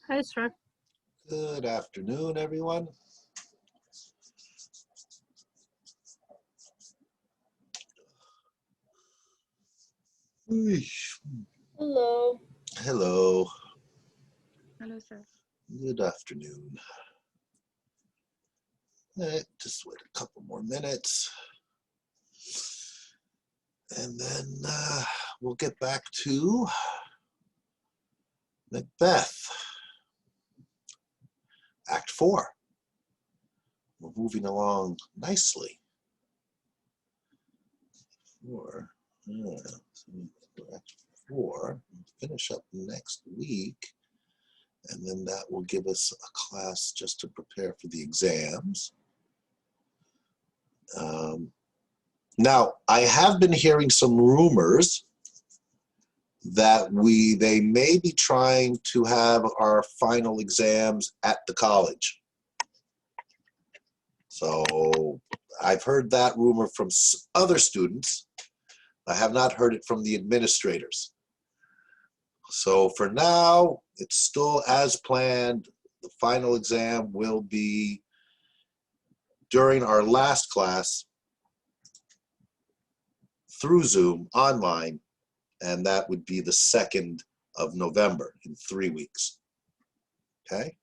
Hi, sir. Good afternoon, everyone. Eesh. Hello. Hello. Hello, sir. Good afternoon. Just wait a couple more minutes. And then we'll get back to Macbeth. Act 4. We're moving along nicely. Act 4, finish up next week. And then that will give us a class just to prepare for the exams. Now, I have been hearing some rumors that they may be trying to have our final exams at the college. So I've heard that rumor from other students. I have not heard it from the administrators. So for now, it's still as planned. The final exam will be during our last class through Zoom online, and that would be the 2nd of November in 3 weeks. Okay?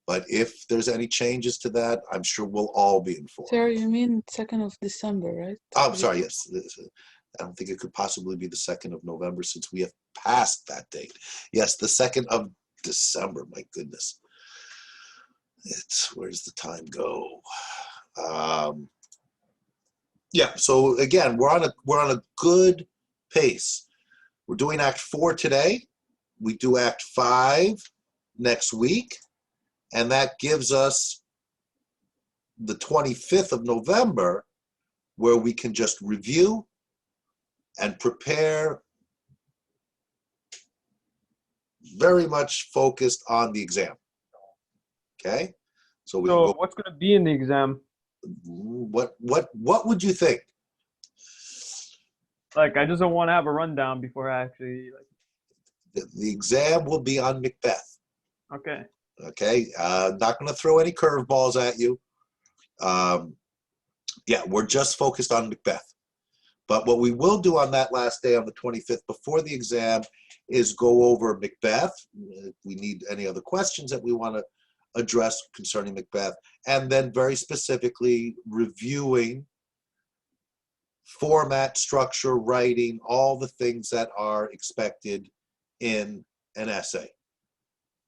But if there's any changes to that, I'm sure we'll all be informed. Sir, you mean 2nd of December, right? Oh, I'm sorry, yes. I don't think it could possibly be the 2nd of November since we have passed that date. Yes, the 2nd of December, my goodness. Where's the time go? Yeah, so again, we're on a good pace. We're doing Act 4 today. We do Act 5 next week, and that gives us the 25th of November where we can just review and prepare, very much focused on the exam. Okay? So what's going to be in the exam? What would you think? Like, I just don't want to have a rundown before I actually The exam will be on Macbeth. Okay. Okay, not going to throw any curveballs at you. Yeah, we're just focused on Macbeth. But what we will do on that last day on the 25th before the exam is go over Macbeth. If we need any other questions that we want to address concerning Macbeth, and then very specifically reviewing format, structure, writing, all the things that are expected in an essay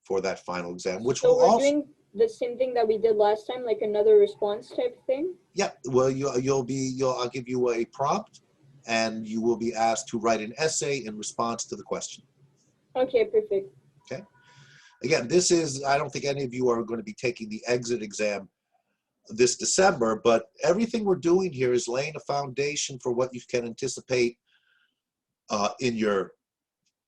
for that final exam, which So will we're also doing the same thing that we did last time, like another response type thing? Yeah, well, I'll give you a prompt, and you will be asked to write an essay in response to the question. Okay, perfect. Okay. Again, I don't think any of you are going to be taking the exit exam this December, but everything we're doing here is laying a foundation for what you can anticipate in your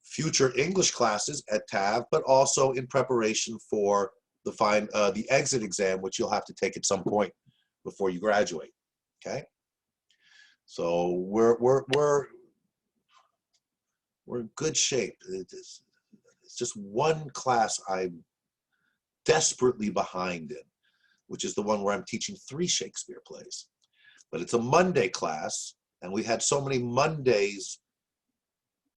future English classes at TAV, but also in preparation for the exit exam, which you'll have to take at some point before you graduate. Okay, so we're in good shape. It's just one class I'm desperately behind in, which is the one where I'm teaching 3 Shakespeare plays. But it's a Monday class, and we had so many Mondays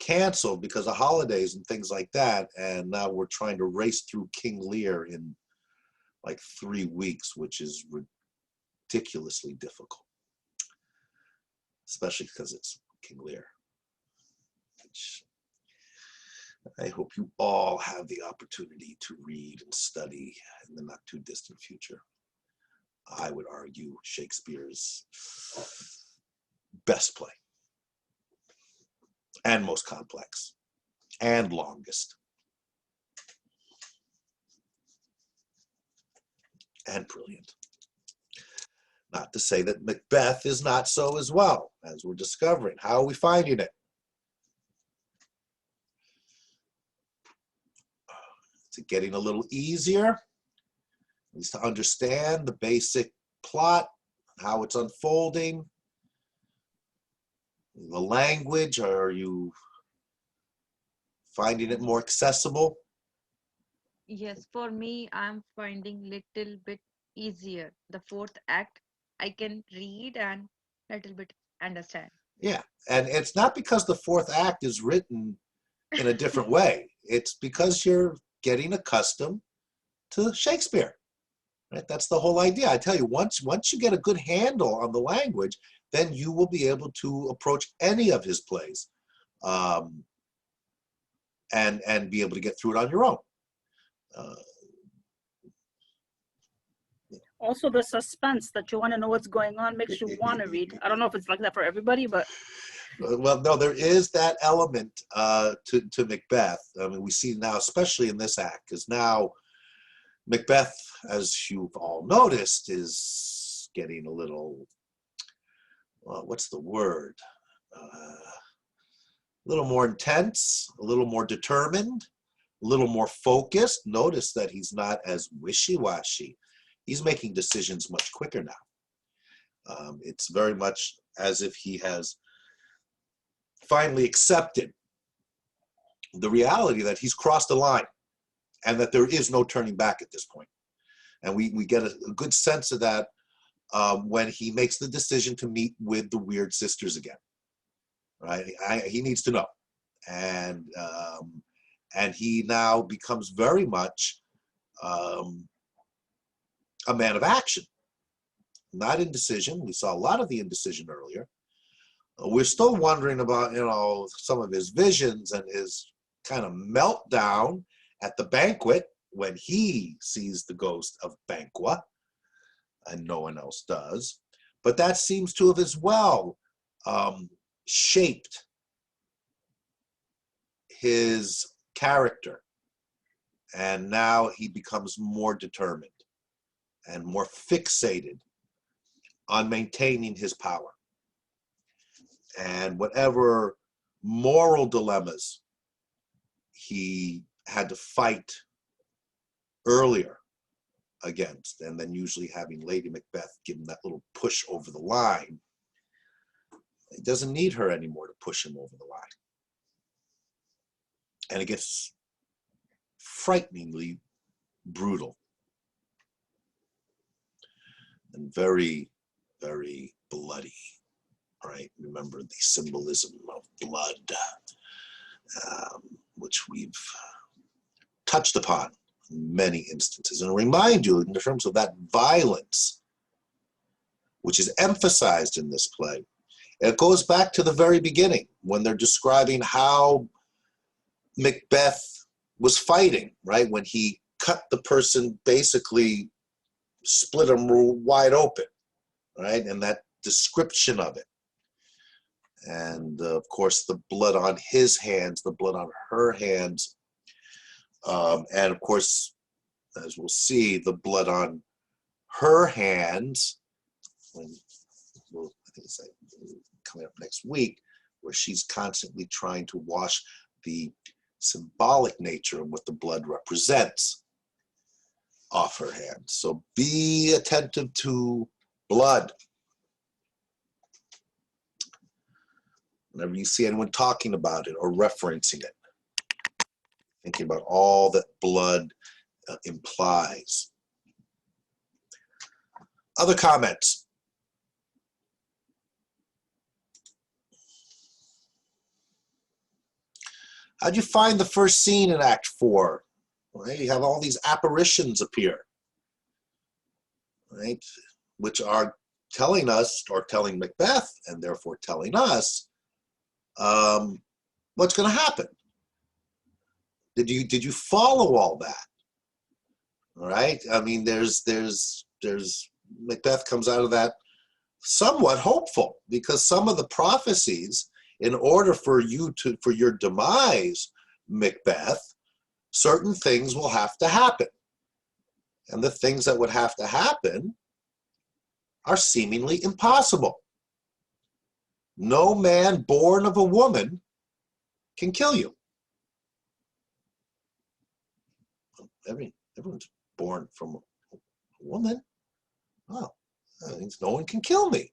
canceled because of holidays and things like that, and now we're trying to race through King Lear in like 3 weeks, which is ridiculously difficult, especially because it's King Lear, which I hope you all have the opportunity to read and study in the not too distant future. I would argue Shakespeare's best play and most complex and longest and brilliant. Not to say that Macbeth is not so as well, as we're discovering. How are we finding it? Is it getting a little easier? At least to understand the basic plot, how it's unfolding, the language. Are you finding it more accessible? Yes, for me, I'm finding little bit easier. The fourth act, I can read and little bit understand. Yeah, and it's not because the fourth act is written in a different way. It's because you're getting accustomed to Shakespeare. Right? That's the whole idea. I tell you, once you get a good handle on the language, then you will be able to approach any of his plays, um, and be able to get through it on your own. Uh, Also, the suspense that you want to know what's going on makes you want to read. I don't know if it's like that for everybody, but well, no, there is that element to Macbeth. I mean, we see now, especially in this act, because now Macbeth, as you've all noticed, is getting a little, what's the word? A little more intense, a little more determined, a little more focused. Notice that he's not as wishy-washy. He's making decisions much quicker now. It's very much as if he has finally accepted the reality that he's crossed the line and that there is no turning back at this point. And we get a good sense of that when he makes the decision to meet with the Weird Sisters again. Right? He needs to know. And he now becomes very much a man of action, not indecision. We saw a lot of the indecision earlier. We're still wondering about, some of his visions and his kind of meltdown at the banquet when he sees the ghost of Banquo, and no one else does. But that seems to have as well shaped his character. And now he becomes more determined and more fixated on maintaining his power. And whatever moral dilemmas he had to fight earlier against, and then usually having Lady Macbeth give him that little push over the line, he doesn't need her anymore to push him over the line. And it gets frighteningly brutal and very, very bloody, right? Remember the symbolism of blood, which we've touched upon in many instances. And remind you, in terms of that violence, which is emphasized in this play, it goes back to the very beginning when they're describing how Macbeth was fighting, right? When he cut the person, basically split him wide open, right? And that description of it. And of course, the blood on his hands, the blood on her hands. And of course, as we'll see, the blood on her hands, when I think it's coming up next week, where she's constantly trying to wash the symbolic nature of what the blood represents off her hands. So be attentive to blood. Whenever you see anyone talking about it or referencing it, thinking about all that blood implies. Other comments? How'd you find the first scene in Act 4? Right? You have all these apparitions appear, right? Which are telling us, or telling Macbeth, and therefore telling us, what's going to happen. Did you follow all that? All right. I mean, there's Macbeth comes out of that somewhat hopeful, because some of the prophecies, in order for your demise, Macbeth, certain things will have to happen. And the things that would have to happen are seemingly impossible. No man born of a woman can kill you. Everyone's born from a woman. Well, that means no one can kill me.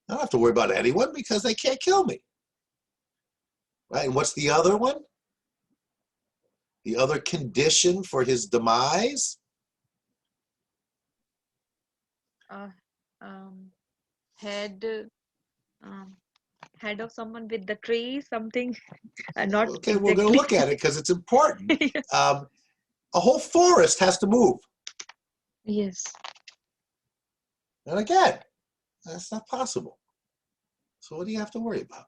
I don't have to worry about anyone because they can't kill me. Right? And what's the other one? The other condition for his demise? Uh, um, head, um, head of someone with the tree, something. Not Okay, we're going to exactly. look at it because it's important. A whole forest has to move. Yes. And again, that's not possible. So what do you have to worry about?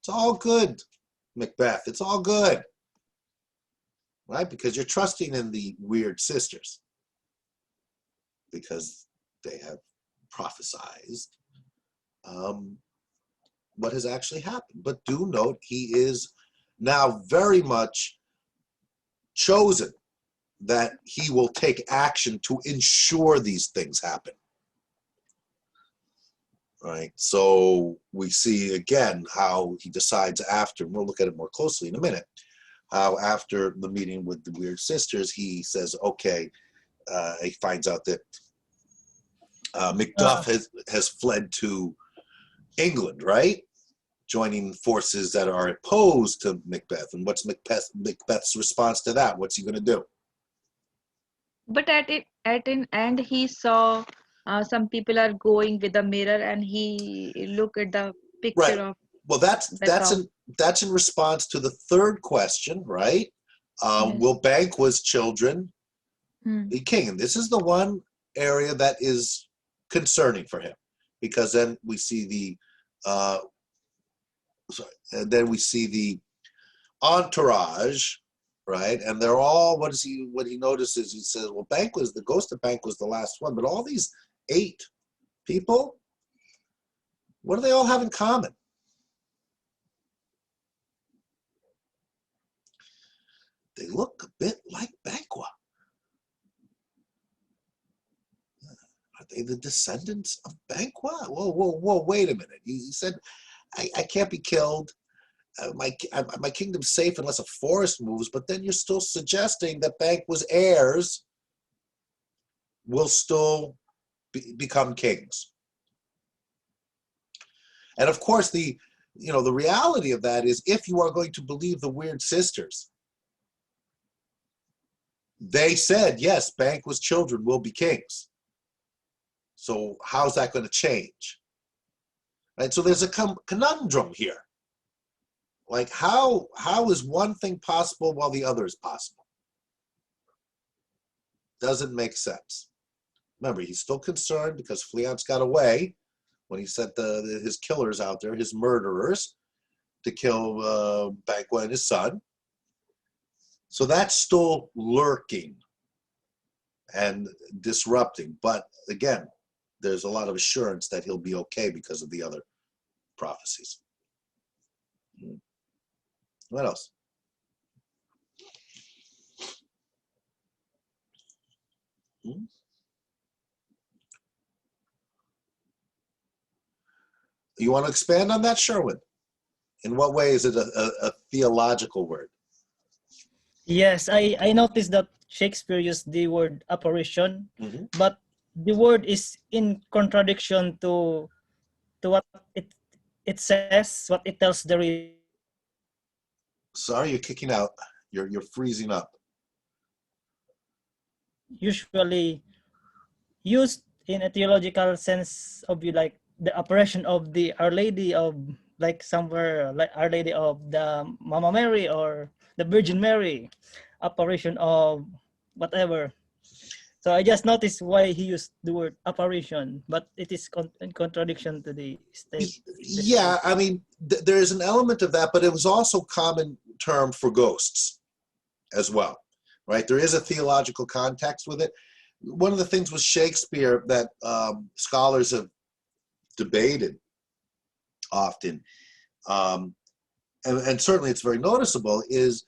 It's all good, Macbeth. It's all good. Right? Because you're trusting in the weird sisters. Because they have prophesized what has actually happened. But do note, he is now very much chosen that he will take action to ensure these things happen. Right? So we see again how he decides after, and we'll look at it more closely in a minute, how after the meeting with the weird sisters, he says, okay, he finds out that Macduff has fled to England, right? Joining forces that are opposed to Macbeth. And what's Macbeth's response to that? What's he going to do? But at an end, he saw some people are going with a mirror, and he look at the Right. picture of Well, the cow. that's in response to the third question, right? Yes. Will Banquo's children Hmm. be king? And this is the one area that is concerning for him, because then we see the entourage, right? And they're all, what he notices, he says, well, the ghost of Banquo's the last one, but all these 8 people, what do they all have in common? They look a bit like Banquo. Are they the descendants of Banquo? Whoa, wait a minute. He said, I can't be killed. My kingdom's safe unless a forest moves, but then you're still suggesting that Banquo's heirs will still become kings. And of course, the reality of that is, if you are going to believe the weird sisters, they said, yes, Banquo's children will be kings. So how's that going to change? Right? So there's a conundrum here. Like, how is one thing possible while the other is possible? Doesn't make sense. Remember, he's still concerned because Fleance got away when he sent his killers out there, his murderers, to kill Banquo and his son. So that's still lurking and disrupting. But again, there's a lot of assurance that he'll be okay because of the other prophecies. What else? You want to expand on that, Sherwin? In what way is it a theological word? Yes, I noticed that Shakespeare used the word apparition, Mhm. but the word is in contradiction to what it says, what it tells the reader. Sorry, you're kicking out. You're freezing up. Usually used in a theological sense of like the apparition of the Our Lady of, like somewhere like Our Lady of the Mama Mary or the Virgin Mary, apparition of whatever. So I just noticed why he used the word apparition, but it is in contradiction to the state. Yeah, I mean, there is an element of that, but it was also a common term for ghosts as well, right? There is a theological context with it. One of the things with Shakespeare that scholars have debated often, and certainly it's very noticeable, is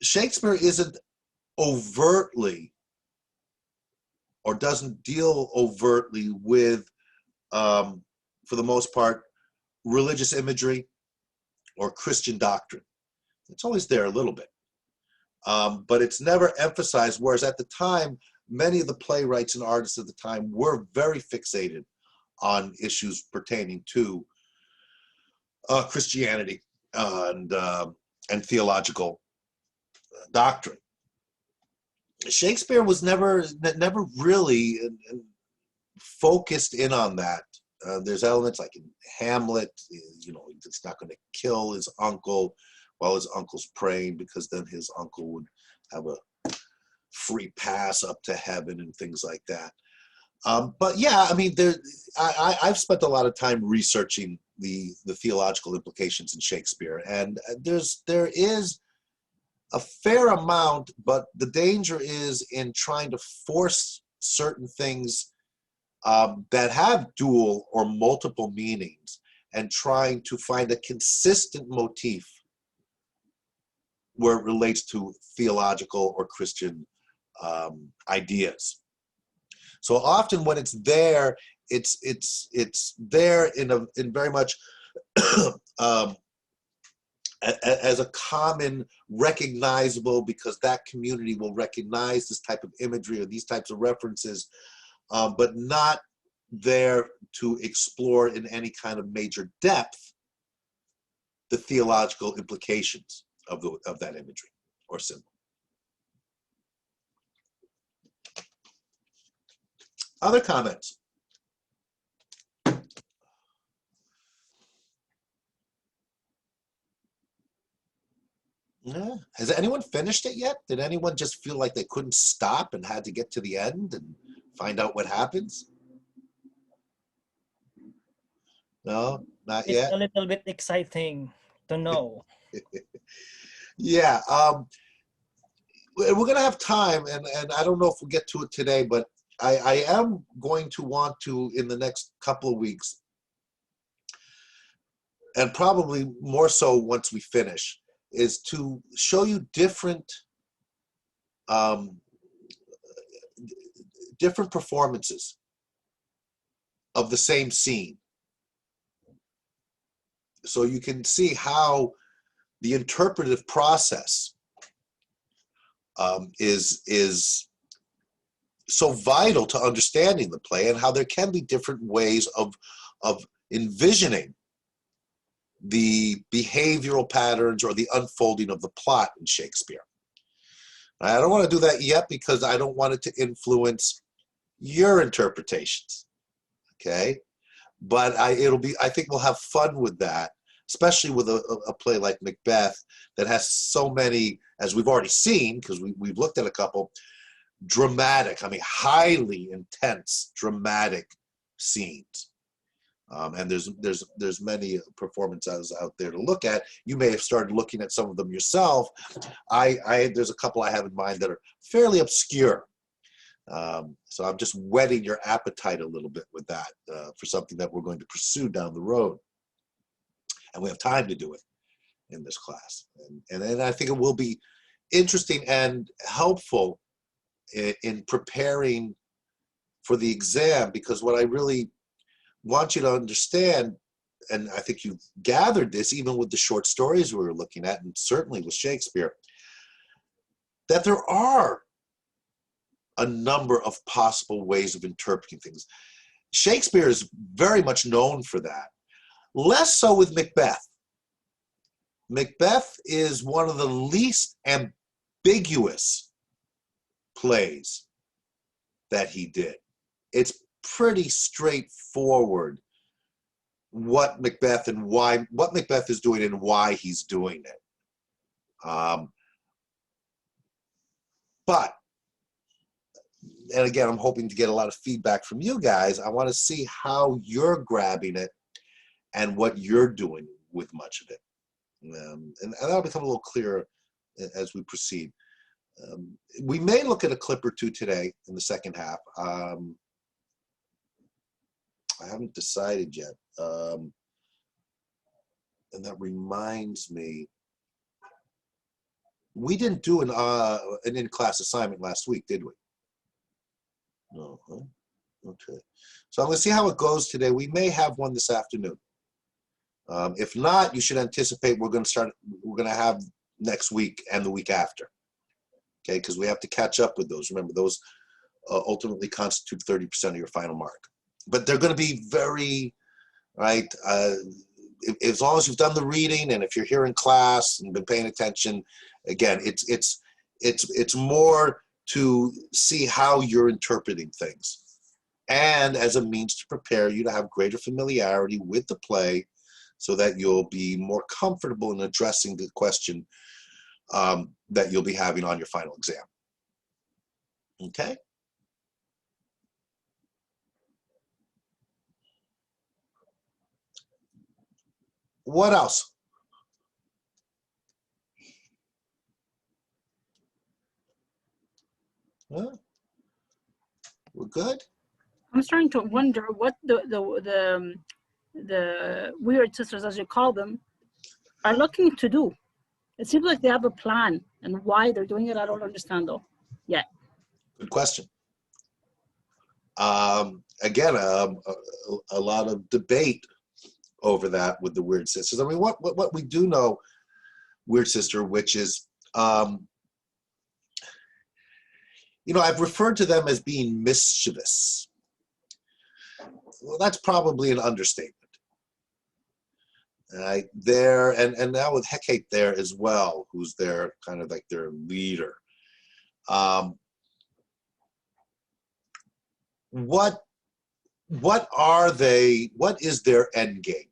Shakespeare isn't overtly, or doesn't deal overtly with, for the most part, religious imagery or Christian doctrine. It's always there a little bit, but it's never emphasized, whereas at the time, many of the playwrights and artists at the time were very fixated on issues pertaining to Christianity and theological doctrine. Shakespeare was never really focused in on that. There's elements like in Hamlet, you know, he's not going to kill his uncle while his uncle's praying, because then his uncle would have a free pass up to heaven and things like that. But yeah, I mean, I've spent a lot of time researching the theological implications in Shakespeare, and there is a fair amount, but the danger is in trying to force certain things that have dual or multiple meanings, and trying to find a consistent motif where it relates to theological or Christian ideas. So often when it's there, it's there in very much as a common recognizable, because that community will recognize this type of imagery or these types of references, but not there to explore in any kind of major depth the theological implications of that imagery or symbol. Other comments? Yeah. Has anyone finished it yet? Did anyone just feel like they couldn't stop and had to get to the end and find out what happens? No, not It's yet. a little bit exciting to know. Yeah, we're gonna have time, and I don't know if we'll get to it today, but I am going to want to, in the next couple of weeks, and probably more so once we finish, is to show you different performances of the same scene, so you can see how the interpretive process is so vital to understanding the play, and how there can be different ways of envisioning the behavioral patterns or the unfolding of the plot in Shakespeare. I don't want to do that yet because I don't want it to influence your interpretations, okay? But I think we'll have fun with that, especially with a play like Macbeth that has so many, as we've already seen, because we've looked at a couple, dramatic, I mean, highly intense, dramatic scenes. And there's many performances out there to look at. You may have started looking at some of them yourself. There's a couple I have in mind that are fairly obscure. So I'm just whetting your appetite a little bit with that for something that we're going to pursue down the road. And we have time to do it in this class. And I think it will be interesting and helpful in preparing for the exam, because what I really want you to understand, and I think you've gathered this even with the short stories we were looking at, and certainly with Shakespeare, that there are a number of possible ways of interpreting things. Shakespeare is very much known for that. Less so with Macbeth. Macbeth is one of the least ambiguous plays that he did. It's pretty straightforward what Macbeth is doing and why he's doing it. But, and again, I'm hoping to get a lot of feedback from you guys. I want to see how you're grabbing it and what you're doing with much of it. And that'll become a little clearer as we proceed. We may look at a clip or two today in the second half. I haven't decided yet. And that reminds me, we didn't do an in-class assignment last week, did we? No, huh? Okay. So I'm gonna see how it goes today. We may have one this afternoon. If not, you should anticipate we're gonna have next week and the week after. Okay, because we have to catch up with those. Remember, those ultimately constitute 30% of your final mark. But they're going to be very, right, as long as you've done the reading, and if you're here in class and been paying attention, again, it's It's more to see how you're interpreting things, and as a means to prepare you to have greater familiarity with the play, so that you'll be more comfortable in addressing the question that you'll be having on your final exam. Okay. What else? Huh? We're good? I'm starting to wonder what the weird sisters, as you call them, are looking to do. It seems like they have a plan, and why they're doing it, I don't understand though. Yeah. Good question. Again, a lot of debate over that with the Weird Sisters. I mean, what we do know, Weird Sister, which is, you know, I've referred to them as being mischievous. Well, that's probably an understatement. Right there, and now with Hecate there as well, who's their kind of like their leader. What are they? What is their end game?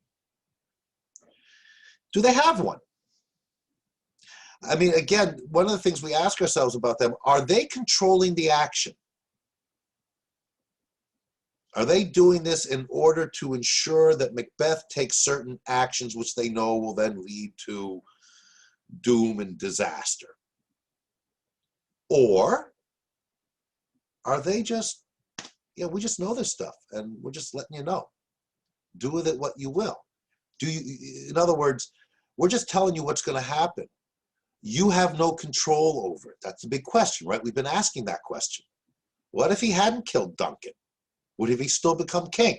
Do they have one? I mean, again, one of the things we ask ourselves about them, are they controlling the action? Are they doing this in order to ensure that Macbeth takes certain actions which they know will then lead to doom and disaster? Or are they just, yeah, we just know this stuff and we're just letting you know. Do with it what you will. Do you, in other words, we're just telling you what's going to happen. You have no control over it. That's a big question, right? We've been asking that question. What if he hadn't killed Duncan? Would he still become king?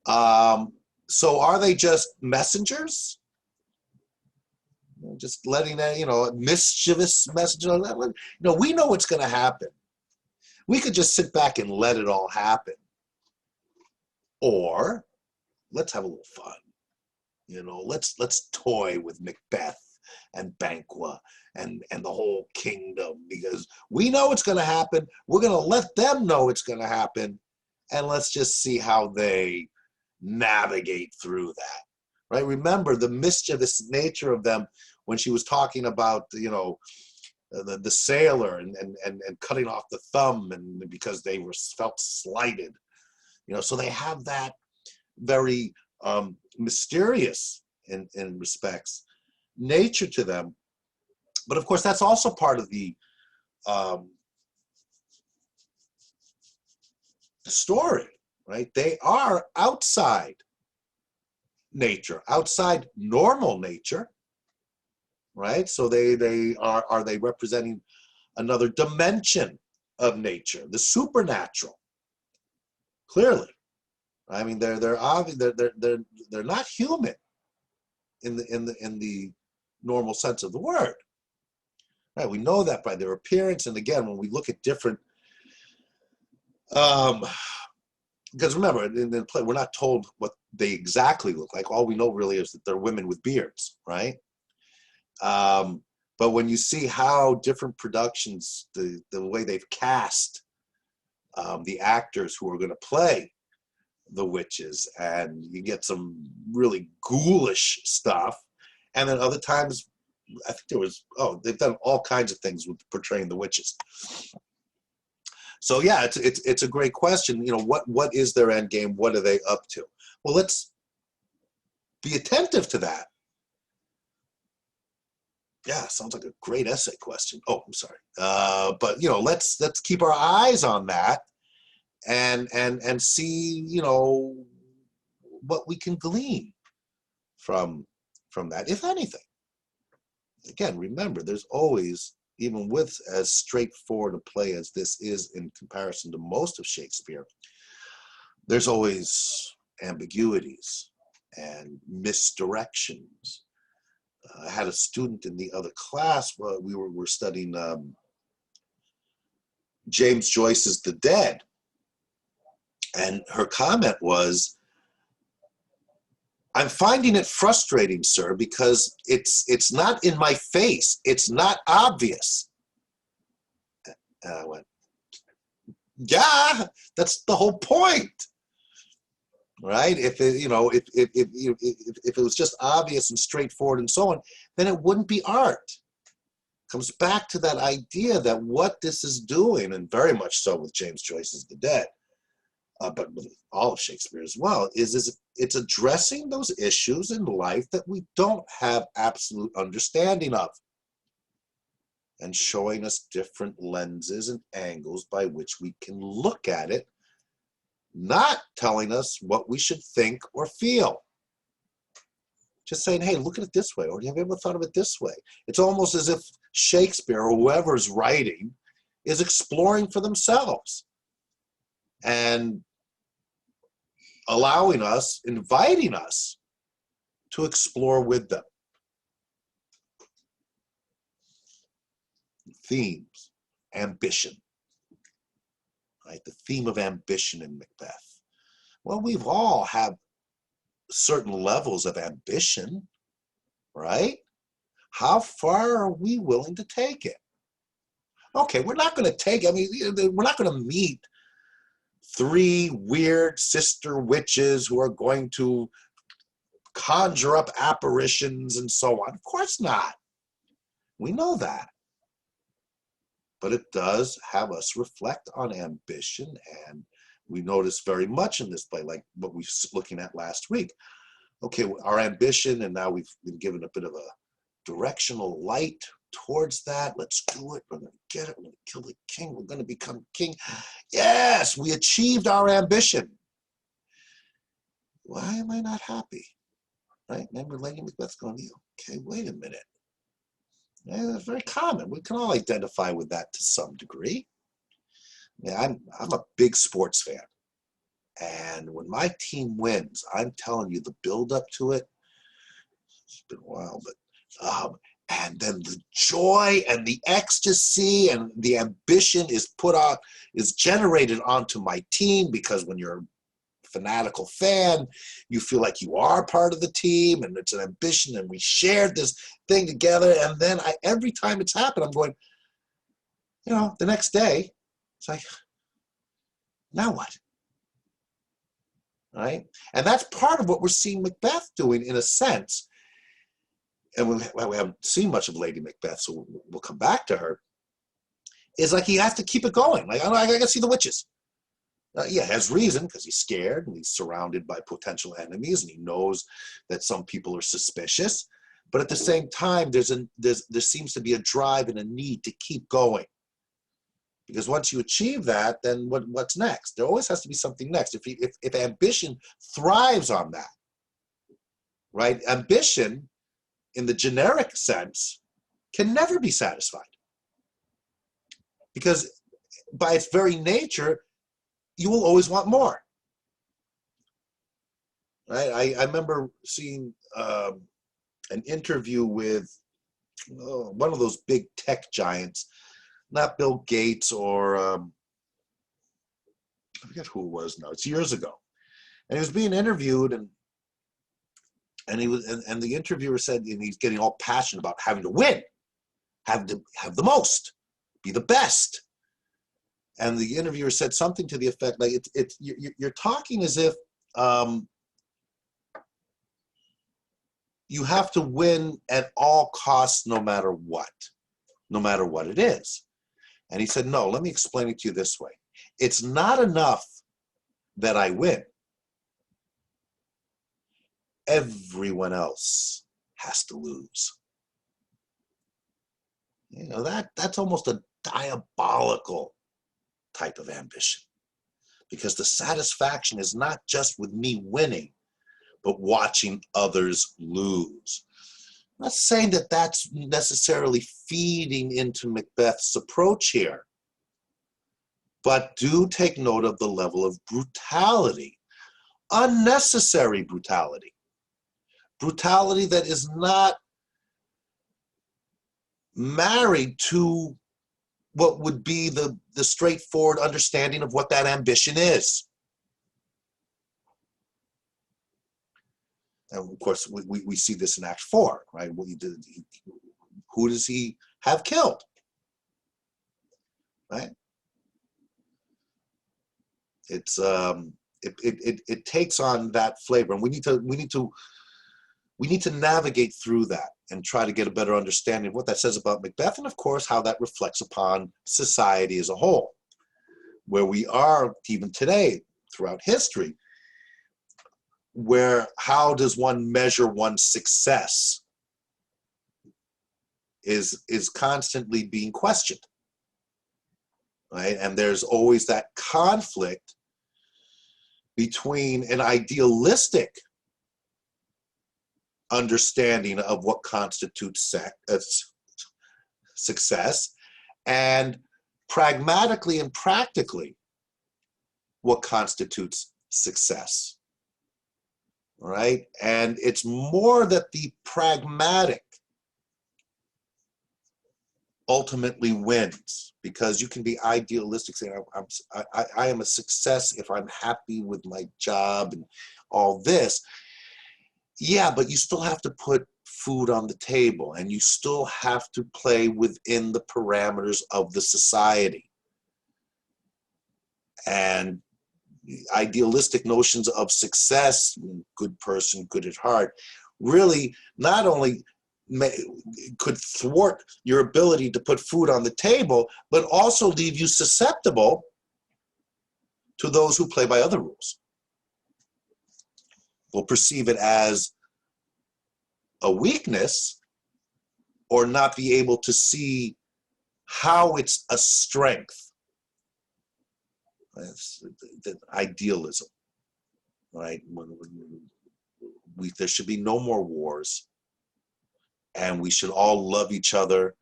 So are they just messengers? Just letting that, you know, mischievous messenger. You know, we know what's going to happen. We could just sit back and let it all happen. Or let's have a little fun. You know, let's toy with Macbeth and Banquo and the whole kingdom, because we know it's going to happen. We're going to let them know it's going to happen, and let's just see how they navigate through that. Right? Remember the mischievous nature of them when she was talking about, you know, the sailor and cutting off the thumb, and because they felt slighted. You know, so they have that very mysterious in respects nature to them. But of course, that's also part of the story, right? They are outside nature, outside normal nature, right? So they are they representing another dimension of nature, the supernatural? Clearly, I mean they're not human in the normal sense of the word. Right, we know that by their appearance, and again, when we look at different, because remember, in the play, we're not told what they exactly look like. All we know really is that they're women with beards, right? But when you see how different productions, the way they've cast the actors who are going to play the witches, and you get some really ghoulish stuff, and then other times, I think there was, they've done all kinds of things with portraying the witches. So yeah, it's a great question. You know, what is their end game? What are they up to? Well, let's be attentive to that. Yeah, sounds like a great essay question. Oh, I'm sorry. But you know, let's keep our eyes on that and see, you know, what we can glean from that, if anything. Again, remember, there's always, even with as straightforward a play as this is in comparison to most of Shakespeare, there's always ambiguities and misdirections. I had a student in the other class, we were studying James Joyce's The Dead, and her comment was, I'm finding it frustrating, sir, because it's not in my face. It's not obvious. And I went, yeah, that's the whole point, right? If it, you know, if it was just obvious and straightforward and so on, then it wouldn't be art. Comes back to that idea that what this is doing, and very much so with James Joyce's The Dead, but with all of Shakespeare as well, is it's addressing those issues in life that we don't have absolute understanding of, and showing us different lenses and angles by which we can look at it, not telling us what we should think or feel. Just saying, hey, look at it this way, or have you ever thought of it this way? It's almost as if Shakespeare or whoever's writing is exploring for themselves and allowing us, inviting us to explore with them. Themes, ambition, right? The theme of ambition in Macbeth. Well, we've all had certain levels of ambition, right? How far are we willing to take it? Okay, we're not going to take, I mean, we're not going to meet 3 weird sister witches who are going to conjure up apparitions and so on. Of course not. We know that. But it does have us reflect on ambition, and we notice very much in this play, like what we were looking at last week. Okay, our ambition, and now we've been given a bit of a directional light towards that. Let's do it. We're going to get it. We're going to kill the king. We're going to become king. Yes, we achieved our ambition. Why am I not happy? Right? Remember Lady Macbeth's going to you. Okay, wait a minute. Yeah, it's very common. We can all identify with that to some degree. Yeah, I'm a big sports fan. And when my team wins, I'm telling you, the build up to it, it's been a while, but and then the joy and the ecstasy and the ambition is generated onto my team, because when you're a fanatical fan, you feel like you are part of the team, and it's an ambition, and we shared this thing together. And then every time it's happened, I'm going, you know, the next day, it's like, now what? Right? And that's part of what we're seeing Macbeth doing, in a sense. And we haven't seen much of Lady Macbeth, so we'll come back to her. Is like he has to keep it going. Like, I got to see the witches. Yeah, has reason, because he's scared and he's surrounded by potential enemies, and he knows that some people are suspicious. But at the same time, there seems to be a drive and a need to keep going. Because once you achieve that, then what's next? There always has to be something next. If ambition thrives on that, right? Ambition, in the generic sense, can never be satisfied. Because by its very nature, you will always want more. Right? I remember seeing an interview with one of those big tech giants, not Bill Gates or I forget who it was now. It's years ago, and he was being interviewed, and the interviewer said, and he's getting all passionate about having to win, have the most, be the best. And the interviewer said something to the effect like, you're talking as if you have to win at all costs, no matter what it is. And he said, no, let me explain it to you this way. It's not enough that I win. Everyone else has to lose. You know, that's almost a diabolical type of ambition, because the satisfaction is not just with me winning, but watching others lose. I'm not saying that that's necessarily feeding into Macbeth's approach here, but do take note of the level of brutality, unnecessary brutality that is not married to what would be the straightforward understanding of what that ambition is. And of course, we see this in Act 4, right? Who does he have killed? Right? It's it takes on that flavor, and we need to navigate through that and try to get a better understanding of what that says about Macbeth, and of course how that reflects upon society as a whole, where we are even today throughout history. Where how does one measure one's success is constantly being questioned, right? And there's always that conflict between an idealistic understanding of what constitutes success and pragmatically and practically what constitutes success. Right? And it's more that the pragmatic ultimately wins, because you can be idealistic, saying, I am a success if I'm happy with my job and all this. Yeah, but you still have to put food on the table, and you still have to play within the parameters of the society. And idealistic notions of success, good person, good at heart, really not only could thwart your ability to put food on the table, but also leave you susceptible to those who play by other rules. Will perceive it as a weakness or not be able to see how it's a strength. That's the idealism, right? There should be no more wars, and we should all love each other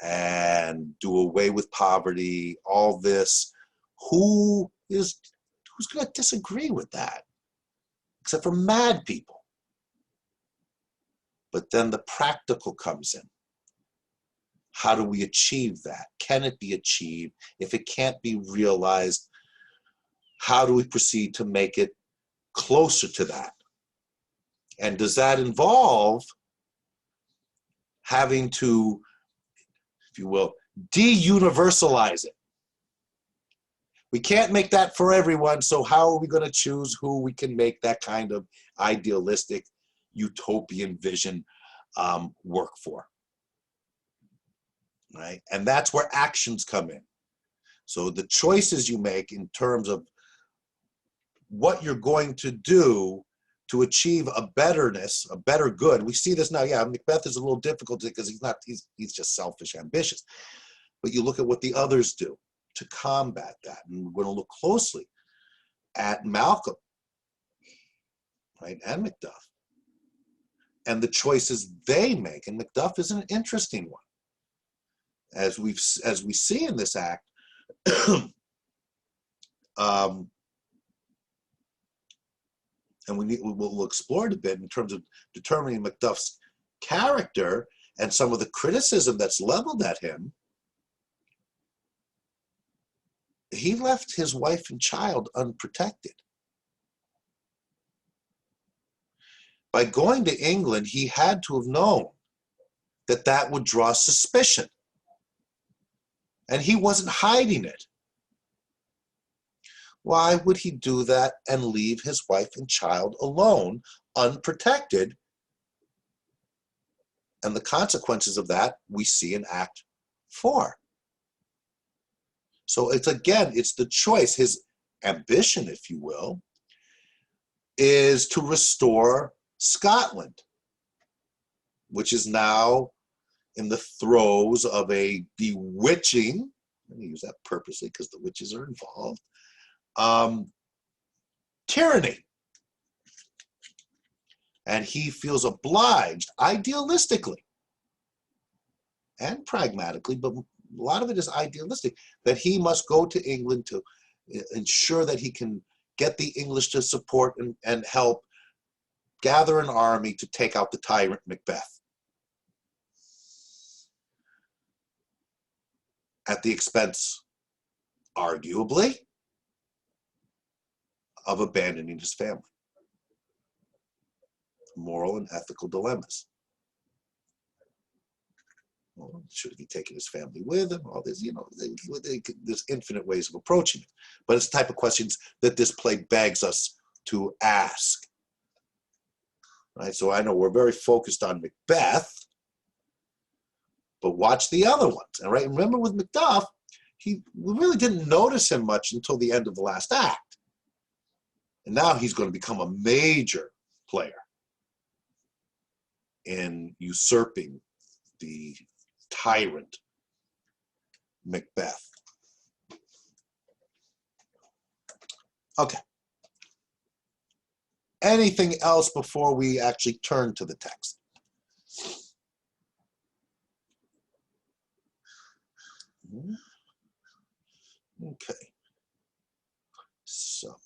and do away with poverty, all this. Who's going to disagree with that? Except for mad people. But then the practical comes in. How do we achieve that? Can it be achieved? If it can't be realized, how do we proceed to make it closer to that? And does that involve having to, if you will, de-universalize it? We can't make that for everyone, so how are we going to choose who we can make that kind of idealistic, utopian vision work for? Right? And that's where actions come in. So the choices you make in terms of what you're going to do to achieve a betterness, a better good. We see this now. Yeah, Macbeth is a little difficult because he's just selfish, ambitious. But you look at what the others do to combat that. And we're going to look closely at Malcolm, right, and Macduff, and the choices they make. And Macduff is an interesting one. As we see in this act, and we'll explore it a bit in terms of determining Macduff's character and some of the criticism that's leveled at him. He left his wife and child unprotected. By going to England, he had to have known that that would draw suspicion. And he wasn't hiding it. Why would he do that and leave his wife and child alone, unprotected? And the consequences of that we see in Act 4. So it's the choice. His ambition, if you will, is to restore Scotland, which is now in the throes of a bewitching, let me use that purposely because the witches are involved, tyranny. And he feels obliged, idealistically and pragmatically, but a lot of it is idealistic, that he must go to England to ensure that he can get the English to support and help gather an army to take out the tyrant Macbeth. At the expense, arguably, of abandoning his family. moral and ethical dilemmas. Well, should he take his family with him? All this, there's infinite ways of approaching it. But it's the type of questions that this play begs us to ask. Right? So I know we're very focused on Macbeth, but watch the other ones. All right? Remember with Macduff, we really didn't notice him much until the end of the last act. And now he's going to become a major player in usurping the tyrant Macbeth. Okay. Anything else before we actually turn to the text? Okay. So,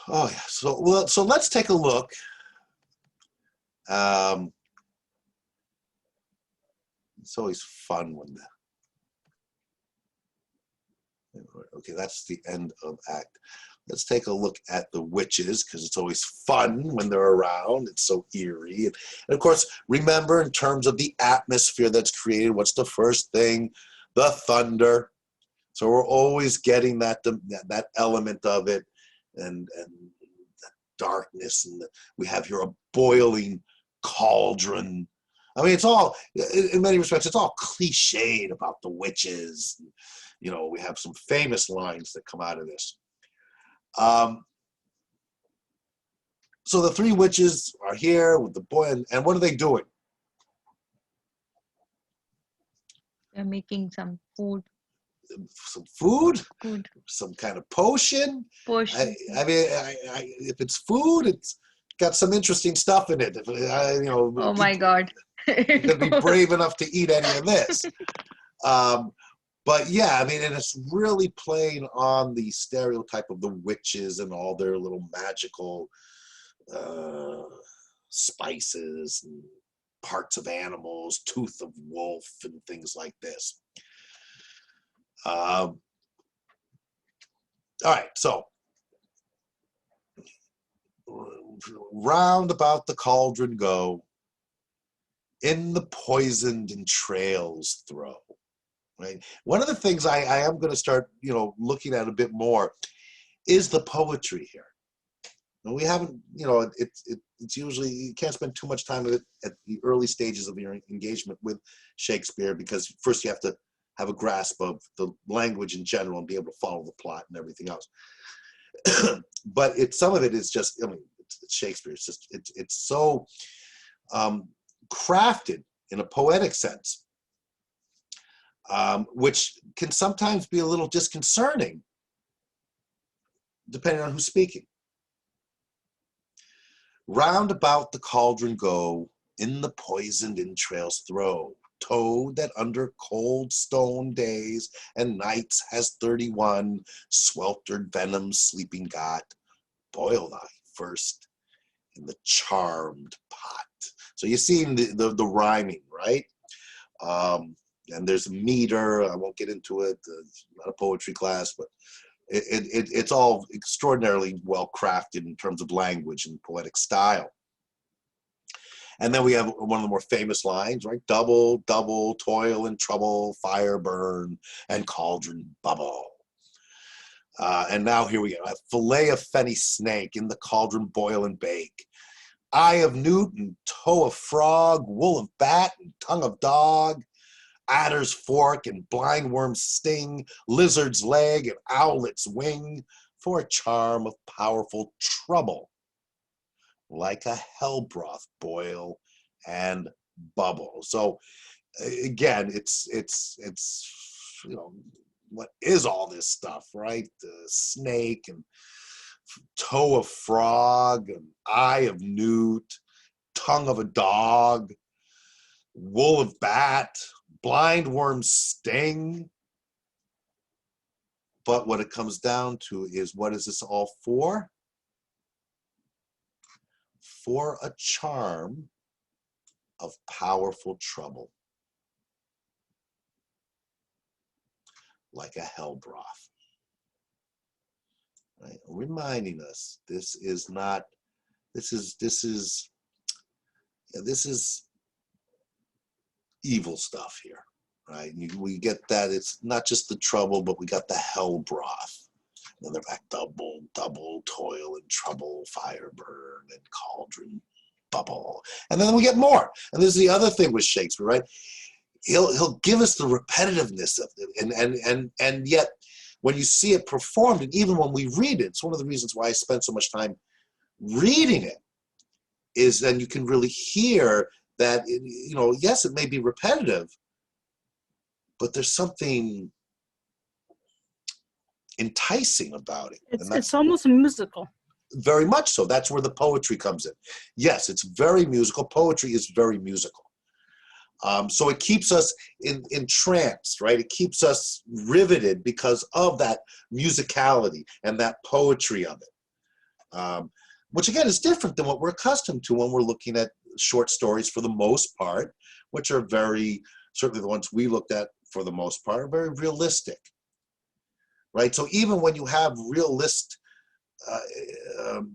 oh yeah. So let's take a look. It's always fun when okay, that's the end of act. Let's take a look at the witches, because it's always fun when they're around. It's so eerie. And of course, remember, in terms of the atmosphere that's created, what's the first thing? The thunder. So we're always getting that element of it, and the darkness, and we have here a boiling cauldron. I mean, it's all, in many respects, it's all cliched about the witches. We have some famous lines that come out of this. So the three witches are here with the boy, and what are they doing? They're making some food. Some food? Good. Some kind of potion? Portion. I mean, if it's food, it's got some interesting stuff in it. Oh my God. You could be brave enough to eat any of this. But yeah, I mean, and it's really playing on the stereotype of the witches and all their little magical spices and parts of animals, tooth of wolf, and things like this. All right, so round about the cauldron go, in the poisoned entrails throw. Right. One of the things I am going to start, looking at a bit more is the poetry here. And we haven't, it's usually, you can't spend too much time with it at the early stages of your engagement with Shakespeare, because first you have to have a grasp of the language in general and be able to follow the plot and everything else. But some of it is just, it's Shakespeare. It's just, it's so crafted in a poetic sense. Which can sometimes be a little disconcerting, depending on who's speaking. Round about the cauldron go, in the poisoned entrails throw. Toad that under cold stone days and nights has 31 sweltered venoms sleeping got. Boil thy first in the charmed pot. So you're seeing the rhyming, right? And there's meter. I won't get into it. It's not a poetry class, but it's all extraordinarily well crafted in terms of language and poetic style. And then we have one of the more famous lines, right? Double, double, toil and trouble, fire burn, and cauldron bubble. And now here we go. A fillet of fenny snake, in the cauldron boil and bake. Eye of newt and toe of frog, wool of bat and tongue of dog. Adder's fork and blindworm's sting, lizard's leg and owlet's wing, for a charm of powerful trouble. Like a hell broth boil and bubble. So again, it's what is all this stuff, right? The snake and toe of frog and eye of newt, tongue of a dog, wool of bat, blindworm's sting. But what it comes down to is, what is this all for? For a charm of powerful trouble, like a hell broth. Right? Reminding us this is evil stuff here, right? We get that it's not just the trouble, but we got the hell broth. And they're back, double toil and trouble, fire burn and cauldron bubble. And then we get more. And there's the other thing with Shakespeare, right? He'll give us the repetitiveness of it, and yet when you see it performed, and even when we read it, it's one of the reasons why I spend so much time reading it, is then you can really hear that, yes, it may be repetitive, but there's something enticing about it. It's almost musical. Very much so. That's where the poetry comes in. Yes, it's very musical. Poetry is very musical. So it keeps us entranced, right? It keeps us riveted because of that musicality and that poetry of it, which again is different than what we're accustomed to when we're looking at short stories for the most part, which are certainly the ones we looked at for the most part, are very realistic, right? So even when you have realistic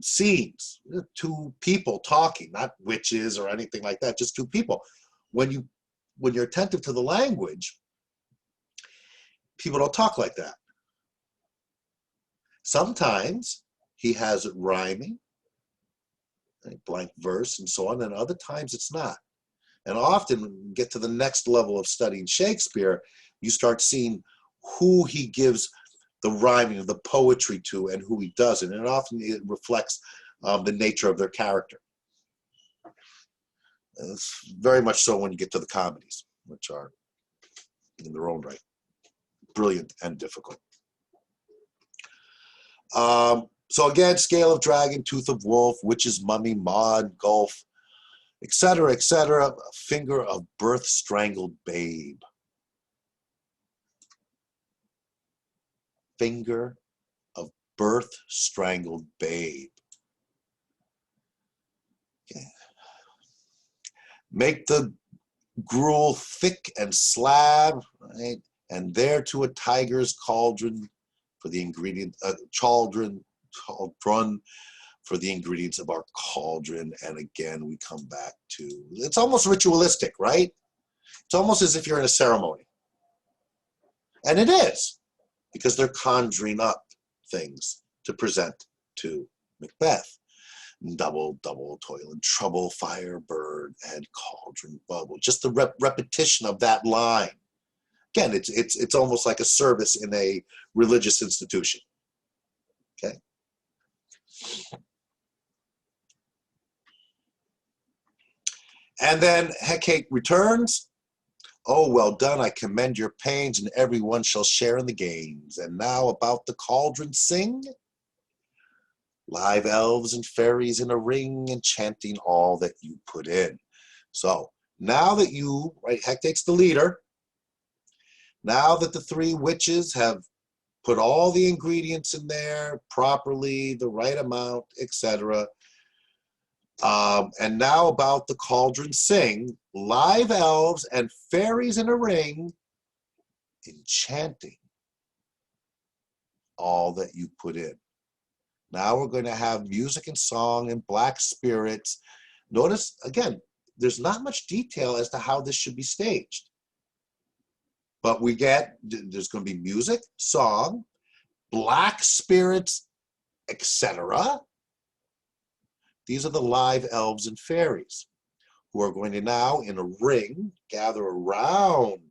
scenes, two people talking, not witches or anything like that, just two people, when you're attentive to the language, people don't talk like that. Sometimes he has it rhyming, like blank verse and so on, and other times it's not. And often when you get to the next level of studying Shakespeare, you start seeing who he gives the rhyming of the poetry to and who he doesn't. And often it reflects the nature of their character. And it's very much so when you get to the comedies, which are in their own right brilliant and difficult. So again, Scale of Dragon, Tooth of Wolf, Witch's Mummy, Maud, Gulf, etc., etc. Finger of Birth Strangled Babe. Finger of Birth Strangled Babe. Okay. Make the gruel thick and slab, right? And there to a tiger's cauldron for the ingredient, cauldron for the ingredients of our cauldron. And again, we come back to, it's almost ritualistic, right? It's almost as if you're in a ceremony. And it is, because they're conjuring up things to present to Macbeth. Double toil and trouble, fire, bird, and cauldron bubble. Just the repetition of that line. Again, it's almost like a service in a religious institution. Okay. And then Hecate returns. Oh, well done, I commend your pains, and everyone shall share in the gains. And now about the cauldron sing. Live elves and fairies in a ring, enchanting all that you put in. So now that you, right, Hecate's the leader. Now that the three witches have put all the ingredients in there properly, the right amount, etc. And now about the cauldron sing, live elves and fairies in a ring, enchanting all that you put in. Now we're going to have music and song and black spirits. Notice, again, there's not much detail as to how this should be staged. But there's going to be music, song, black spirits, etc. These are the live elves and fairies who are going to now, in a ring, gather around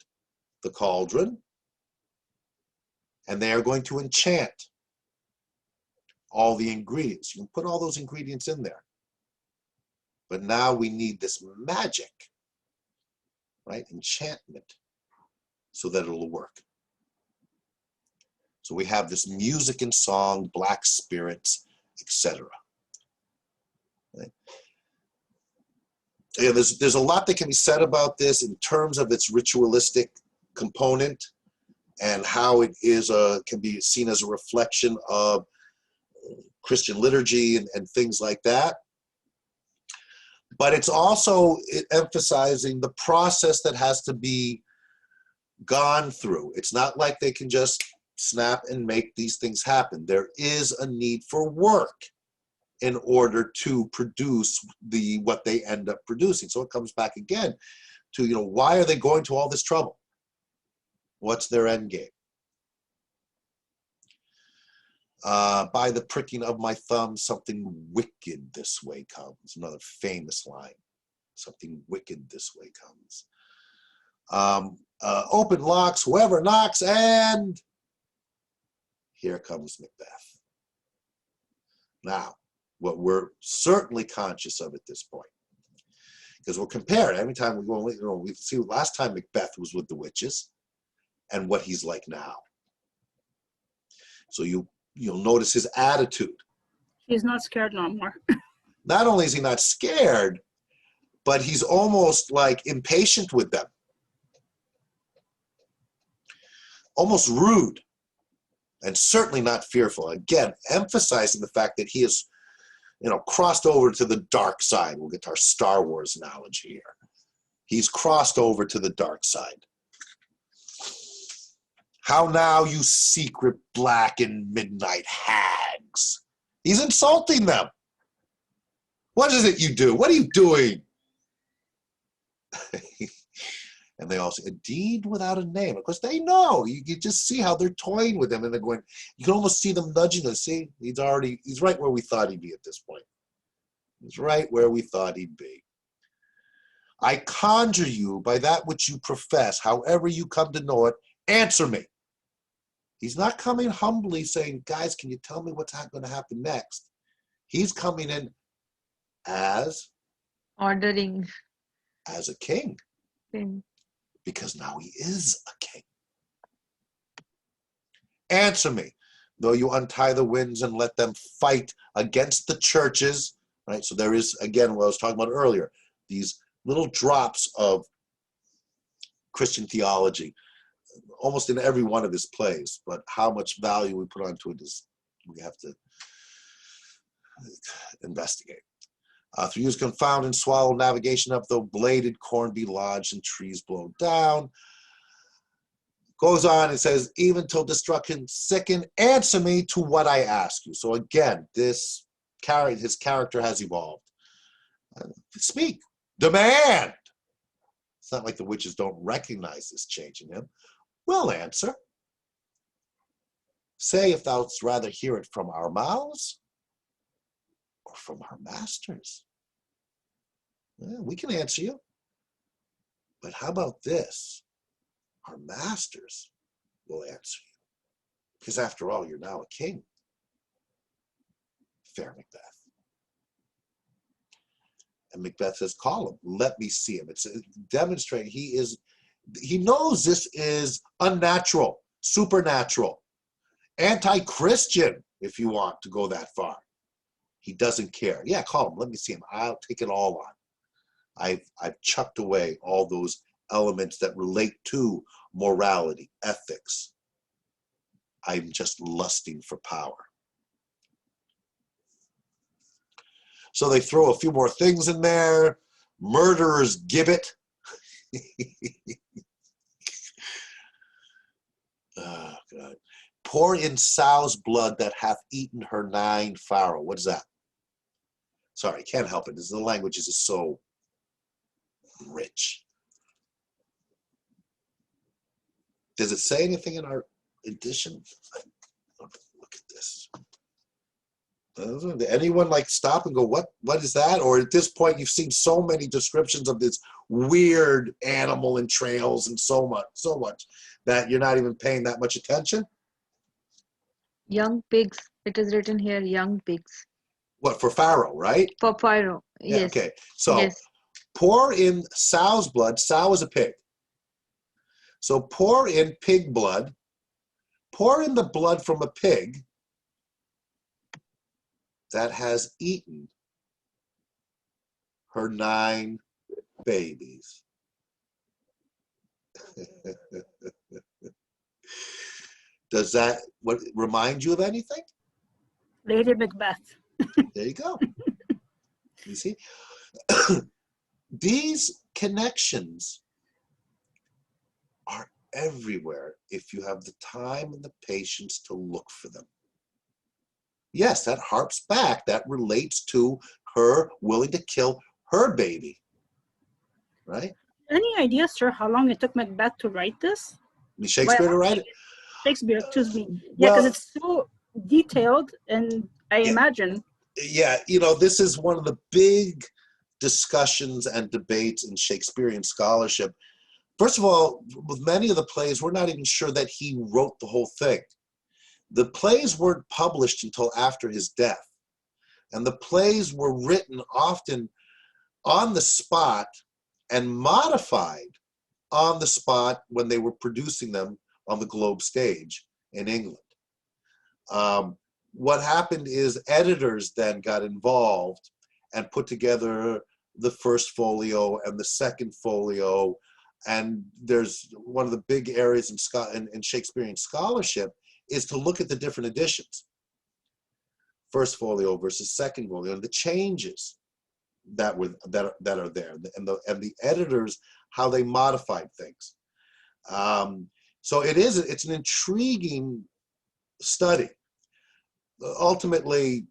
the cauldron, and they are going to enchant all the ingredients. You can put all those ingredients in there. But now we need this magic, right? Enchantment, so that it'll work. So we have this music and song, black spirits, etc. Right? Yeah, there's a lot that can be said about this in terms of its ritualistic component and how it is can be seen as a reflection of Christian liturgy and things like that. But it's also emphasizing the process that has to be gone through. It's not like they can just snap and make these things happen. There is a need for work in order to produce what they end up producing. So it comes back again to, why are they going to all this trouble? What's their end game? By the pricking of my thumb, something wicked this way comes. Another famous line. Something wicked this way comes. Open locks, whoever knocks, and here comes Macbeth. Now, what we're certainly conscious of at this point, because we're comparing every time we go, we see last time Macbeth was with the witches and what he's like now. So you'll notice his attitude. He's not scared no more. Not only is he not scared, but he's almost like impatient with them. Almost rude, and certainly not fearful. Again, emphasizing the fact that he is, crossed over to the dark side. We'll get to our Star Wars analogy here. He's crossed over to the dark side. How now, you secret black and midnight hags? He's insulting them. What is it you do? What are you doing? And they all say, a deed without a name. Of course, they know. You just see how they're toying with him, and they're going, you can almost see them nudging us. See, he's right where we thought he'd be at this point. He's right where we thought he'd be. I conjure you by that which you profess, however you come to know it, answer me. He's not coming humbly saying, guys, can you tell me what's going to happen next? He's coming in as Ordering. a king. Thing. Because now he is a king. Answer me, though you untie the winds and let them fight against the churches, right? So there is, again, what I was talking about earlier, these little drops of Christian theology, almost in every one of his plays, but how much value we put onto it is, we have to investigate. Through use confound and swallow navigation up, though bladed corn be lodged and trees blow down. Goes on and says, even till destruction sicken, answer me to what I ask you. So again, his character has evolved. Speak, demand. It's not like the witches don't recognize this change in him. We'll answer. Say if thou'dst rather hear it from our mouths or from our masters. Well, we can answer you. But how about this? Our masters will answer you. Because after all, you're now a king. Fair Macbeth. And Macbeth says, call him. Let me see him. It's demonstrating he knows this is unnatural, supernatural, anti-Christian, if you want to go that far. He doesn't care. Yeah, call him. Let me see him. I'll take it all on. I've chucked away all those elements that relate to morality, ethics. I'm just lusting for power. So they throw a few more things in there. Murderer's gibbet. Oh, God. Pour in sow's blood that hath eaten her 9 farrow. What is that? Sorry, can't help it. The language is so rich. Does it say anything in our edition? Look at this. Anyone stop and go, what is that? Or at this point, you've seen so many descriptions of this weird animal entrails and so much that you're not even paying that much attention? Young pigs. It is written here, young pigs. What, for Pharaoh, right? For Pyro. Yeah, Yes. okay. So Yes. pour in sow's blood. Sow is a pig. So pour in pig blood. Pour in the blood from a pig that has eaten her 9 babies. Does that remind you of anything? Lady Macbeth. There you go. You see? These connections are everywhere if you have the time and the patience to look for them. Yes, that harps back, that relates to her willing to kill her baby, right? Any idea, sir, how long it took Macbeth to write this? Shakespeare to write it? Shakespeare, excuse me. Yeah, because Well, it's so detailed, and I Yeah. imagine. yeah, this is one of the big discussions and debates in Shakespearean scholarship. First of all, with many of the plays, we're not even sure that he wrote the whole thing. The plays weren't published until after his death. And the plays were written often on the spot and modified on the spot when they were producing them on the Globe stage in England. What happened is editors then got involved and put together the first folio and the second folio. And there's one of the big areas in Shakespearean scholarship is to look at the different editions, first folio versus second folio, and the changes that are there, and the editors, how they modified things. So it's an intriguing study. Ultimately,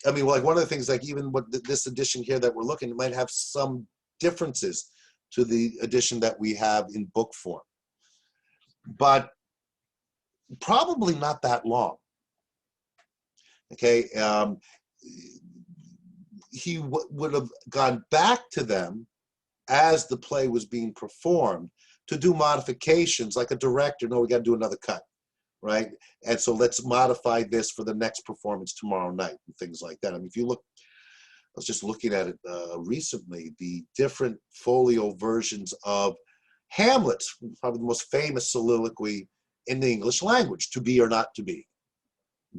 I mean, like one of the things, like even what this edition here that we're looking at might have some differences to the edition that we have in book form, but probably not that long. Okay, he would have gone back to them as the play was being performed to do modifications, like a director. No, we got to do another cut, right? And so let's modify this for the next performance tomorrow night and things like that. I mean, if you look, I was just looking at it recently, the different folio versions of Hamlet, probably the most famous soliloquy in the English language, to be or not to be.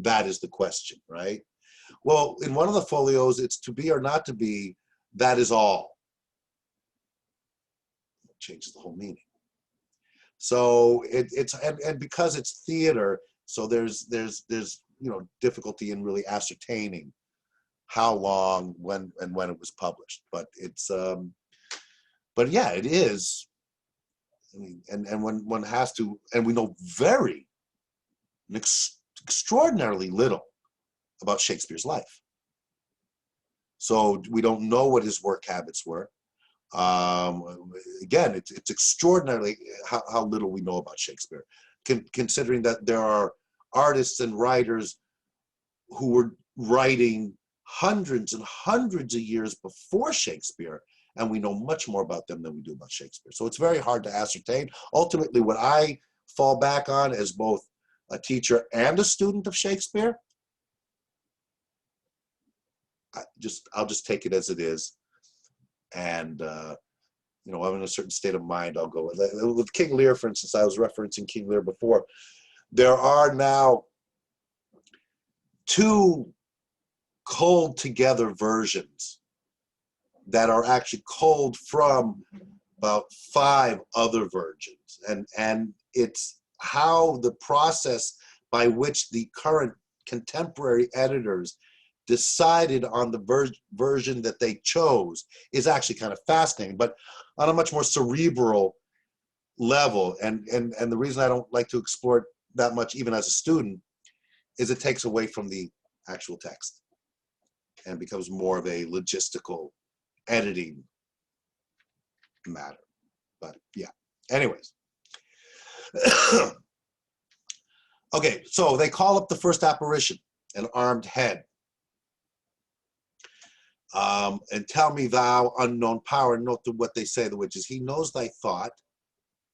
That is the question, right? Well, in one of the folios, it's to be or not to be, that is all. It changes the whole meaning. So and because it's theater, so there's difficulty in really ascertaining how long, when it was published. But it's but yeah, it is. I mean, and when one has to, and we know extraordinarily little about Shakespeare's life. So we don't know what his work habits were. Again, it's extraordinarily how little we know about Shakespeare, considering that there are artists and writers who were writing hundreds and hundreds of years before Shakespeare, and we know much more about them than we do about Shakespeare. So it's very hard to ascertain. Ultimately, what I fall back on as both a teacher and a student of Shakespeare, I'll just take it as it is. And I'm in a certain state of mind, I'll go with King Lear, for instance. I was referencing King Lear before. There are now 2 culled together versions that are actually culled from about 5 other versions, and it's how the process by which the current contemporary editors decided on the version that they chose is actually kind of fascinating, but on a much more cerebral level. And the reason I don't like to explore it that much, even as a student, is it takes away from the actual text and becomes more of a logistical editing matter. But yeah, anyways. Okay, so they call up the first apparition, an armed head. And tell me, thou unknown power, note what they say, the witches. He knows thy thought.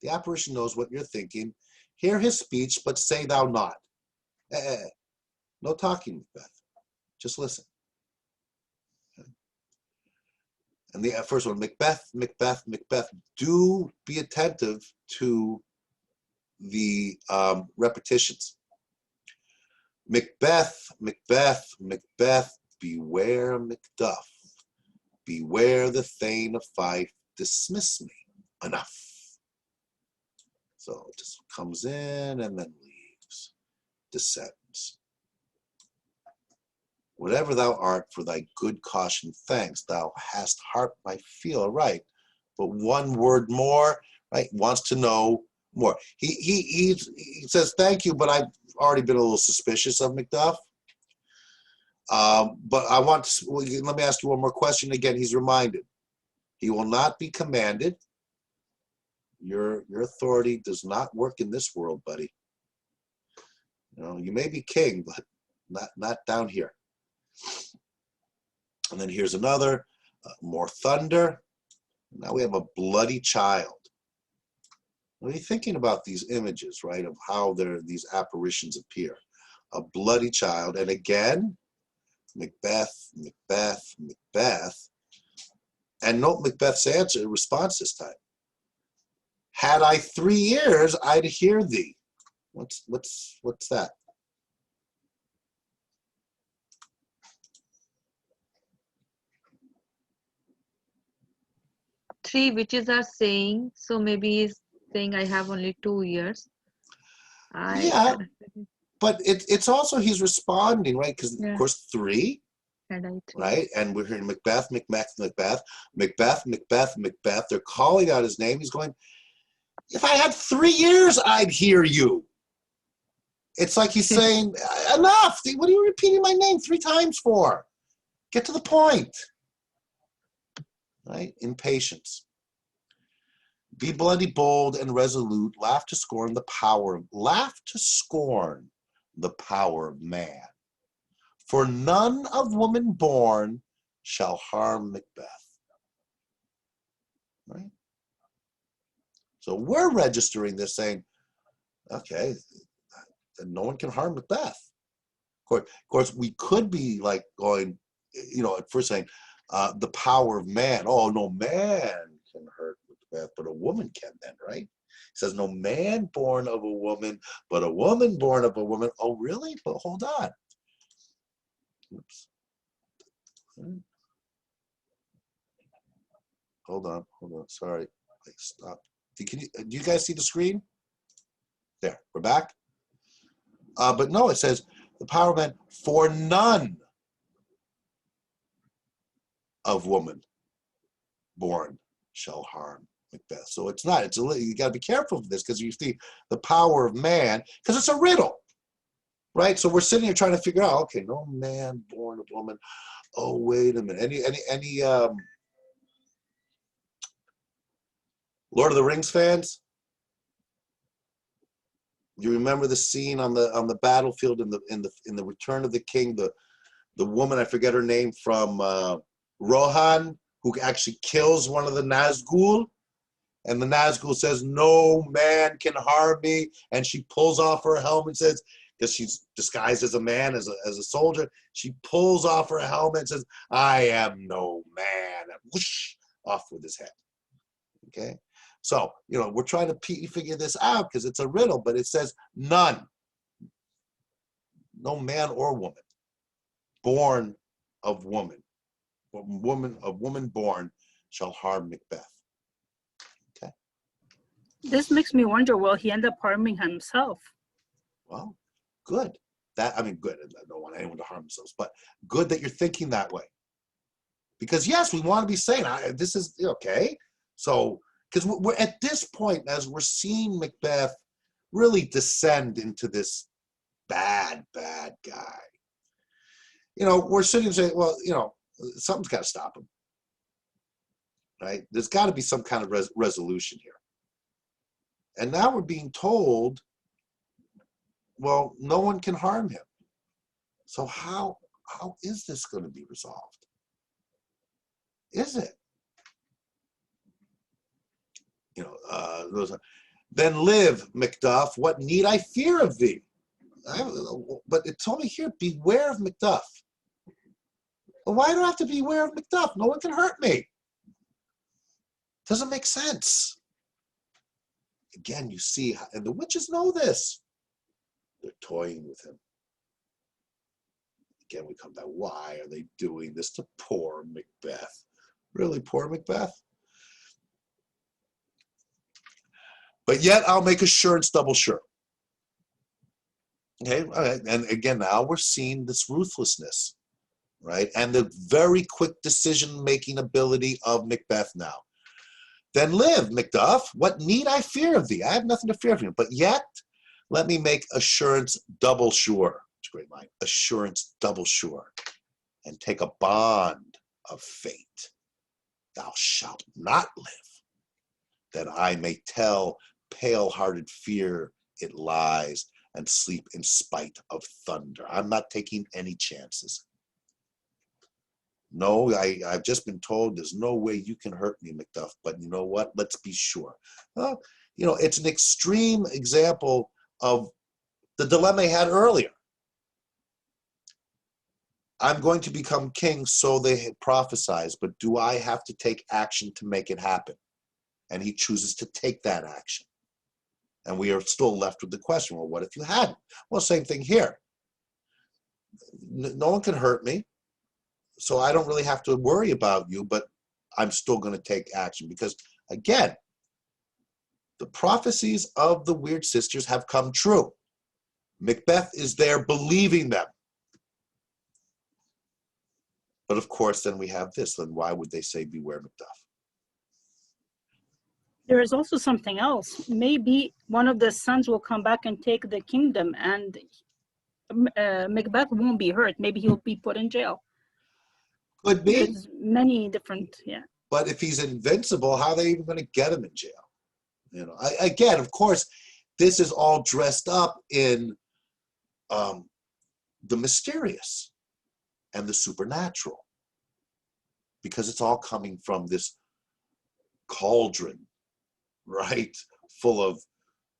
The apparition knows what you're thinking. Hear his speech, but say thou not. No talking, Macbeth. Just listen. Okay. And the first one, Macbeth, Macbeth, Macbeth. Do be attentive to the repetitions. Macbeth, Macbeth, Macbeth. Beware Macduff. Beware the Thane of Fife. Dismiss me. Enough. So it just comes in and then leaves. Descends. Whatever thou art, for thy good caution thanks. Thou hast heart my feel right. But one word more, right? Wants to know more. He says thank you, but I've already been a little suspicious of Macduff. But I want to, let me ask you one more question. Again, he's reminded. He will not be commanded. Your authority does not work in this world, buddy. You know, you may be king, but not down here. And then here's another, more thunder. Now we have a bloody child. What are you thinking about these images, right, of how these apparitions appear? A bloody child, and again, Macbeth, Macbeth, Macbeth. And note Macbeth's response this time. Had I 3 years, I'd hear thee. What's that? Three witches are saying, so maybe he's saying I have only 2 years. Yeah, but it's also he's responding, right? Because Yeah. of course 3, Had I three. right? And we're hearing Macbeth, Macbeth, Macbeth, Macbeth, Macbeth, Macbeth. They're calling out his name. He's going, if I had 3 years, I'd hear you. It's like he's saying, enough. What are you repeating my name 3 times for? Get to the point. Right? Impatience. Be bloody, bold, and resolute. Laugh to scorn the power of man. For none of woman born shall harm Macbeth. Right? So we're registering this saying, okay, then no one can harm Macbeth. Of course, we could be like going, you know, at first saying, the power of man. Oh, no man can hurt Macbeth, but a woman can then, right? He says, no man born of a woman, but a woman born of a woman. Oh, really? But hold on. Oops. Hold on. Sorry. I stopped. Do you guys see the screen? There, we're back. But no, it says the power of man, for none of woman born shall harm Macbeth. So it's not. You got to be careful of this because you see the power of man because it's a riddle, right? So we're sitting here trying to figure out. Okay, no man born of woman. Oh, wait a minute. Any Lord of the Rings fans? You remember the scene on the battlefield in the Return of the King, the woman, I forget her name, from Rohan, who actually kills one of the Nazgul, and the Nazgul says, no man can harm me, and she pulls off her helmet and says, because she's disguised as a man, as a soldier, she pulls off her helmet and says, I am no man, and whoosh, off with his head. Okay? So, you know, we're trying to figure this out because it's a riddle, but it says none. No man or woman born of woman. Woman born shall harm Macbeth. Okay. This makes me wonder, will he end up harming himself? Well, good. Good. I don't want anyone to harm themselves, but good that you're thinking that way. Because yes, we want to be saying, this is okay. So, because we're at this point, as we're seeing Macbeth really descend into this bad guy. You know, we're sitting and saying, well, you know, something's got to stop him, right? There's got to be some kind of resolution here. And now we're being told, well, no one can harm him. So how is this going to be resolved? Is it? You know, then live, Macduff, what need I fear of thee? But it told me here, beware of Macduff. Well, why do I have to beware of Macduff? No one can hurt me. Doesn't make sense. Again, you see, and the witches know this. They're toying with him. Again, we come back, why are they doing this to poor Macbeth? Really, poor Macbeth? But yet I'll make assurance double sure. Okay, all right. And again, now we're seeing this ruthlessness. right? And the very quick decision-making ability of Macbeth now. Then live, Macduff. What need I fear of thee? I have nothing to fear of you. But yet, let me make assurance double sure. It's a great line. Assurance double sure. And take a bond of fate. Thou shalt not live, that I may tell pale-hearted fear it lies, and sleep in spite of thunder. I'm not taking any chances. No, I've just been told there's no way you can hurt me, Macduff, but you know what? Let's be sure. Well, you know, it's an extreme example of the dilemma he had earlier. I'm going to become king, so they had prophesized, but do I have to take action to make it happen? And he chooses to take that action. And we are still left with the question, well, what if you hadn't? Well, same thing here. No one can hurt me, so I don't really have to worry about you, but I'm still going to take action because, again, the prophecies of the Weird Sisters have come true. Macbeth is there believing them. But of course, then we have this. Then why would they say, beware Macduff? There is also something else. Maybe one of the sons will come back and take the kingdom, and Macbeth won't be hurt. Maybe he'll be put in jail. Could be. There's many different, yeah. But if he's invincible, how are they even going to get him in jail? You know, again, of course, this is all dressed up in the mysterious and the supernatural, because it's all coming from this cauldron, right? Full of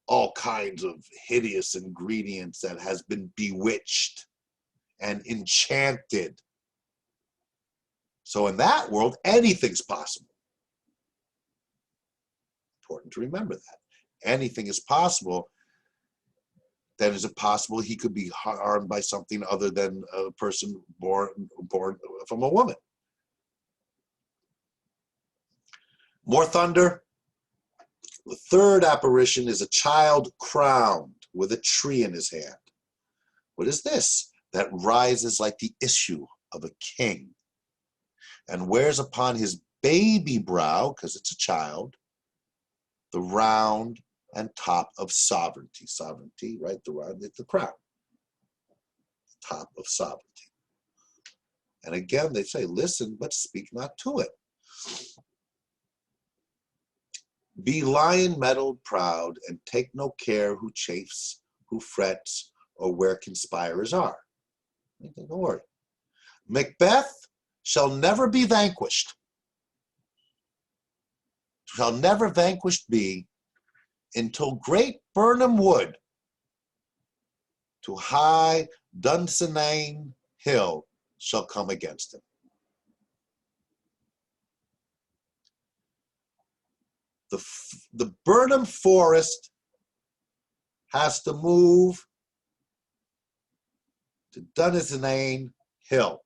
all kinds of hideous ingredients that has been bewitched and enchanted. So in that world, anything's possible. Important to remember that. Anything is possible. Then is it possible he could be harmed by something other than a person born from a woman? More thunder. The third apparition is a child crowned with a tree in his hand. What is this? That rises like the issue of a king and wears upon his baby brow, because it's a child, the round and top of sovereignty. Sovereignty, right? The round, it's the crown. Top of sovereignty. And again, they say, listen, but speak not to it. Be lion-mettled proud, and take no care who chafes, who frets, or where conspirers are. Don't worry. Macbeth shall never be vanquished. Shall never vanquished be until great Birnam Wood to high Dunsinane Hill shall come against him. The Birnam Forest has to move to Dunsinane Hill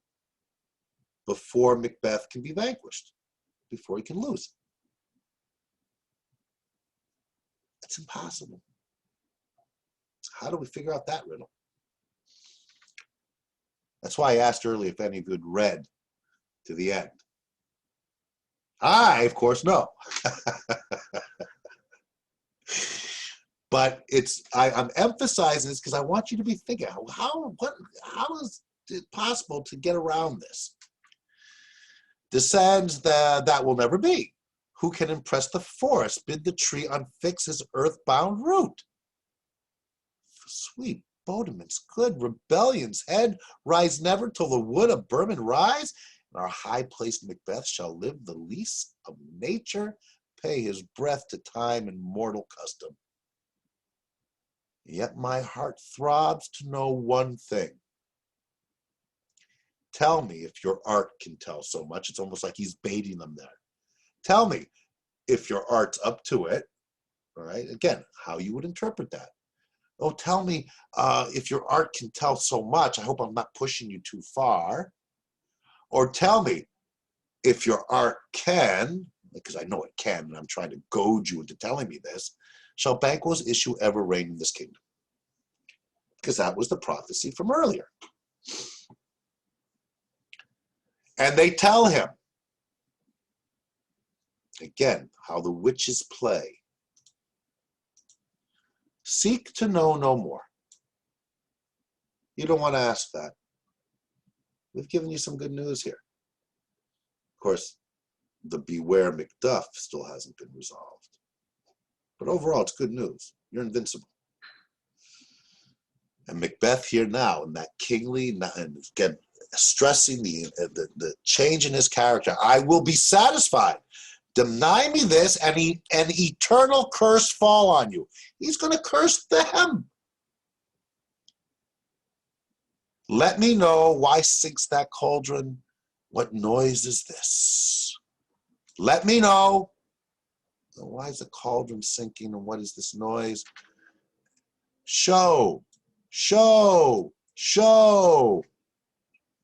before Macbeth can be vanquished, before he can lose. It's impossible. How do we figure out that riddle? That's why I asked earlier if any of you had read to the end. I, of course, know. But I'm emphasizing this because I want you to be thinking, how is it possible to get around this? Descends that will never be. Who can impress the forest, bid the tree unfix his earthbound root? Sweet Bodeman's good rebellion's head, rise never till the wood of Burman rise, and our high-placed Macbeth shall live the lease of nature, pay his breath to time and mortal custom. Yet my heart throbs to know one thing. Tell me if your art can tell so much. It's almost like he's baiting them there. Tell me if your art's up to it, all right? Again, how you would interpret that. Oh, tell me if your art can tell so much. I hope I'm not pushing you too far. Or tell me if your art can, because I know it can, and I'm trying to goad you into telling me this, shall Banquo's issue ever reign in this kingdom? Because that was the prophecy from earlier. And they tell him, again, how the witches play. Seek to know no more. You don't want to ask that. We've given you some good news here. Of course, the beware Macduff still hasn't been resolved. But overall, it's good news. You're invincible. And Macbeth here now, in that kingly, and again, stressing the change in his character. I will be satisfied. Deny me this, and an eternal curse fall on you. He's going to curse them. Let me know why sinks that cauldron. What noise is this? Let me know. Why is the cauldron sinking, and what is this noise? Show, show, show.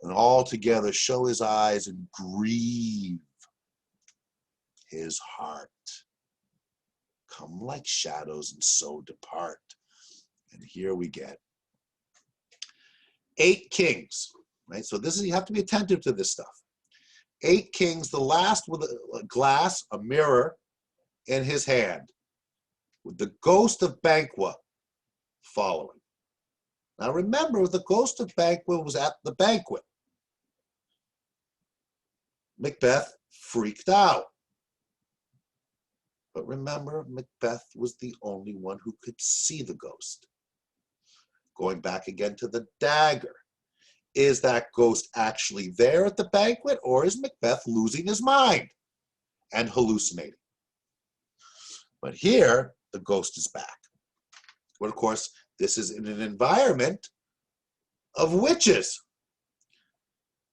And all together show his eyes and grieve his heart. Come like shadows and so depart. And here we get 8 kings, right? So this is, you have to be attentive to this stuff. 8 kings, the last with a glass, a mirror in his hand, with the ghost of Banquo following. Now remember, the ghost of Banquo was at the banquet. Macbeth freaked out. But remember, Macbeth was the only one who could see the ghost. Going back again to the dagger. Is that ghost actually there at the banquet, or is Macbeth losing his mind and hallucinating? But here, the ghost is back. But of course, this is in an environment of witches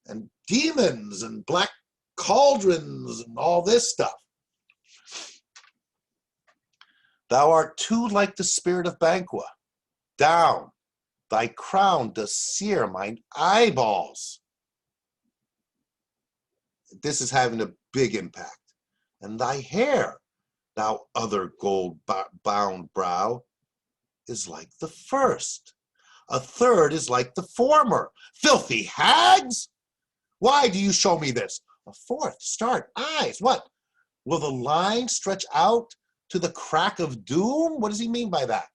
and demons and black cauldrons and all this stuff. Thou art too like the spirit of Banquo. Down, thy crown does sear mine eyeballs. This is having a big impact. And thy hair, thou other gold-bound brow, is like the first. A third is like the former. Filthy hags! Why do you show me this? A fourth, start, eyes, what? Will the line stretch out to the crack of doom? What does he mean by that?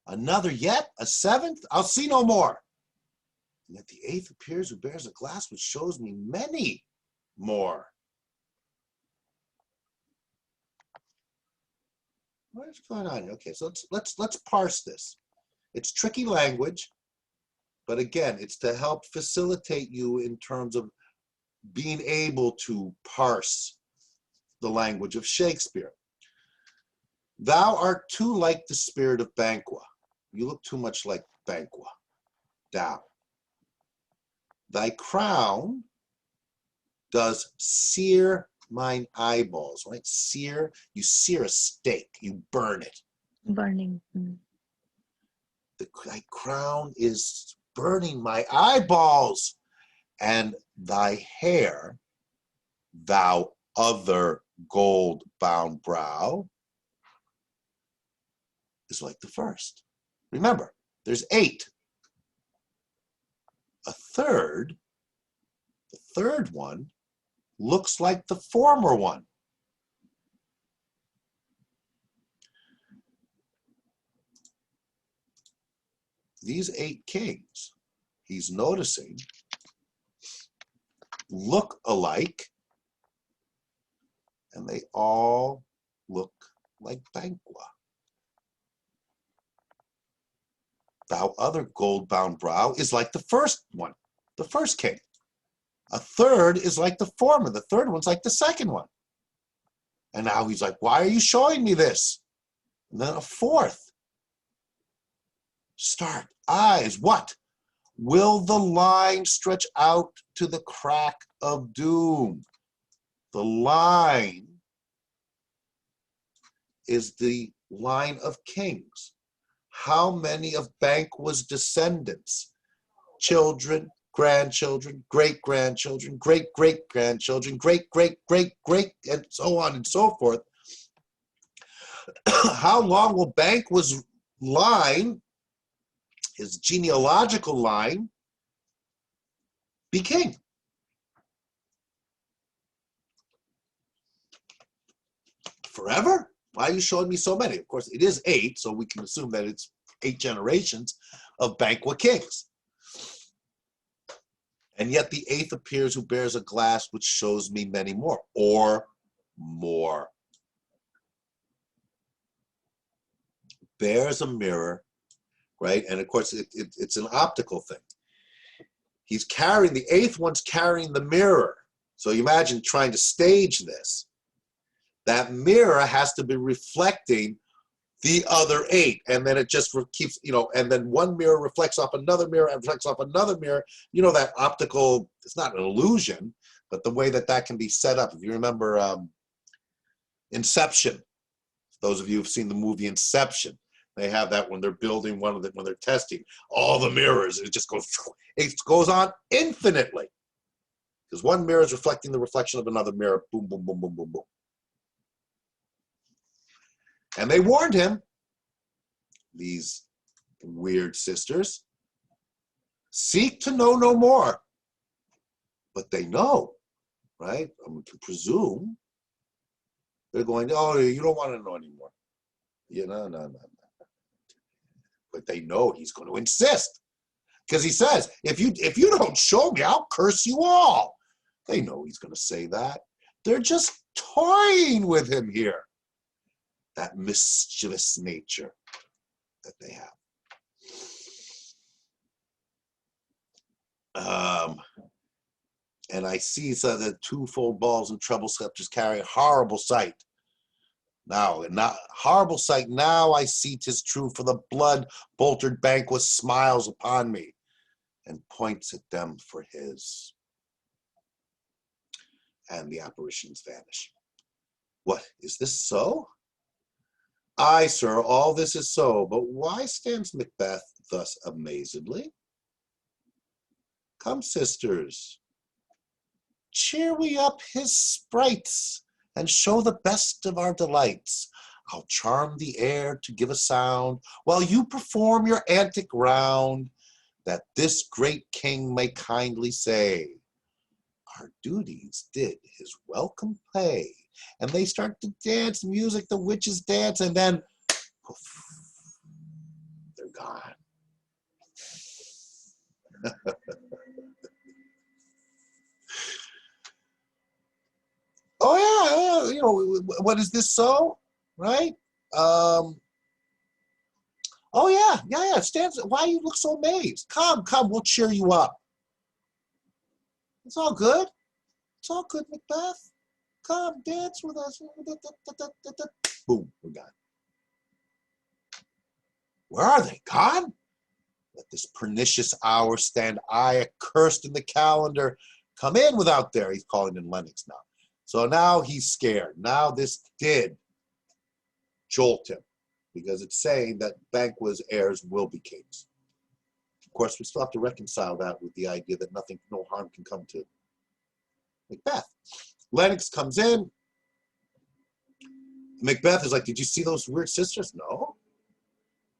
Another yet, a seventh, I'll see no more. And yet the eighth appears who bears a glass which shows me many more. What's going on? Okay, so let's parse this. It's tricky language, but again, it's to help facilitate you in terms of being able to parse the language of Shakespeare. Thou art too like the spirit of Banquo. You look too much like Banquo. Down. Thy crown does sear mine eyeballs, right? Sear, you sear a steak, you burn it. Burning. Thy crown is burning my eyeballs, and thy hair, thou other gold-bound brow, is like the first. Remember, there's 8. The third one, looks like the former one. These 8 kings, he's noticing, look alike, and they all look like Banquo. Thou other gold-bound brow is like the first one, the first king. A third is like the former. The third one's like the second one. And now he's like, why are you showing me this? And then a fourth. Start, eyes, what? Will the line stretch out to the crack of doom? The line is the line of kings. How many of Banquo's descendants, children, grandchildren, great-grandchildren, great-great-grandchildren, great-great-great-great, and so on and so forth. How long will Banquo's line, his genealogical line, be king? Forever? Why are you showing me so many? Of course, it is 8, so we can assume that it's 8 generations of Banquo kings. And yet the 8th appears who bears a glass which shows me many more, or more. Bears a mirror, right? And of course, it's an optical thing. He's carrying, the 8th one's carrying the mirror. So you imagine trying to stage this. That mirror has to be reflecting the other 8, and then it just keeps, you know, and then one mirror reflects off another mirror and reflects off another mirror. You know, that optical, it's not an illusion, but the way that that can be set up. If you remember Inception, those of you who've seen the movie Inception, they have that when they're building one of the, when they're testing all the mirrors, it just goes on infinitely. Because one mirror is reflecting the reflection of another mirror. Boom, boom, boom, boom, boom, boom. And they warned him, these weird sisters, seek to know no more. But they know, right? I mean, to presume they're going, oh, you don't want to know anymore. You know, no. But they know he's going to insist. Because he says, if you don't show me, I'll curse you all. They know he's going to say that. They're just toying with him here. That mischievous nature that they have. And I see so the twofold balls and treble scepters carry a horrible sight. Now, not horrible sight, now I see 'tis true, for the blood-boltered Banquo smiles upon me and points at them for his. And the apparitions vanish. What, is this so? Aye, sir, all this is so, but why stands Macbeth thus amazedly? Come, sisters, cheer we up his sprites, and show the best of our delights. I'll charm the air to give a sound, while you perform your antic round, that this great king may kindly say, our duties did his welcome pay. And they start to dance, music, the witches dance, and then poof, they're gone. Oh yeah, you know, what is this so? Right? Oh yeah, stands. Why you look so amazed? Come, we'll cheer you up. It's all good. It's all good, Macbeth. Come, dance with us. Boom, we're gone. Where are they? Gone? Let this pernicious hour stand I accursed in the calendar. Come in without there. He's calling in Lennox now. So now he's scared. Now this did jolt him, because it's saying that Banquo's heirs will be kings. Of course, we still have to reconcile that with the idea that no harm can come to Macbeth. Lennox comes in. Macbeth is like, did you see those weird sisters? No.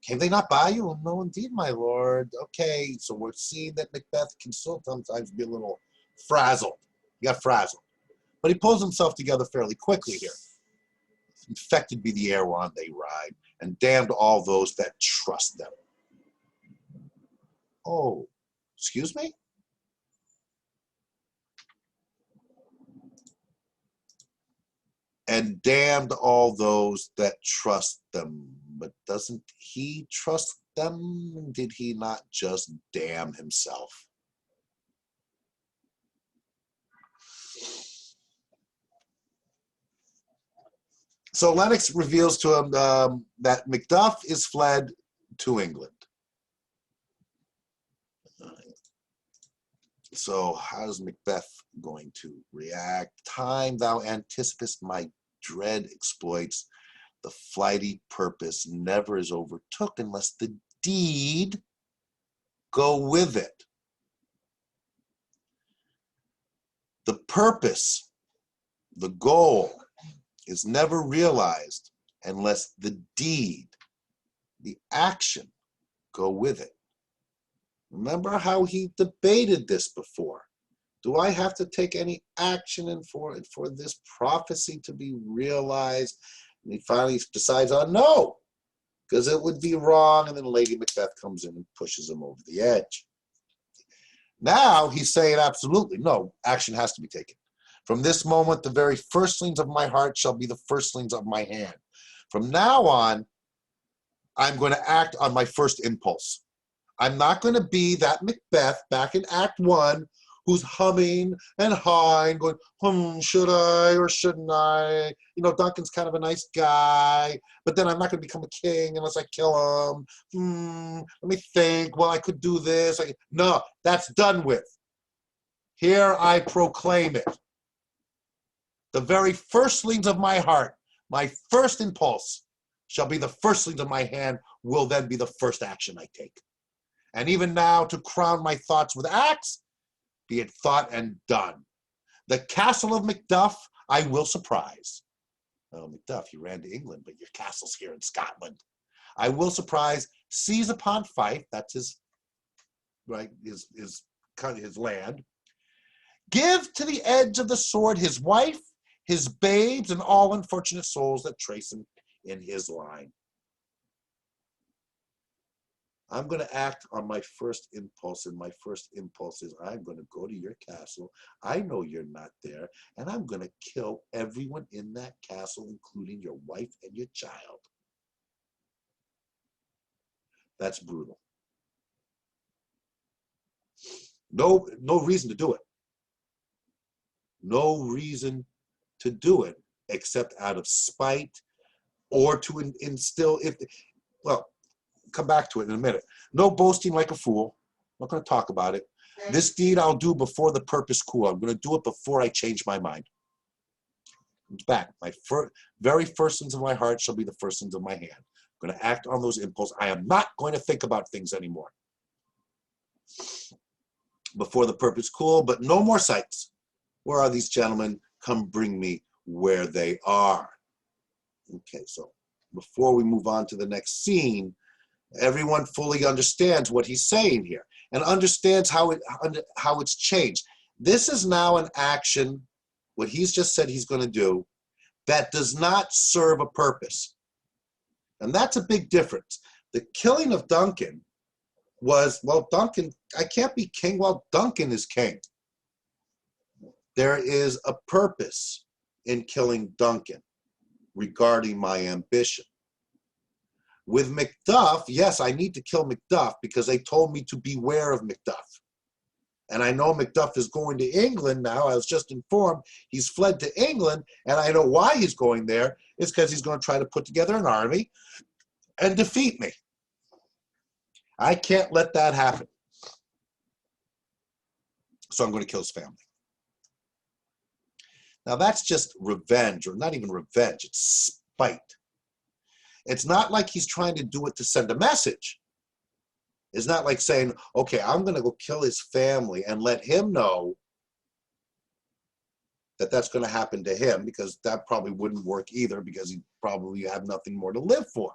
Came they not by you? Oh, no, indeed, my lord. Okay, so we're seeing that Macbeth can sometimes be a little frazzled. He got frazzled. But he pulls himself together fairly quickly here. Infected be the air whereon they ride, and damned all those that trust them. Oh, excuse me? And damned all those that trust them. But doesn't he trust them? Did he not just damn himself? So Lennox reveals to him that Macduff is fled to England. So how's Macbeth going to react? Time thou anticipest my dread exploits. The flighty purpose never is overtook unless the deed go with it. The purpose, the goal, is never realized unless the deed, the action, go with it. Remember how he debated this before. Do I have to take any action for this prophecy to be realized? And he finally decides on no, because it would be wrong. And then Lady Macbeth comes in and pushes him over the edge. Now he's saying absolutely no, action has to be taken. From this moment, the very firstlings of my heart shall be the firstlings of my hand. From now on, I'm going to act on my first impulse. I'm not going to be that Macbeth back in Act 1 who's humming and hawing, going, should I or shouldn't I? You know, Duncan's kind of a nice guy, but then I'm not going to become a king unless I kill him. Let me think. Well, I could do this. No, that's done with. Here I proclaim it. The very firstlings of my heart, my first impulse, shall be the firstlings of my hand, will then be the first action I take. And even now, to crown my thoughts with acts, be it thought and done. The castle of Macduff I will surprise. Oh, Macduff, you ran to England, but your castle's here in Scotland. I will surprise, seize upon Fife, that's his, right, his land. Give to the edge of the sword his wife, his babes, and all unfortunate souls that trace him in his line. I'm going to act on my first impulse, and my first impulse is I'm going to go to your castle. I know you're not there, and I'm going to kill everyone in that castle, including your wife and your child. That's brutal. No reason to do it. No reason to do it except out of spite or to instill, well, come back to it in a minute. No boasting like a fool. I'm not going to talk about it. This deed I'll do before the purpose cool. I'm going to do it before I change my mind. It's back. My very firstlings of my heart shall be the firstlings of my hand. I'm going to act on those impulses. I am not going to think about things anymore. Before the purpose cool, but no more sights. Where are these gentlemen? Come bring me where they are. Okay, so before we move on to the next scene, everyone fully understands what he's saying here and understands how it's changed. This is now an action, what he's just said he's going to do, that does not serve a purpose. And that's a big difference. The killing of Duncan was, well, Duncan, I can't be king while Duncan is king. There is a purpose in killing Duncan regarding my ambition. With Macduff, yes, I need to kill Macduff because they told me to beware of Macduff. And I know Macduff is going to England now. I was just informed he's fled to England, and I know why he's going there. It's because he's going to try to put together an army and defeat me. I can't let that happen. So I'm going to kill his family. Now that's just revenge, or not even revenge, it's spite. It's not like he's trying to do it to send a message. It's not like saying, okay, I'm going to go kill his family and let him know that that's going to happen to him, because that probably wouldn't work either, because he probably have nothing more to live for.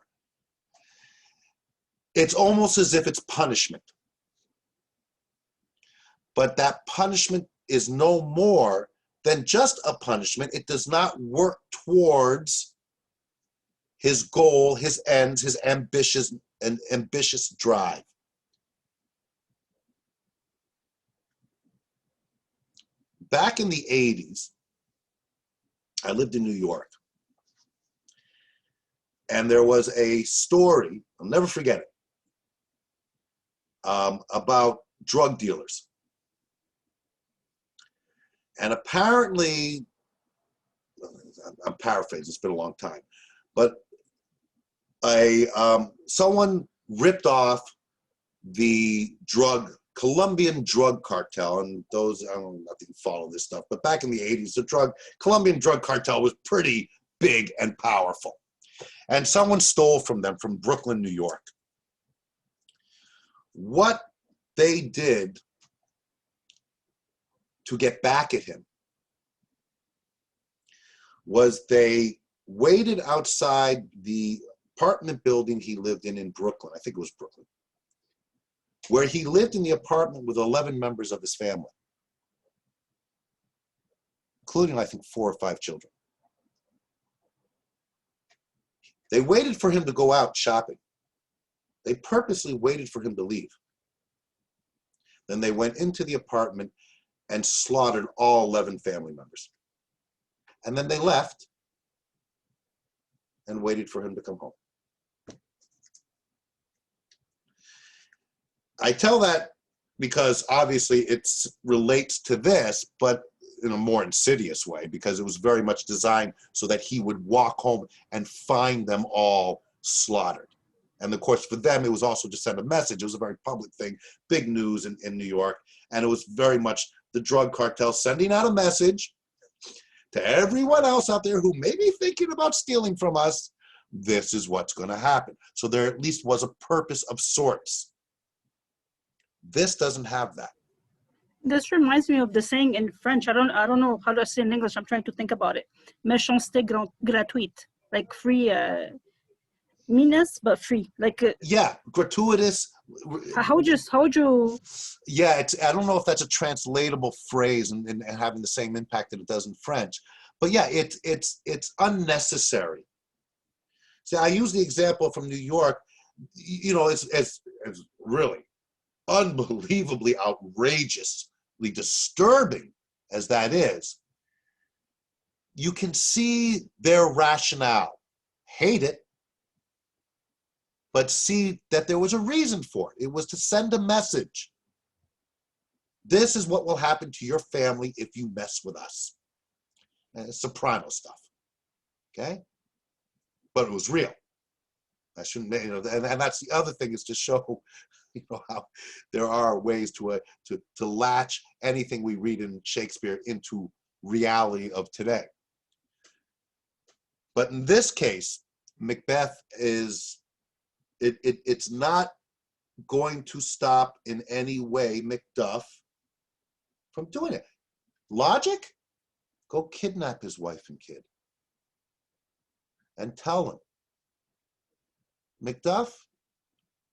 It's almost as if it's punishment. But that punishment is no more than just a punishment. It does not work towards his goal, his ends, his ambitious drive. Back in the 80s, I lived in New York. And there was a story, I'll never forget it, about drug dealers. And apparently, I'm paraphrasing, it's been a long time, but someone ripped off the Colombian drug cartel, and those, I don't know if you follow this stuff, but back in the 80s, the Colombian drug cartel was pretty big and powerful. And someone stole from them from Brooklyn, New York. What they did to get back at him was they waited outside the apartment building he lived in Brooklyn. I think it was Brooklyn, where he lived in the apartment with 11 members of his family, including, I think, 4 or 5 children. They waited for him to go out shopping. They purposely waited for him to leave. Then they went into the apartment and slaughtered all 11 family members. And then they left and waited for him to come home. I tell that because obviously it relates to this, but in a more insidious way, because it was very much designed so that he would walk home and find them all slaughtered. And of course, for them, it was also to send a message. It was a very public thing, big news in New York. And it was very much the drug cartel sending out a message to everyone else out there who may be thinking about stealing from us. This is what's going to happen. So there at least was a purpose of sorts. This doesn't have that. This reminds me of the saying in French. I don't know how to say in English. I'm trying to think about it. Méchanceté gratuite, like free, meanness but free. Like yeah, gratuitous. how would you? Yeah, I don't know if that's a translatable phrase and having the same impact that it does in French, but yeah, it's unnecessary. See, I use the example from New York. You know, it's really unbelievably outrageously disturbing as that is. You can see their rationale. Hate it, but see that there was a reason for it. It was to send a message. This is what will happen to your family if you mess with us. And it's Soprano stuff, okay? But it was real. I shouldn't, you know, and that's the other thing, is to show, you know, how there are ways to latch anything we read in Shakespeare into reality of today. But in this case, Macbeth is, it's not going to stop in any way Macduff from doing it. Logic? Go kidnap his wife and kid and tell him, Macduff,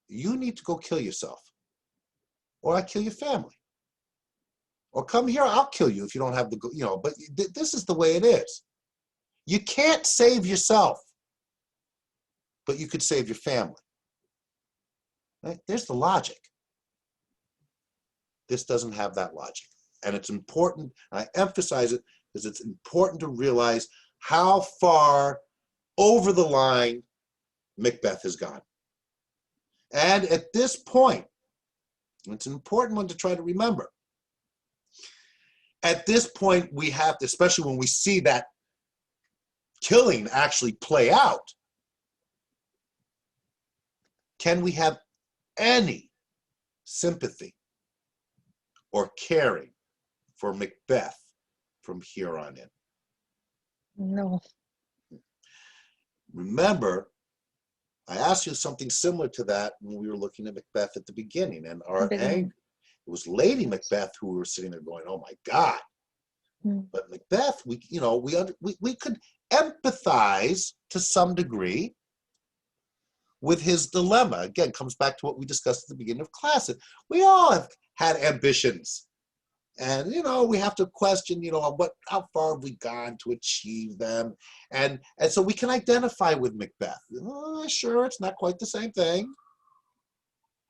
you need to go kill yourself, or I kill your family, or come here, I'll kill you if you don't have the, you know, but this is the way it is. You can't save yourself, but you could save your family. Right? There's the logic. This doesn't have that logic. And it's important, and I emphasize it because it's important to realize how far over the line Macbeth has gone. And at this point, it's an important one to try to remember. At this point, we have to, especially when we see that killing actually play out, can we have any sympathy or caring for Macbeth from here on in? No. Remember, I asked you something similar to that when we were looking at Macbeth at the beginning, and our anger. It was Lady Macbeth who were sitting there going, "Oh my God!" But Macbeth, we could empathize to some degree with his dilemma. Again, comes back to what we discussed at the beginning of class. We all have had ambitions. And, you know, we have to question, you know, how far have we gone to achieve them? And so we can identify with Macbeth. Sure, it's not quite the same thing.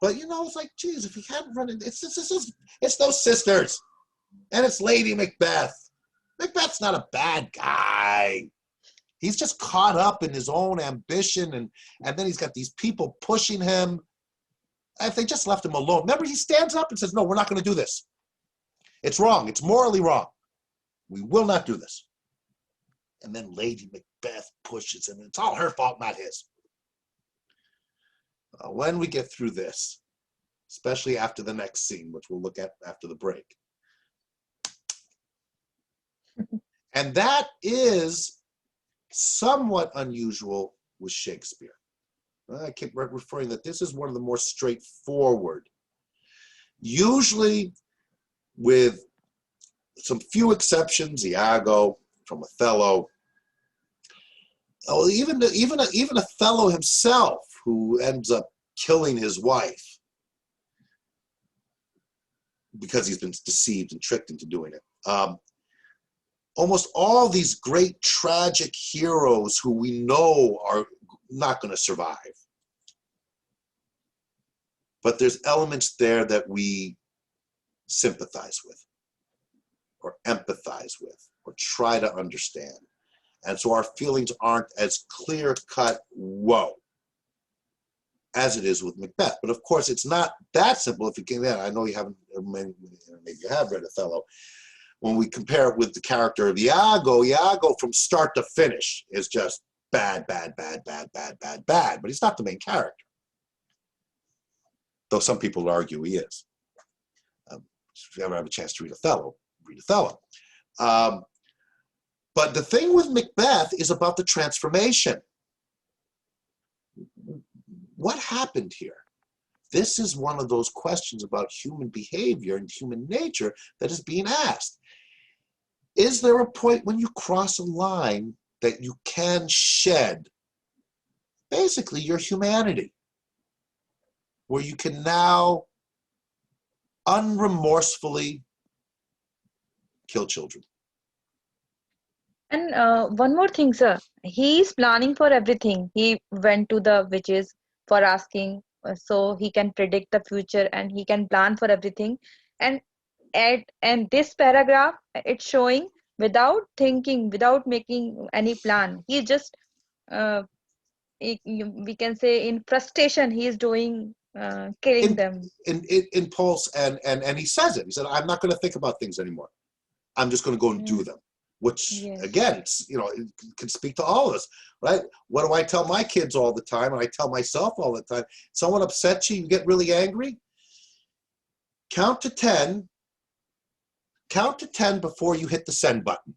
But, you know, it's like, geez, if he hadn't run into, it's those sisters. And it's Lady Macbeth. Macbeth's not a bad guy. He's just caught up in his own ambition. And then he's got these people pushing him. If they just left him alone. Remember, he stands up and says, no, we're not going to do this. It's wrong. It's morally wrong. We will not do this. And then Lady Macbeth pushes him. It's all her fault, not his. When we get through this, especially after the next scene, which we'll look at after the break. And that is somewhat unusual with Shakespeare. I keep referring that this is one of the more straightforward. Usually, with some few exceptions, Iago, from Othello, Oh, even Othello himself, who ends up killing his wife because he's been deceived and tricked into doing it. Almost all these great tragic heroes who we know are not going to survive. But there's elements there that we sympathize with, or empathize with, or try to understand. And so our feelings aren't as clear-cut, whoa, as it is with Macbeth. But of course, it's not that simple. If you can, I know you haven't, maybe you have read Othello. When we compare it with the character of Iago, Iago from start to finish is just bad, bad, bad, bad, bad, bad, bad. But he's not the main character. Though some people argue he is. If you ever have a chance to read Othello, read Othello. But the thing with Macbeth is about the transformation. What happened here? This is one of those questions about human behavior and human nature that is being asked. Is there a point when you cross a line that you can shed basically your humanity, where you can now unremorsefully kill children? And one more thing, sir. He is planning for everything. He went to the witches for asking, so he can predict the future and he can plan for everything. And this paragraph, it's showing without thinking, without making any plan. He just, we can say, in frustration, he is doing killing them. In impulse, and he says it. He said, I'm not going to think about things anymore. I'm just going to go and do them. Which, Yes. again, it's, it can speak to all of us, right? What do I tell my kids all the time, and I tell myself all the time? Someone upsets you, you get really angry? Count to 10. Count to 10 before you hit the send button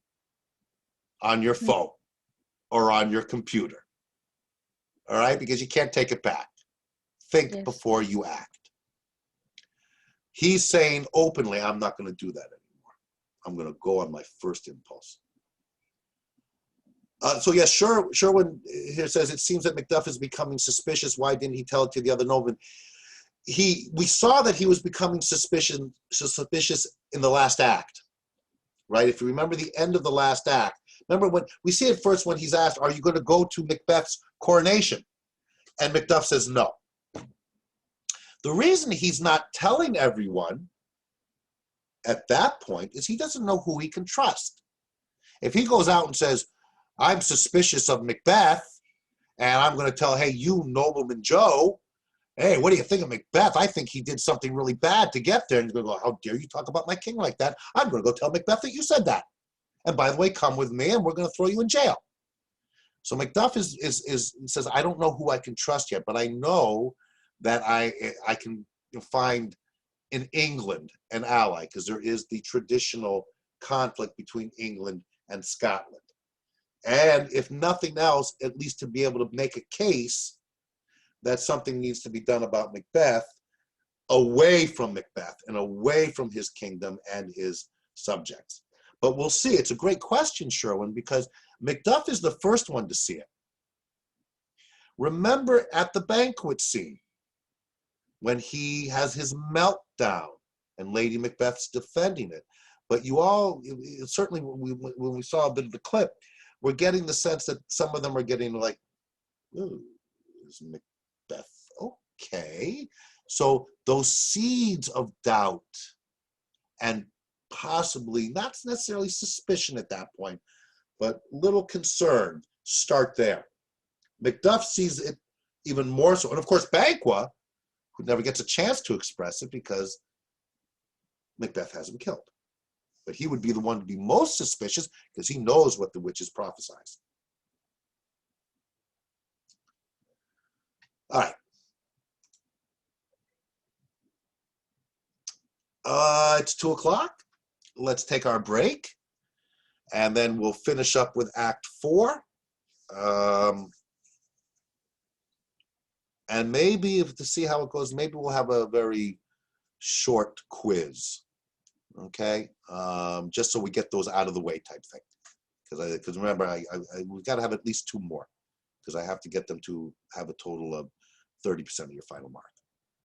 on your phone or on your computer. All right? Because you can't take it back. Think Yes. before you act. He's saying openly, I'm not going to do that anymore. I'm going to go on my first impulse. So yes, Sherwin here says, it seems that Macduff is becoming suspicious. Why didn't he tell it to the other noblemen? We saw that he was becoming suspicious in the last act, right? If you remember the end of the last act, remember when we see it first when he's asked, are you going to go to Macbeth's coronation? And Macduff says no. The reason he's not telling everyone at that point is he doesn't know who he can trust. If he goes out and says, I'm suspicious of Macbeth, and I'm going to tell, hey, you nobleman Joe, hey, what do you think of Macbeth? I think he did something really bad to get there. And you're going to go, how dare you talk about my king like that? I'm going to go tell Macbeth that you said that. And by the way, come with me and we're going to throw you in jail. So Macduff says, I don't know who I can trust yet, but I know that I can find in England an ally, because there is the traditional conflict between England and Scotland. And if nothing else, at least to be able to make a case that something needs to be done about Macbeth, away from Macbeth and away from his kingdom and his subjects. But we'll see. It's a great question, Sherwin, because Macduff is the first one to see it. Remember at the banquet scene, when he has his meltdown and Lady Macbeth's defending it. But you all, certainly when we saw a bit of the clip, we're getting the sense that some of them are getting like, ooh, is Macbeth okay? So those seeds of doubt and possibly not necessarily suspicion at that point, but little concern start there. Macduff sees it even more so. And of course, Banquo, who never gets a chance to express it because Macbeth has him killed. But he would be the one to be most suspicious because he knows what the witches prophesied. All right. It's 2:00. Let's take our break. And then we'll finish up with Act 4. And maybe, to see how it goes, maybe we'll have a very short quiz, okay? Just so we get those out of the way type thing. Because remember, we've got to have at least 2 more. because I have to get them to have a total of 30% of your final mark.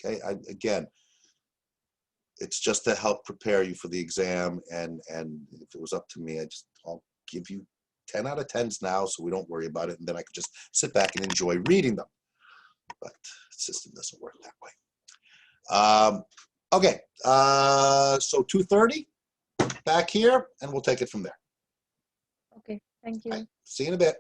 Okay, again, it's just to help prepare you for the exam, and if it was up to me, I'll give you 10 out of 10s now so we don't worry about it, and then I could just sit back and enjoy reading them. But the system doesn't work that way. Okay, so 2:30 back here, and we'll take it from there. Okay, thank All you. right, see you in a bit.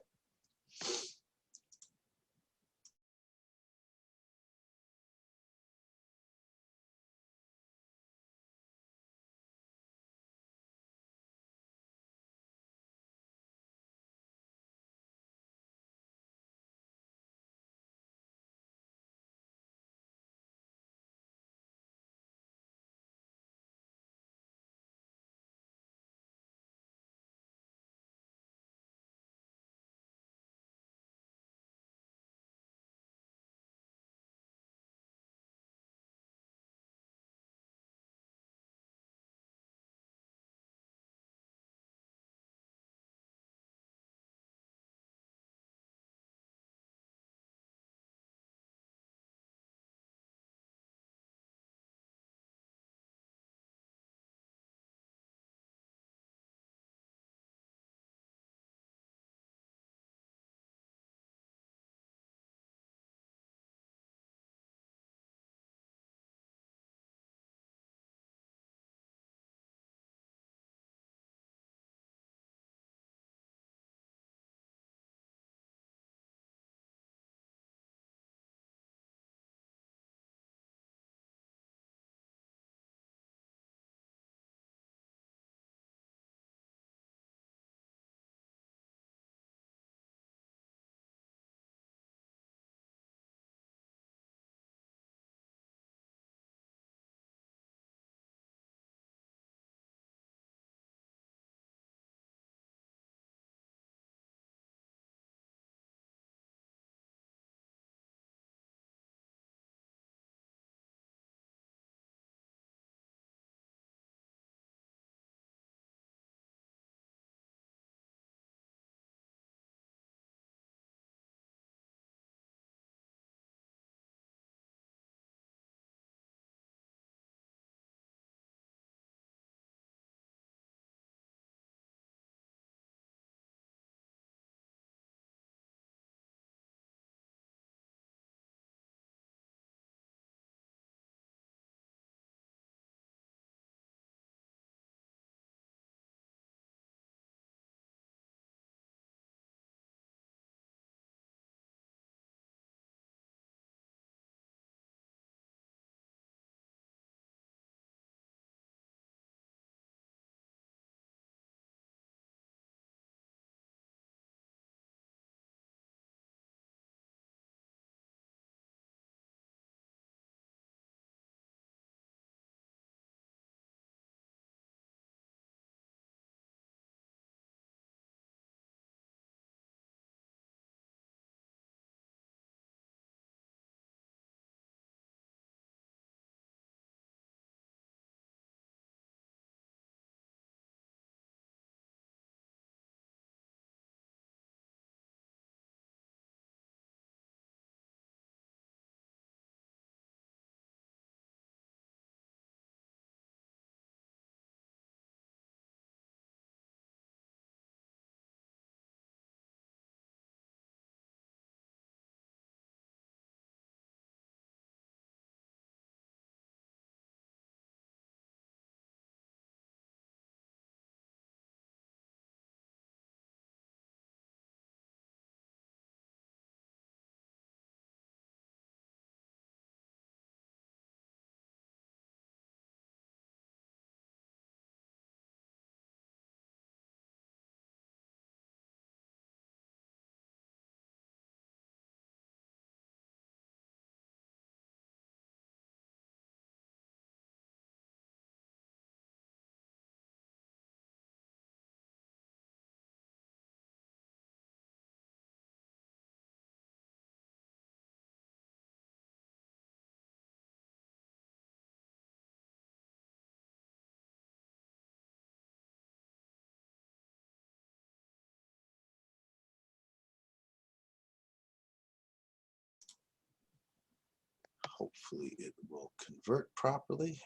hopefully it will convert properly.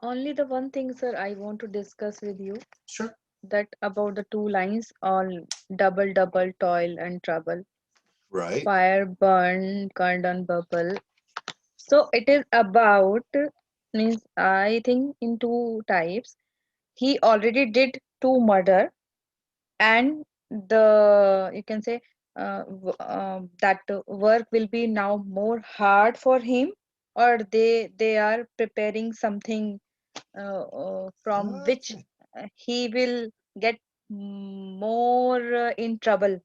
Only the one thing, sir, I want to discuss with you, Sure. that about the two lines, all double, double, toil and trouble, Right. fire, burn, condon, bubble. So it is about, means I think in two types. He already did two murder, and the you can say that work will be now more hard for him, or they are preparing something from which Okay. he will get more in trouble.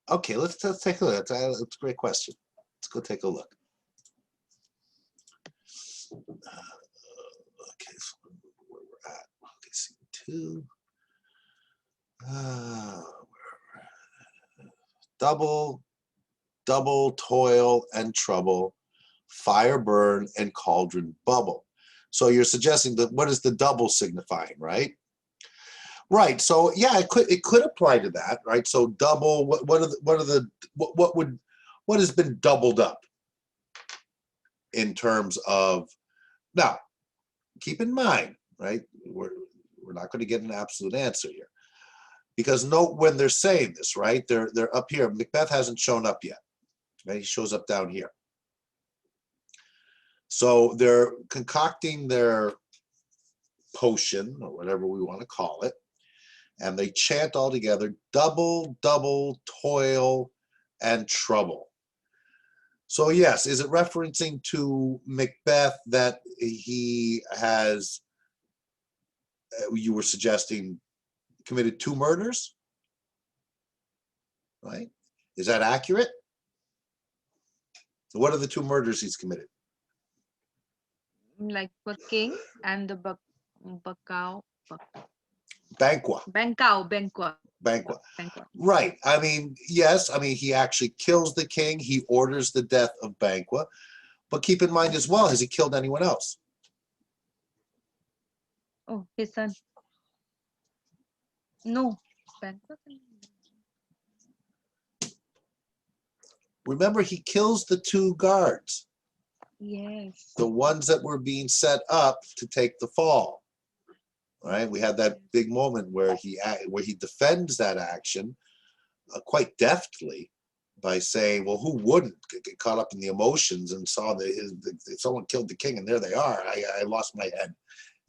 Okay, let's take a look. That's a great question. Let's go take a look. Okay, so where we're at. Okay, scene 2. Double, double, toil and trouble, fire burn and cauldron bubble. So you're suggesting that what is the double signifying, right? Right. So yeah, it could apply to that, right? So double. What has been doubled up in terms of, now? Keep in mind, right? We're not going to get an absolute answer here, because note when they're saying this, right? They're up here. Macbeth hasn't shown up yet, right? He shows up down here. So they're concocting their potion, or whatever we want to call it, and they chant all together, double, double, toil and trouble. So yes, is it referencing to Macbeth that he has, you were suggesting, committed 2 murders? Right? Is that accurate? What are the 2 murders he's committed? Like for king and the Bacau, Banquo. Banquo. Right. I mean, yes, I mean, he actually kills the king. He orders the death of Banquo. But keep in mind as well, has he killed anyone else? Oh, his son. No, Banquo. Remember, he kills the 2 guards, Yes. the ones that were being set up to take the fall. Right? We had that big moment where he defends that action quite deftly by saying, well, who wouldn't get caught up in the emotions and saw that someone killed the king and there they are. I lost my head.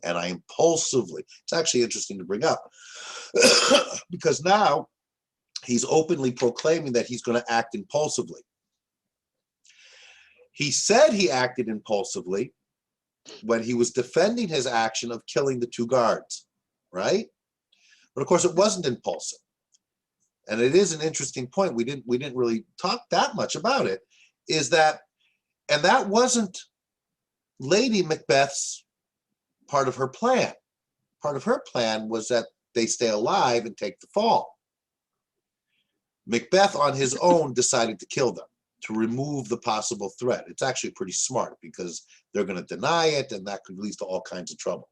And I impulsively, it's actually interesting to bring up because now he's openly proclaiming that he's going to act impulsively. He said he acted impulsively when he was defending his action of killing the 2 guards, right? But of course, it wasn't impulsive. And it is an interesting point. We didn't really talk that much about it, is that, and that wasn't Lady Macbeth's part of her plan. Part of her plan was that they stay alive and take the fall. Macbeth on his own decided to kill them, to remove the possible threat. It's actually pretty smart because they're going to deny it and that could lead to all kinds of trouble.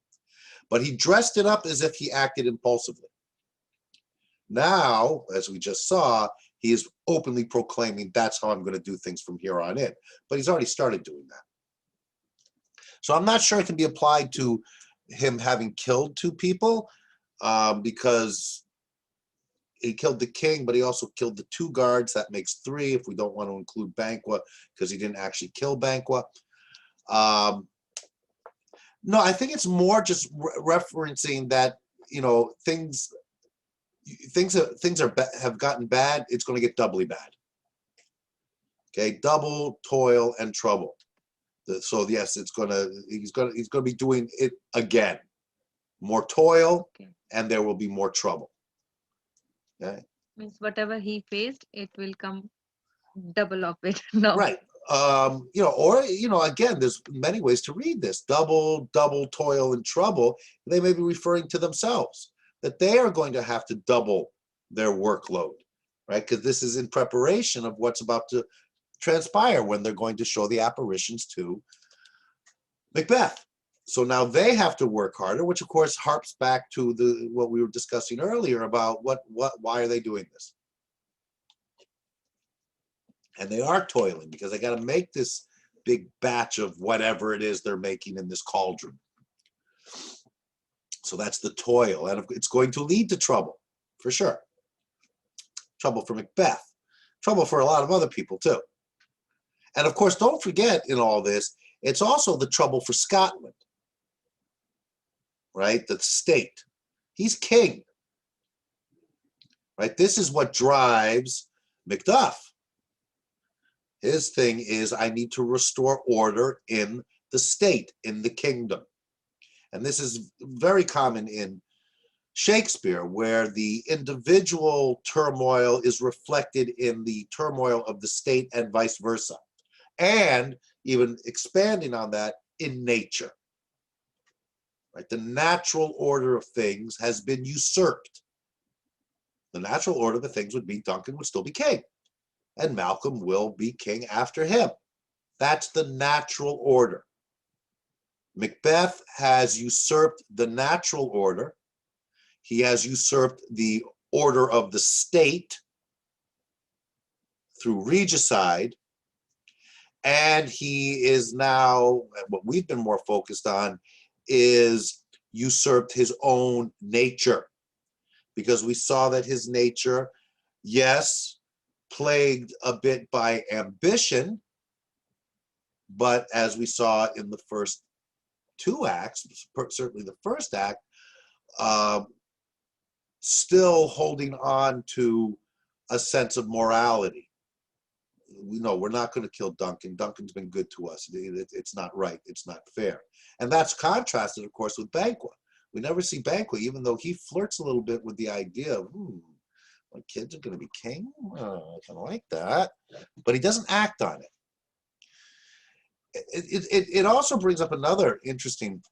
But he dressed it up as if he acted impulsively. Now, as we just saw, he is openly proclaiming that's how I'm going to do things from here on in. But he's already started doing that. So I'm not sure it can be applied to him having killed 2 people because he killed the king, but he also killed the 2 guards. That makes 3 if we don't want to include Banquo because he didn't actually kill Banquo. No, I think it's more just referencing that, you know, things have gotten bad. It's going to get doubly bad. Okay, double toil and trouble. So yes, he's going to be doing it again. More toil, Okay. and there will be more trouble. Okay. Means whatever he faced, it will come double of it. No. Right. You know, or, you know, again, there's many ways to read this. Double, double toil and trouble. They may be referring to themselves, that they are going to have to double their workload, right? Because this is in preparation of what's about to transpire when they're going to show the apparitions to Macbeth. So now they have to work harder, which of course harps back to what we were discussing earlier about why are they doing this? And they are toiling because they got to make this big batch of whatever it is they're making in this cauldron. So that's the toil, and it's going to lead to trouble, for sure. Trouble for Macbeth, trouble for a lot of other people too. And of course, don't forget in all this, it's also the trouble for Scotland, right? The state. He's king, right? This is what drives Macduff. His thing is, I need to restore order in the state, in the kingdom. And this is very common in Shakespeare, where the individual turmoil is reflected in the turmoil of the state and vice versa. And even expanding on that, in nature. Right? The natural order of things has been usurped. The natural order of the things would be Duncan would still be king, and Malcolm will be king after him. That's the natural order. Macbeth has usurped the natural order. He has usurped the order of the state through regicide. And he is now, what we've been more focused on, is usurped his own nature. Because we saw that his nature, yes, plagued a bit by ambition, but as we saw in the first two acts, certainly the first act, still holding on to a sense of morality. We know we're not going to kill Duncan. Duncan's been good to us. It's not right. It's not fair. And that's contrasted, of course, with Banquo. We never see Banquo, even though he flirts a little bit with the idea of, my kids are going to be king. Oh, I kind of like that. But he doesn't act on it. It also brings up another interesting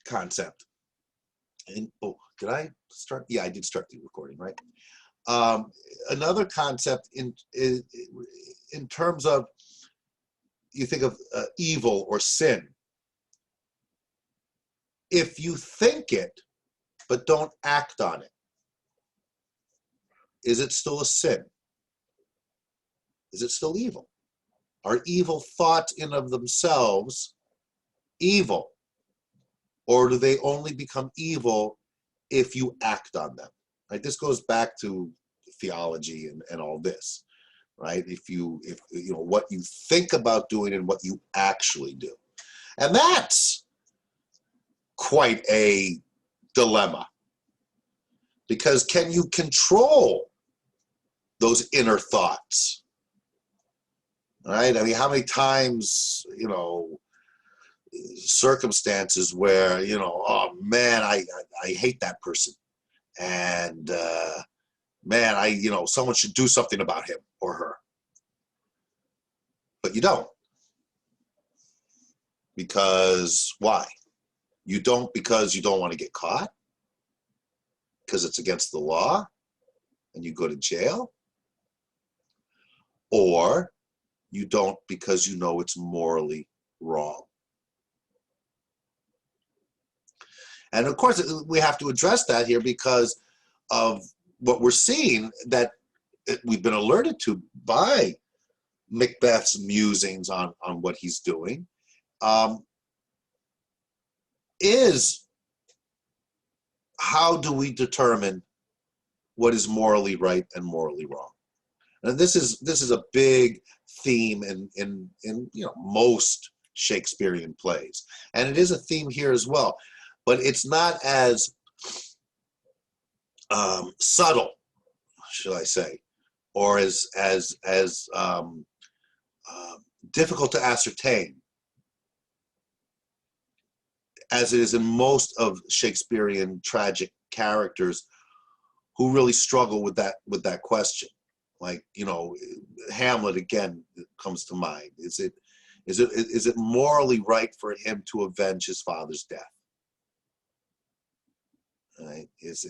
concept. And, did I start? Yeah, I did start the recording, right? Another concept in terms of, you think of evil or sin. If you think it, but don't act on it, is it still a sin? Is it still evil? Are evil thoughts in of themselves evil? Or do they only become evil if you act on them? Right? This goes back to theology and all this, right? If you know what you think about doing and what you actually do. And that's quite a dilemma. Because can you control those inner thoughts? Right? I mean, how many times, circumstances where, oh man, I hate that person. And man, someone should do something about him or her. But you don't. Because why? You don't because you don't want to get caught? Because it's against the law and you go to jail? Or you don't because you know it's morally wrong? And of course, we have to address that here because of what we're seeing that we've been alerted to by Macbeth's musings on what he's doing, is how do we determine what is morally right and morally wrong? And this is a big theme in most Shakespearean plays, and it is a theme here as well. But it's not as subtle, shall I say, or as difficult to ascertain as it is in most of Shakespearean tragic characters who really struggle with that question. Like, Hamlet again comes to mind. Is it morally right for him to avenge his father's death? Right? Is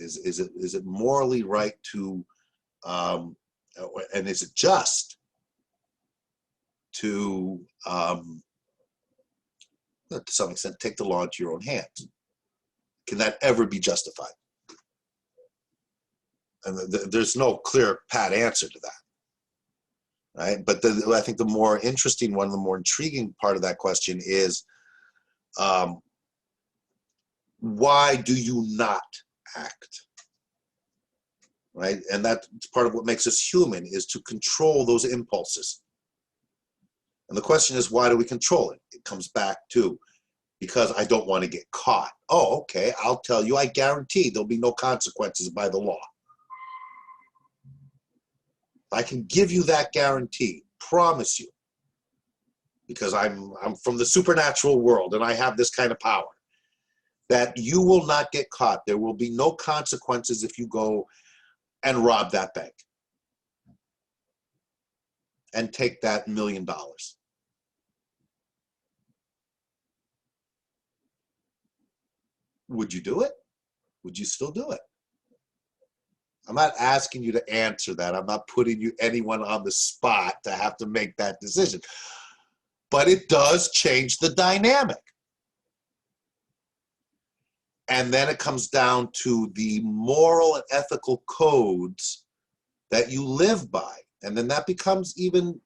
it morally right to, and is it just to some extent, take the law into your own hands? Can that ever be justified? And there's no clear, pat answer to that. right? But I think the more interesting one, the more intriguing part of that question is, why do you not act? Right? And that's part of what makes us human, is to control those impulses. And the question is, why do we control it? It comes back to, because I don't want to get caught. Oh, okay, I'll tell you, I guarantee there'll be no consequences by the law. I can give you that guarantee, promise you, because I'm from the supernatural world and I have this kind of power, that you will not get caught. There will be no consequences if you go and rob that bank and take that $1 million. Would you do it? Would you still do it? I'm not asking you to answer that. I'm not putting anyone on the spot to have to make that decision. But it does change the dynamic. And then it comes down to the moral and ethical codes that you live by. And then that becomes even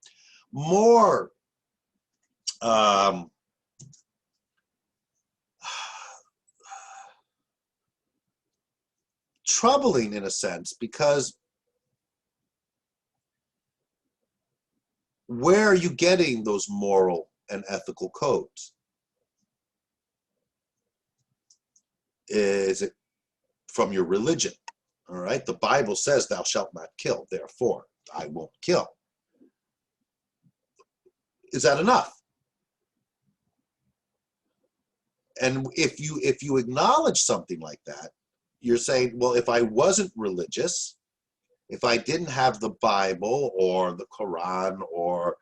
more troubling in a sense, because where are you getting those moral and ethical codes? Is it from your religion? All right, the Bible says thou shalt not kill, therefore I won't kill. Is that enough? And if you acknowledge something like that, you're saying, well, if I wasn't religious, if I didn't have the Bible or the Quran or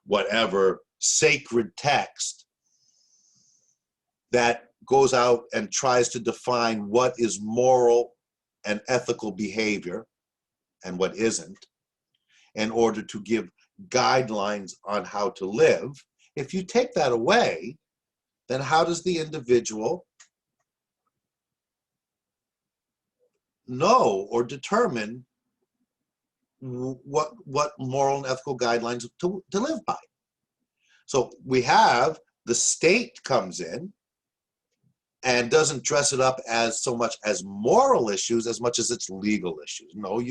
whatever sacred text that goes out and tries to define what is moral and ethical behavior and what isn't, in order to give guidelines on how to live, if you take that away, then how does the individual know or determine what moral and ethical guidelines to live by? So we have the state comes in and doesn't dress it up as so much as moral issues as much as it's legal issues. No,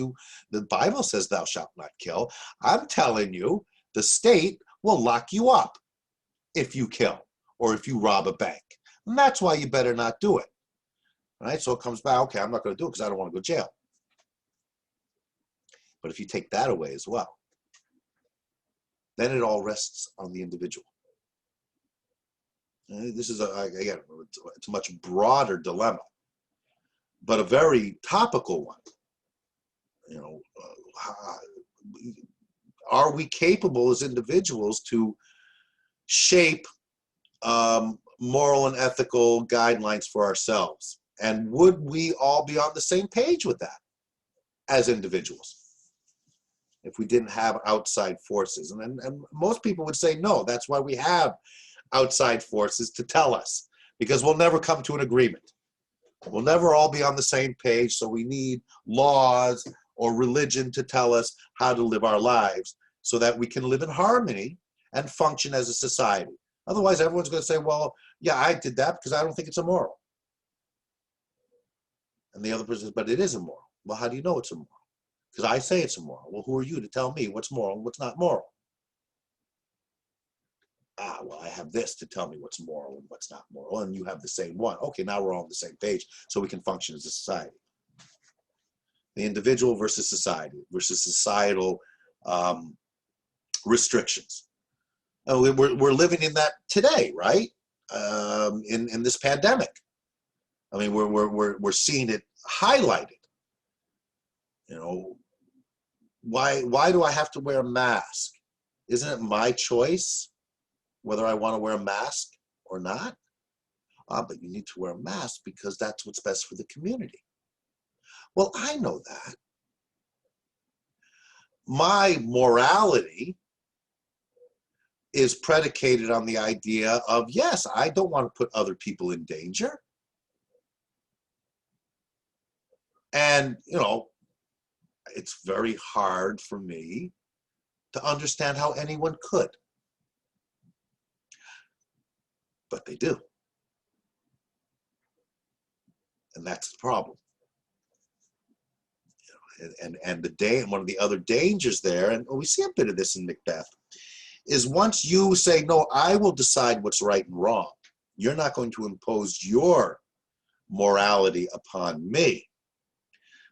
the Bible says thou shalt not kill. I'm telling you, the state will lock you up if you kill or if you rob a bank. And that's why you better not do it. Right? So it comes back, okay, I'm not going to do it because I don't want to go to jail. But if you take that away as well, then it all rests on the individual. And this is, again, it's a much broader dilemma, but a very topical one. You know, are we capable as individuals to shape moral and ethical guidelines for ourselves? And would we all be on the same page with that as individuals if we didn't have outside forces? And most people would say no. That's why we have outside forces to tell us, because we'll never come to an agreement. We'll never all be on the same page, so we need laws or religion to tell us how to live our lives so that we can live in harmony and function as a society. Otherwise, everyone's going to say, well, yeah, I did that because I don't think it's immoral. And the other person says, but it is immoral. Well, how do you know it's immoral? Because I say it's immoral. Well, who are you to tell me what's moral and what's not moral? Ah, well, I have this to tell me what's moral and what's not moral, and you have the same one. Okay, now we're all on the same page, so we can function as a society. The individual versus society versus societal restrictions. Oh, we're living in that today, right? In this pandemic. I mean, we're seeing it highlighted. You know, why do I have to wear a mask? Isn't it my choice whether I want to wear a mask or not? But you need to wear a mask because that's what's best for the community. Well, I know that. My morality is predicated on the idea of, yes, I don't want to put other people in danger. And, you know, it's very hard for me to understand how anyone could. But they do. And that's the problem. And one of the other dangers there, and we see a bit of this in Macbeth, is once you say, no, I will decide what's right and wrong, you're not going to impose your morality upon me,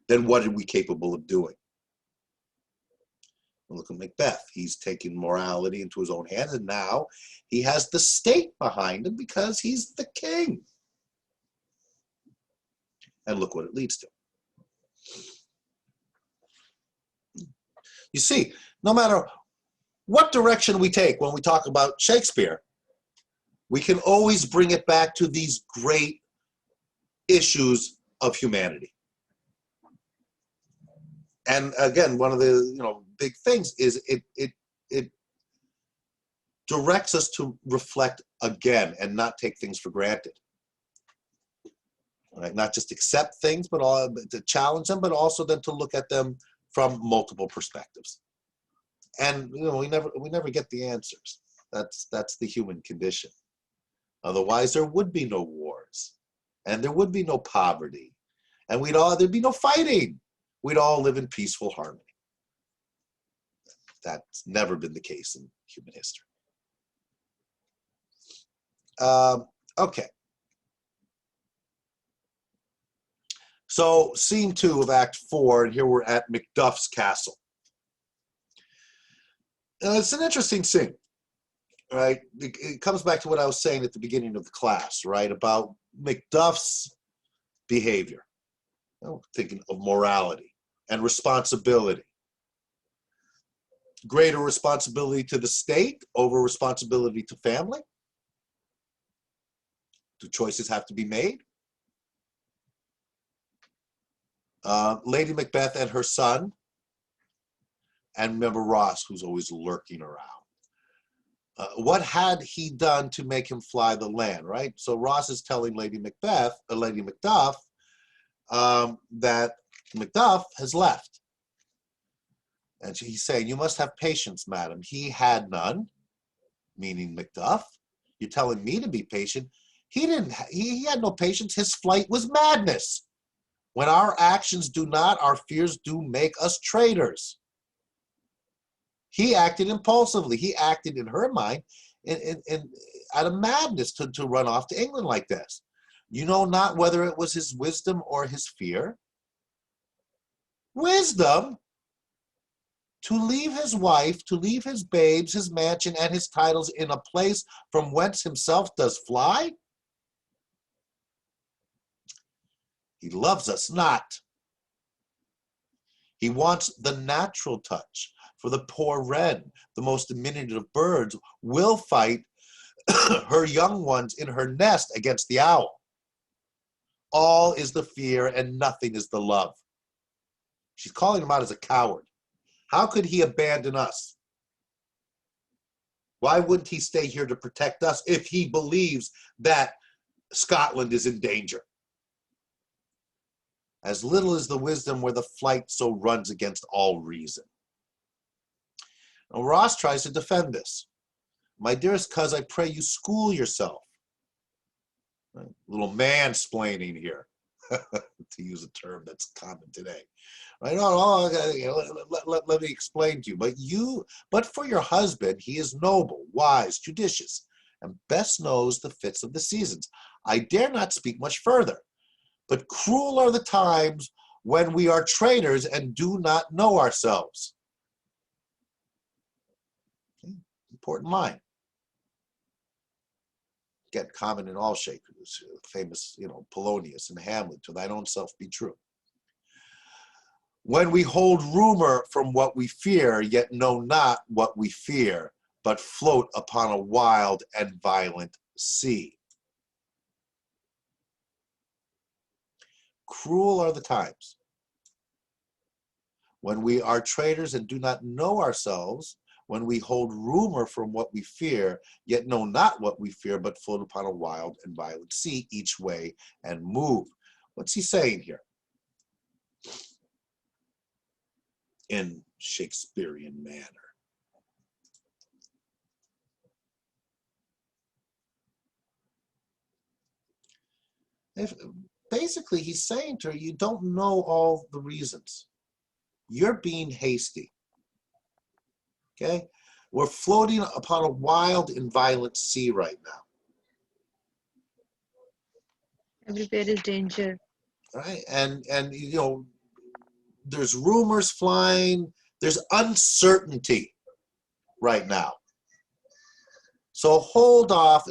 then what are we capable of doing? Look at Macbeth. He's taken morality into his own hands, and now he has the state behind him because he's the king. And look what it leads to. You see, no matter what direction we take when we talk about Shakespeare, we can always bring it back to these great issues of humanity. And again, one of the big things is it directs us to reflect again and not take things for granted. Right? Not just accept things, but to challenge them, but also then to look at them from multiple perspectives. And we never get the answers. That's the human condition. Otherwise, there would be no wars, and there would be no poverty, and there'd be no fighting. We'd all live in peaceful harmony. That's never been the case in human history. Okay. So, scene 2 of Act 4, and here we're at Macduff's castle. It's an interesting scene, right? It comes back to what I was saying at the beginning of the class, right, about Macduff's behavior. Thinking of morality and responsibility. Greater responsibility to the state over responsibility to family. Do choices have to be made? Lady Macbeth and her son, and remember Ross, who's always lurking around. What had he done to make him fly the land, right? So Ross is telling Lady Macduff, that Macduff has left. And he's saying, you must have patience, madam. He had none, meaning Macduff. You're telling me to be patient. He had no patience. His flight was madness. When our actions do not, our fears do make us traitors. He acted impulsively. He acted in her mind out of madness to run off to England like this. You know not whether it was his wisdom or his fear. Wisdom? To leave his wife, to leave his babes, his mansion, and his titles in a place from whence himself does fly? He loves us not. He wants the natural touch. For the poor wren, the most diminutive of birds, will fight her young ones in her nest against the owl. All is the fear and nothing is the love. She's calling him out as a coward. How could he abandon us? Why wouldn't he stay here to protect us if he believes that Scotland is in danger? As little is the wisdom where the flight so runs against all reason. Now, Ross tries to defend this. My dearest cuz, I pray you school yourself. Right? Little mansplaining here, to use a term that's common today. Right? Let me explain to you. But for your husband, he is noble, wise, judicious, and best knows the fits of the seasons. I dare not speak much further. But cruel are the times when we are traitors and do not know ourselves. Okay. Important line. Again, common in all Shakespeare's, famous, Polonius and Hamlet, to thine own self be true. When we hold rumor from what we fear, yet know not what we fear, but float upon a wild and violent sea. Cruel are the times when we are traitors and do not know ourselves, when we hold rumor from what we fear, yet know not what we fear, but float upon a wild and violent sea each way and move. What's he saying here? In Shakespearean manner. If, basically, he's saying to her, you don't know all the reasons. You're being hasty. Okay? We're floating upon a wild and violent sea right now. Everywhere is danger. Right? And you know, there's rumors flying. There's uncertainty right now. So hold off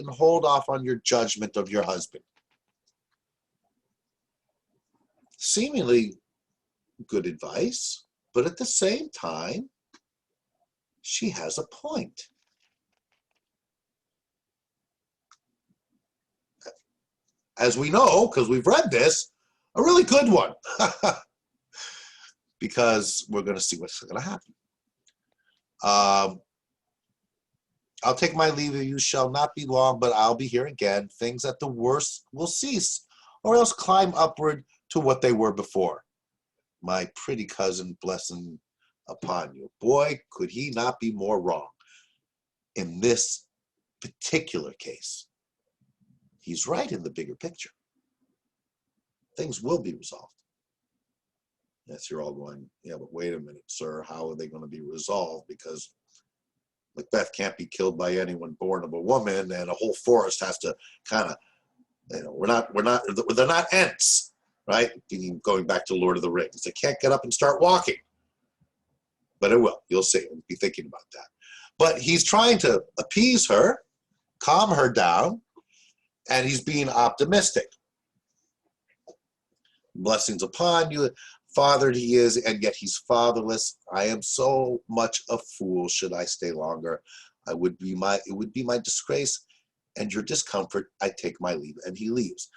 on your judgment of your husband. Seemingly good advice, but at the same time, she has a point. As we know, because we've read this, a really good one. Because we're going to see what's going to happen. I'll take my leave of you, shall not be long, but I'll be here again. Things at the worst will cease, or else climb upward to what they were before. My pretty cousin, blessing upon you. Boy, could he not be more wrong. In this particular case, he's right in the bigger picture. Things will be resolved. Yes, you're all going, yeah, but wait a minute, sir. How are they going to be resolved? Because Macbeth can't be killed by anyone born of a woman, and a whole forest has to kind of, you know, they're not Ents, right? Going back to Lord of the Rings. They can't get up and start walking. But it will. You'll see. We'll be thinking about that. But he's trying to appease her, calm her down, and he's being optimistic. Blessings upon you. Fathered he is, and yet he's fatherless. I am so much a fool. Should I stay longer? It would be my disgrace and your discomfort. I take my leave, and he leaves.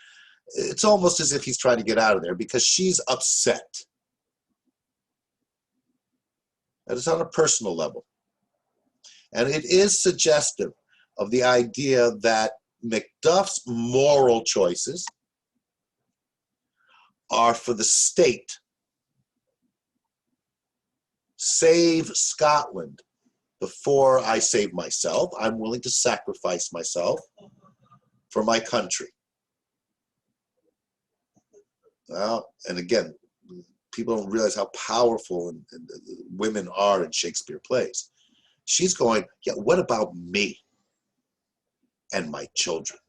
It's almost as if he's trying to get out of there because she's upset. That is on a personal level. And it is suggestive of the idea that Macduff's moral choices are for the state. Save Scotland before I save myself. I'm willing to sacrifice myself for my country. Well, and again, people don't realize how powerful and women are in Shakespeare plays. She's going, yeah, what about me and my children?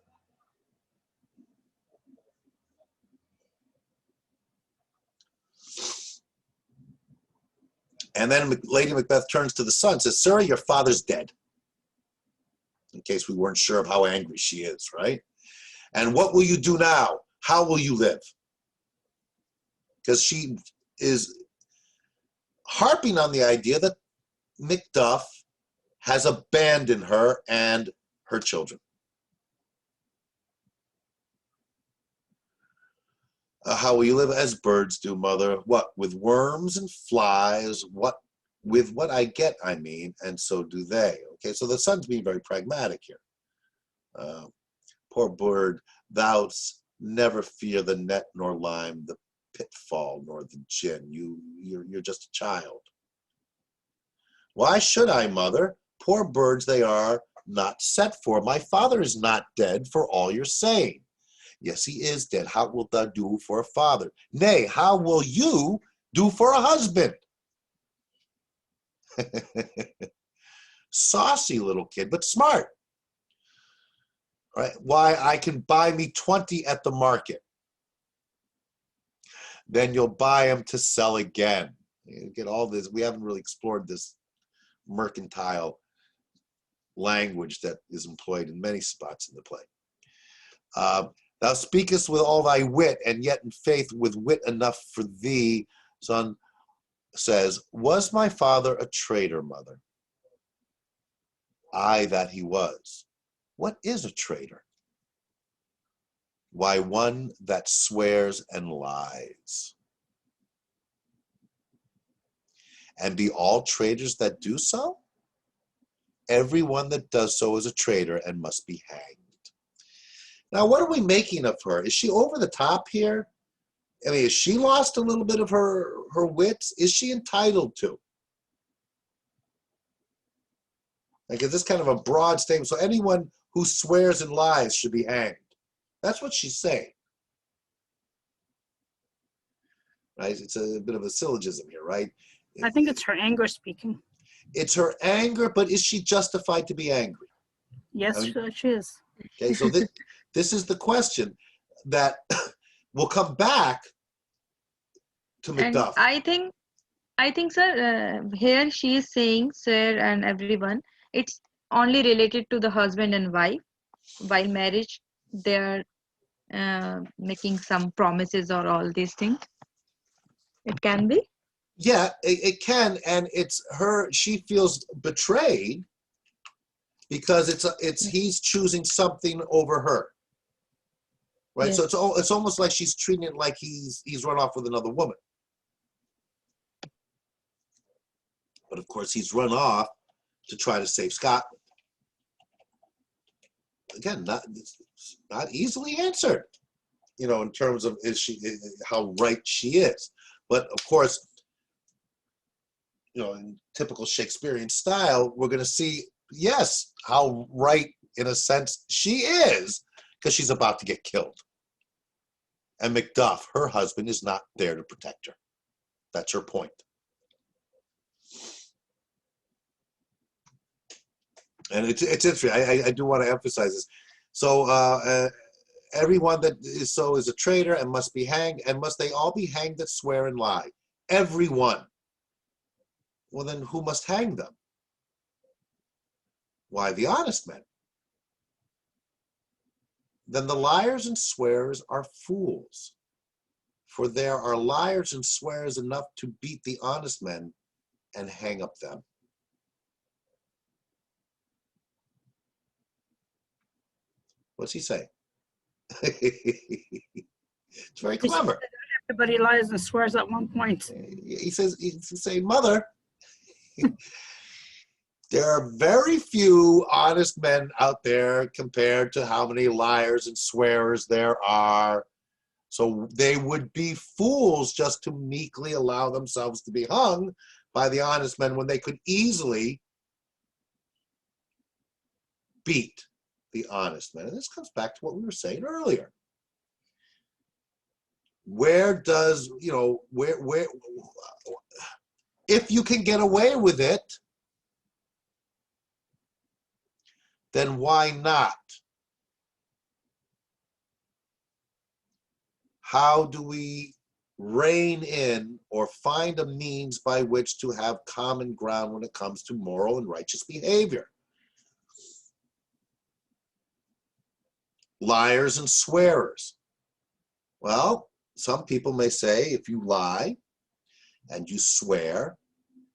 And then Lady Macbeth turns to the son and says, sir, your father's dead. In case we weren't sure of how angry she is, right? And what will you do now? How will you live? Because she is harping on the idea that Macduff has abandoned her and her children. How will you live? As birds do, mother. What? With worms and flies. What? With what I get, I mean, and so do they. Okay, so the son's being very pragmatic here. Poor bird, thou'st never fear the net nor lime, the pitfall nor the gin. You're just a child. Why should I, mother? Poor birds they are, not set for. My father is not dead, for all you're saying. Yes, he is dead. How wilt thou do for a father? Nay, how will you do for a husband? Saucy little kid, but smart. Right? Why, I can buy me 20 at the market. Then you'll buy them to sell again. You get all this. We haven't really explored this mercantile language that is employed in many spots in the play. Thou speakest with all thy wit, and yet in faith with wit enough for thee. Son says, was my father a traitor, mother? Aye, that he was. What is a traitor? Why, one that swears and lies. And be all traitors that do so? Everyone that does so is a traitor and must be hanged. Now, what are we making of her? Is she over the top here? I mean, has she lost a little bit of her wits? Is she entitled to? Like, is this kind of a broad statement? So anyone who swears and lies should be hanged. That's what she's saying. right? It's a bit of a syllogism here, right? I think it's her anger speaking. It's her anger, but is she justified to be angry? Yes, I mean- she is. Okay, so this is the question that will come back to And McDuff. I think, sir, here she is saying, sir, and everyone, it's only related to the husband and wife. While marriage, they are making some promises or all these things. It can be. Yeah, it can, and it's her. She feels betrayed because it's he's choosing something over her, right? So Yes. it's almost like she's treating it like he's run off with another woman. But of course, he's run off to try to save Scotland. Again, not easily answered, in terms of how right she is. But of course, in typical Shakespearean style, we're going to see, yes, how right, in a sense, she is, because she's about to get killed. And Macduff, her husband, is not there to protect her. That's her point. And it's interesting. I do want to emphasize this. So everyone that is so is a traitor and must be hanged, and must they all be hanged that swear and lie? Everyone. Well, then who must hang them? Why, the honest men. Then the liars and swearers are fools. For there are liars and swearers enough to beat the honest men and hang up them. What's he saying? It's very clever. Everybody lies and swears at one point. He's saying, Mother, there are very few honest men out there compared to how many liars and swearers there are. So they would be fools just to meekly allow themselves to be hung by the honest men when they could easily beat the honest men. And this comes back to what we were saying earlier. Where does, where if you can get away with it, then why not? How do we rein in or find a means by which to have common ground when it comes to moral and righteous behavior? Liars and swearers. Well, some people may say if you lie and you swear,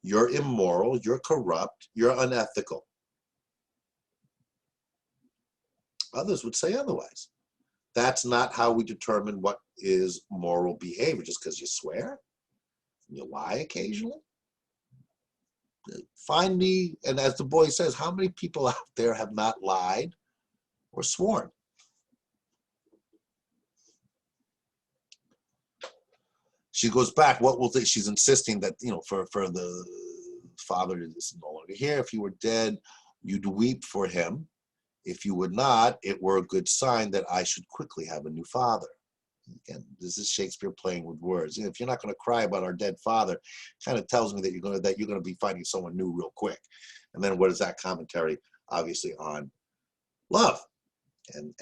you're immoral, you're corrupt, you're unethical. Others would say otherwise. That's not how we determine what is moral behavior, just because you swear, you lie occasionally. Find me, and as the boy says, how many people out there have not lied or sworn? She goes back, what will they, she's insisting that, for the father is no longer here. If he were dead, you'd weep for him. If you would not, it were a good sign that I should quickly have a new father. Again, this is Shakespeare playing with words. If you're not going to cry about our dead father, it kind of tells me that you're going to be finding someone new real quick. And then what is that commentary? Obviously on love. And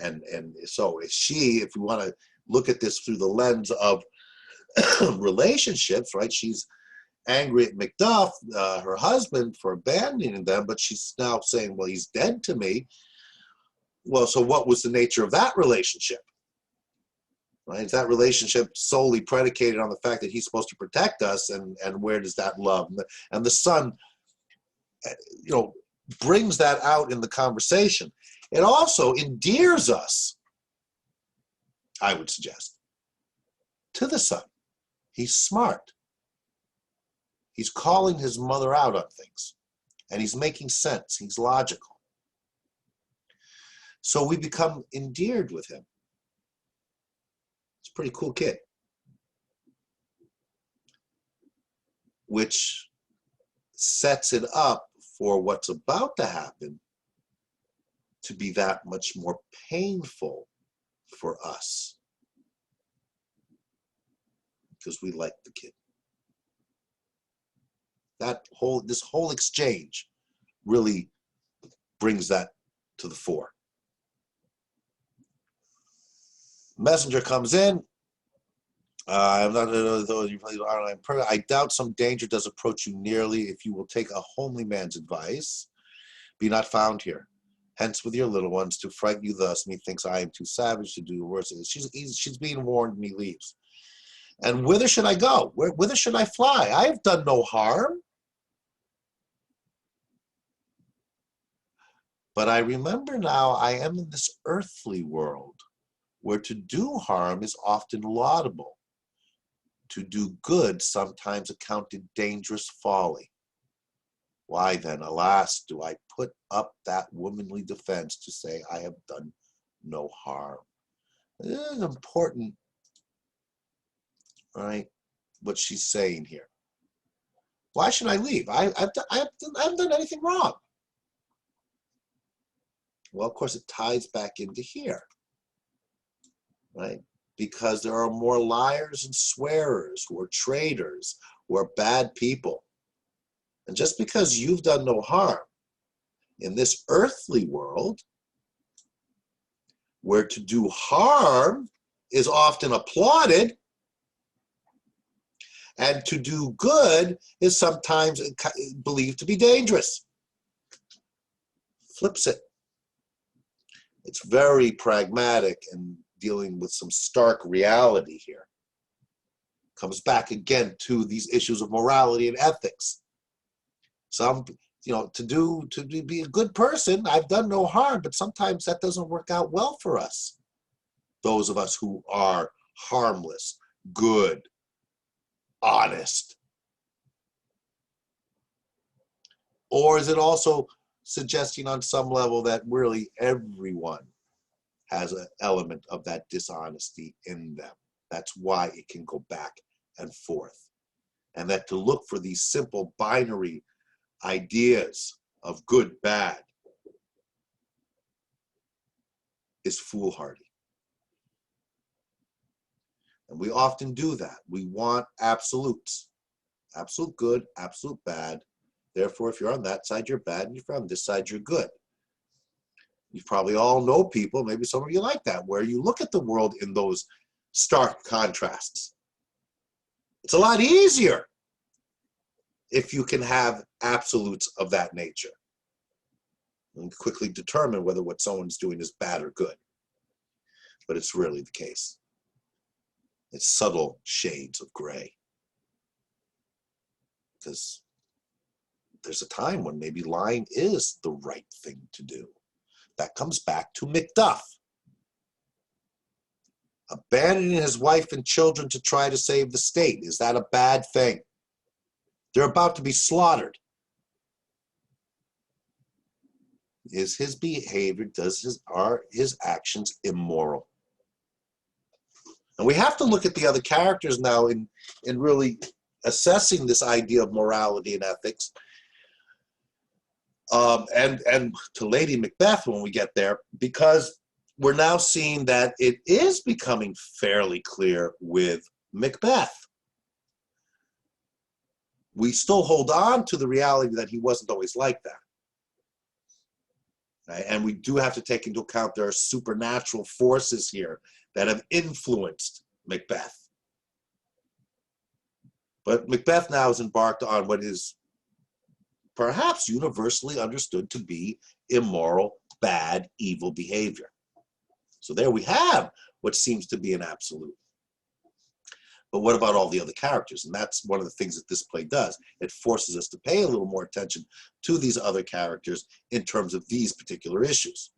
so is she, if you want to look at this through the lens of relationships, right? She's angry at Macduff, her husband, for abandoning them, but she's now saying, well, he's dead to me. Well, so what was the nature of that relationship? Right? Is that relationship solely predicated on the fact that he's supposed to protect us, and where does that love? And the son, brings that out in the conversation. It also endears us, I would suggest, to the son. He's smart. He's calling his mother out on things, and he's making sense. He's logical. So we become endeared with him. It's a pretty cool kid. Which sets it up for what's about to happen to be that much more painful for us. because we like the kid. This whole exchange really brings that to the fore. Messenger comes in. I'm not. I doubt some danger does approach you nearly if you will take a homely man's advice. Be not found here. Hence with your little ones to frighten you thus. Methinks I am too savage to do worse. She's being warned, and he leaves. And whither should I go? Whither should I fly? I have done no harm. But I remember now I am in this earthly world where to do harm is often laudable. To do good sometimes accounted dangerous folly. Why then, alas, do I put up that womanly defense to say I have done no harm? It is important, right, what she's saying here. Why should I leave? I haven't done anything wrong. Well, of course, it ties back into here, right? Because there are more liars and swearers who are traitors, who are bad people. And just because you've done no harm in this earthly world, where to do harm is often applauded, and to do good is sometimes believed to be dangerous. Flips it. It's very pragmatic and dealing with some stark reality here. Comes back again to these issues of morality and ethics. Some, to be a good person, I've done no harm, but sometimes that doesn't work out well for us. Those of us who are harmless, good, honest. Or is it also suggesting on some level that really everyone has an element of that dishonesty in them? That's why it can go back and forth. And that to look for these simple binary ideas of good, bad is foolhardy. And we often do that. We want absolutes. Absolute good, absolute bad. Therefore, if you're on that side, you're bad, and if you're on this side, you're good. You probably all know people, maybe some of you like that, where you look at the world in those stark contrasts. It's a lot easier if you can have absolutes of that nature and quickly determine whether what someone's doing is bad or good. But it's rarely the case. It's subtle shades of gray. Because there's a time when maybe lying is the right thing to do. That comes back to Macduff. Abandoning his wife and children to try to save the state. Is that a bad thing? They're about to be slaughtered. Is his behavior, are his actions immoral? And we have to look at the other characters now in really assessing this idea of morality and ethics. And to Lady Macbeth when we get there, because we're now seeing that it is becoming fairly clear with Macbeth. We still hold on to the reality that he wasn't always like that. Right? And we do have to take into account there are supernatural forces here that have influenced Macbeth. But Macbeth now is embarked on what is perhaps universally understood to be immoral, bad, evil behavior. So there we have what seems to be an absolute. But what about all the other characters? And that's one of the things that this play does. It forces us to pay a little more attention to these other characters in terms of these particular issues.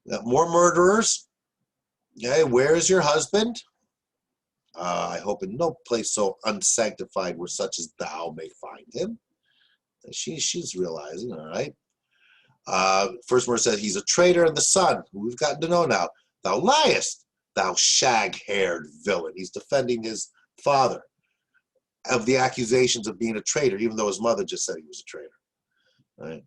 Now, more murderers. Okay, where is your husband? I hope in no place so unsanctified where such as thou may find him. She's realizing, all right. First word says he's a traitor and the son, who we've gotten to know now. Thou liest, thou shag-haired villain. He's defending his father of the accusations of being a traitor, even though his mother just said he was a traitor.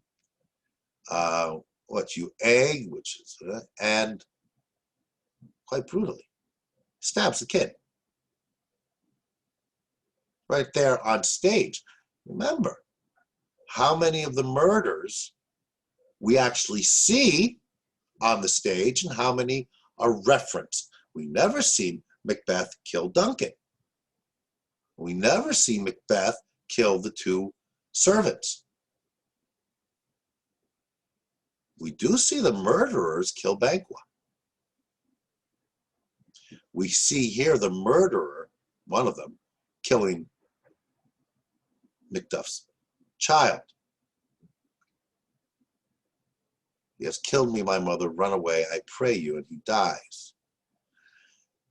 Right? What you egg, which is, and quite brutally, stabs the kid. right there on stage. Remember, how many of the murders we actually see on the stage and how many are referenced. We never see Macbeth kill Duncan. We never see Macbeth kill the two servants. We do see the murderers kill Banquo. We see here the murderer, one of them, killing Macduff's child. He has killed me, my mother, run away, I pray you, and he dies.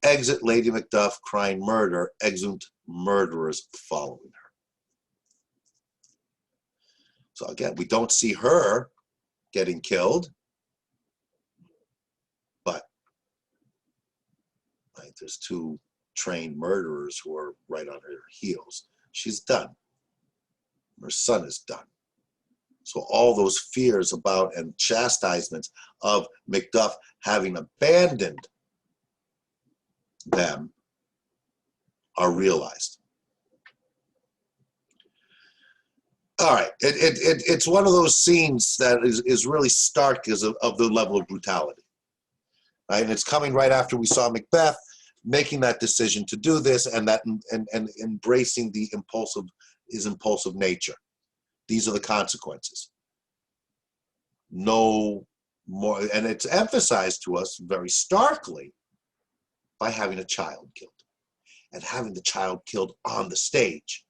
Exit Lady Macduff, crying murder, exeunt murderers following her. So again, we don't see her getting killed, but right, there's two trained murderers who are right on her heels. She's done. Her son is done. So all those fears about and chastisements of Macduff having abandoned them are realized. All right, it's one of those scenes that is really stark because of the level of brutality. Right? And it's coming right after we saw Macbeth making that decision to do this and embracing his impulsive nature. These are the consequences. No more, and it's emphasized to us very starkly by having a child killed and having the child killed on the stage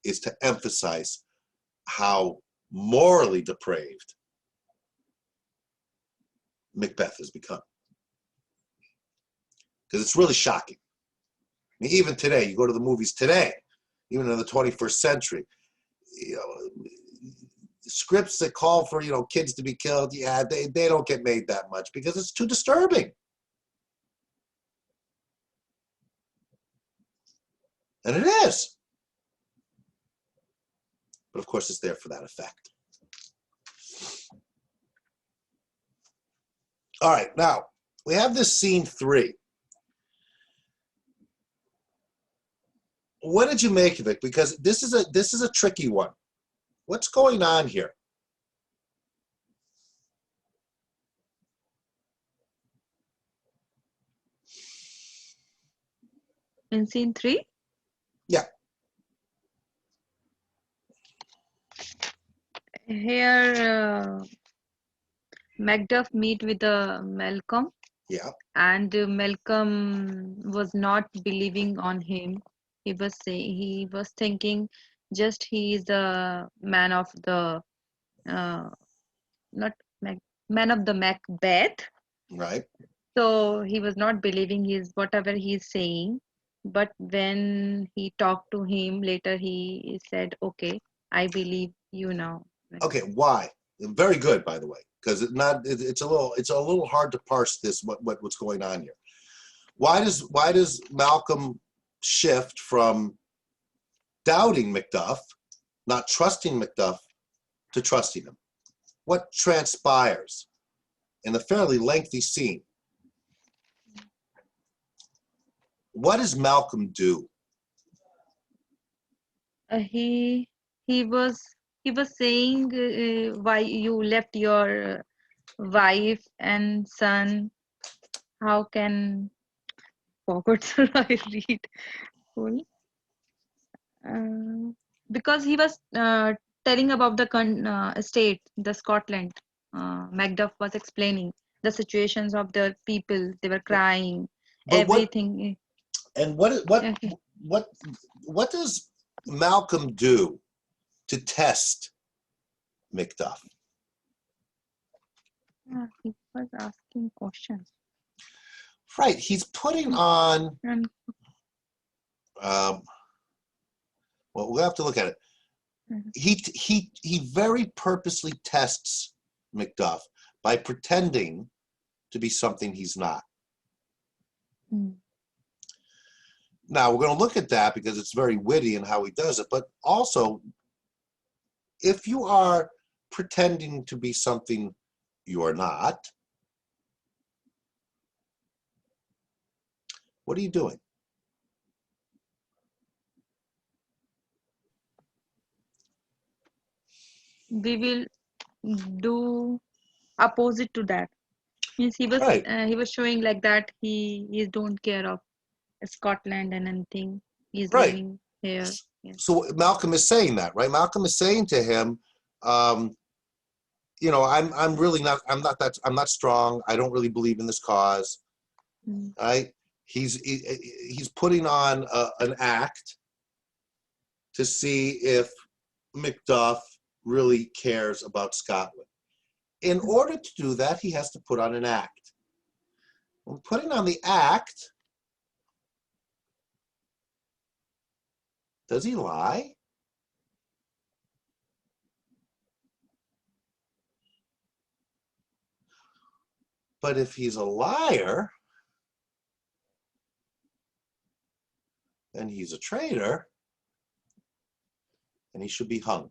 is to emphasize how morally depraved Macbeth has become. Because it's really shocking. I mean, even today, you go to the movies today, even in the 21st century, you know, scripts that call for, you know, kids to be killed, yeah, they don't get made that much because it's too disturbing. And it is. But of course, it's there for that effect. All right, now, we have this scene 3. What did you make of it? Because this is a tricky one. What's going on here? In scene 3? Yeah. Here, Macduff meet with Malcolm, Yeah. and Malcolm was not believing on him. He was thinking just he is the man of the not man of the Macbeth. Right. So he was not believing whatever he's saying. But when he talked to him later, he said, "Okay, I believe you now." Okay. Why? Very good, by the way, because it's a little hard to parse this. What's going on here? Why does Malcolm shift from doubting Macduff, not trusting Macduff, to trusting him? What transpires in a fairly lengthy scene? What does Malcolm do? He was saying why you left your wife and son. How can forgot I read full? Because he was telling about the state, the Scotland. Macduff was explaining the situations of the people. They were crying, But everything. what does Malcolm do to test Macduff? He was asking questions. Right, he's putting on. And Well, we'll have to look at it. Mhm. He very purposely tests Macduff by pretending to be something he's not. Mm. Now, we're going to look at that because it's very witty in how he does it, but also, if you are pretending to be something you are not, What are you doing? We will do opposite to that. Means Right. he was showing like that he don't care of Scotland and anything. He's Right. living here. Yes. So Malcolm is saying that, right? Malcolm is saying to him, you know, I'm not strong. I don't really believe in this cause. Mm. Right? He's putting on an act to see if Macduff really cares about Scotland. In order to do that, he has to put on an act. When putting on the act, does he lie? But if he's a liar, then he's a traitor, and he should be hung.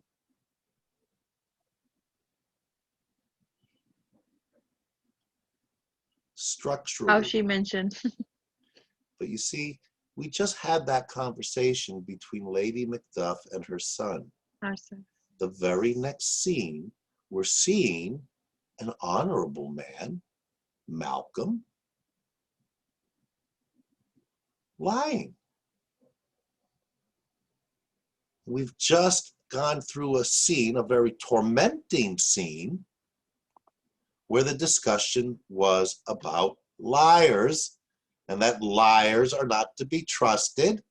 Structurally. How she mentioned. But you see, we just had that conversation between Lady Macduff and her son. Ourselves. The very next scene, we're seeing an honorable man, Malcolm, lying. We've just gone through a scene, a very tormenting scene, where the discussion was about liars and that liars are not to be trusted.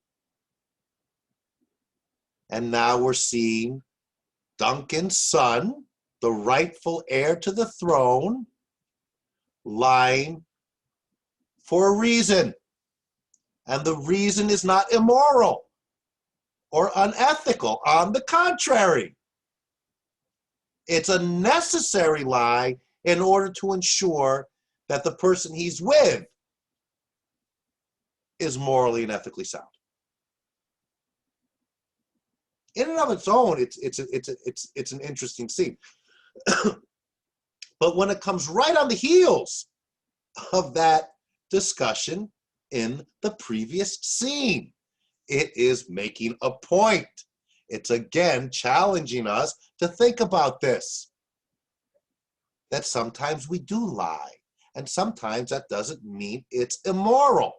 And now we're seeing Duncan's son, the rightful heir to the throne, lying for a reason. And the reason is not immoral or unethical. On the contrary, it's a necessary lie in order to ensure that the person he's with is morally and ethically sound. In and of its own, it's an interesting scene. But when it comes right on the heels of that discussion in the previous scene, it is making a point. It's again challenging us to think about this. That sometimes we do lie, and sometimes that doesn't mean it's immoral.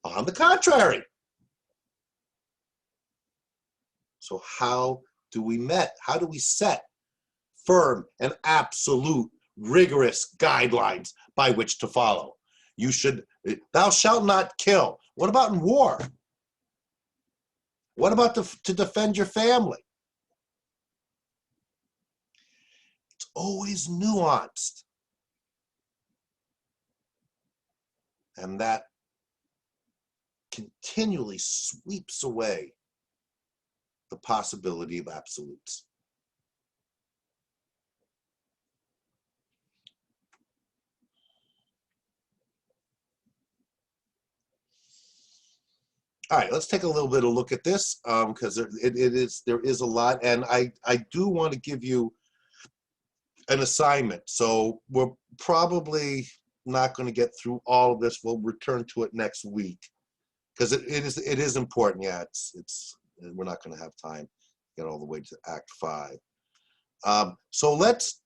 On the contrary. So how do we set firm and absolute rigorous guidelines by which to follow? Thou shalt not kill. What about in war? What about to defend your family? It's always nuanced. And that continually sweeps away the possibility of absolutes. All right, let's take a little bit of a look at this because there is a lot, and I do want to give you an assignment. So we're probably not going to get through all of this. We'll return to it next week because it is important. Yeah, we're not going to have time to get all the way to Act 5. So let's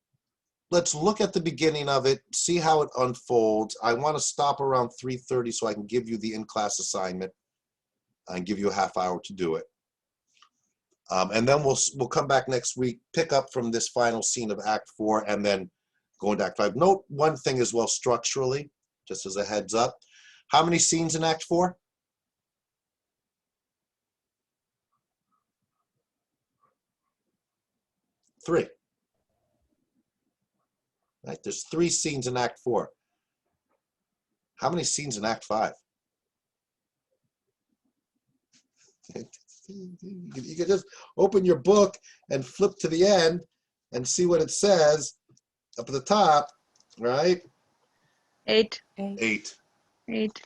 look at the beginning of it, see how it unfolds. I want to stop around 3:30 so I can give you the in-class assignment and give you a half hour to do it. And then we'll come back next week, pick up from this final scene of Act 4, and then go into Act 5. Note one thing as well structurally, just as a heads up. How many scenes in Act 4? 3. Right? There's 3 scenes in Act 4. How many scenes in Act 5? You can just open your book and flip to the end and see what it says up at the top, right? 8. 8. 8.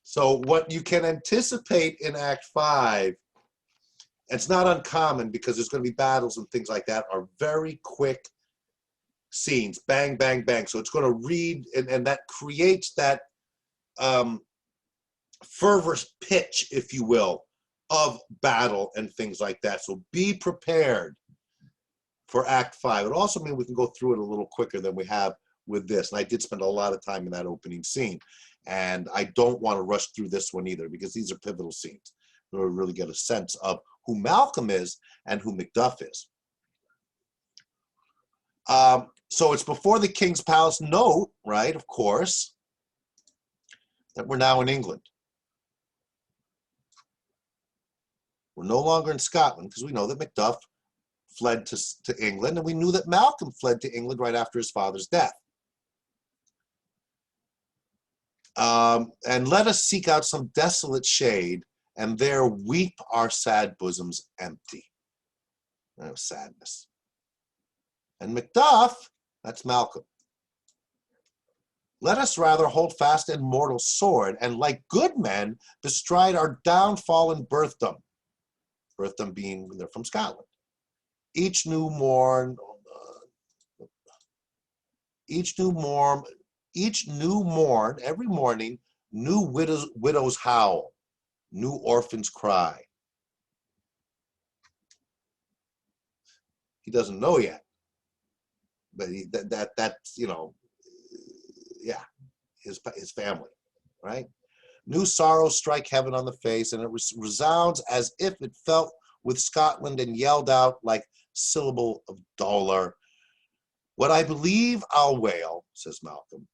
So what you can anticipate in Act 5, it's not uncommon because there's going to be battles and things like that, are very quick scenes, bang, bang, bang. So it's going to read, and that creates that fervor pitch, if you will, of battle and things like that. So be prepared for Act 5. It also means we can go through it a little quicker than we have with this. And I did spend a lot of time in that opening scene. And I don't want to rush through this one either, because these are pivotal scenes. We'll really get a sense of who Malcolm is and who Macduff is. So it's before the King's Palace. Note, right, of course, that we're now in England. We're no longer in Scotland, because we know that Macduff fled to England, and we knew that Malcolm fled to England right after his father's death. And let us seek out some desolate shade, and there weep our sad bosoms empty. No sadness. And Macduff, that's Malcolm. Let us rather hold fast an mortal sword, and like good men, bestride our downfall and birthdom. Birthdom being they're from Scotland. Each new morn, every morning, new widows howl, new orphans cry. He doesn't know yet, but that's, you know, yeah, his family, right? New sorrows strike heaven on the face, and it resounds as if it felt with Scotland and yelled out like syllable of dolor. What I believe I'll wail, says Malcolm.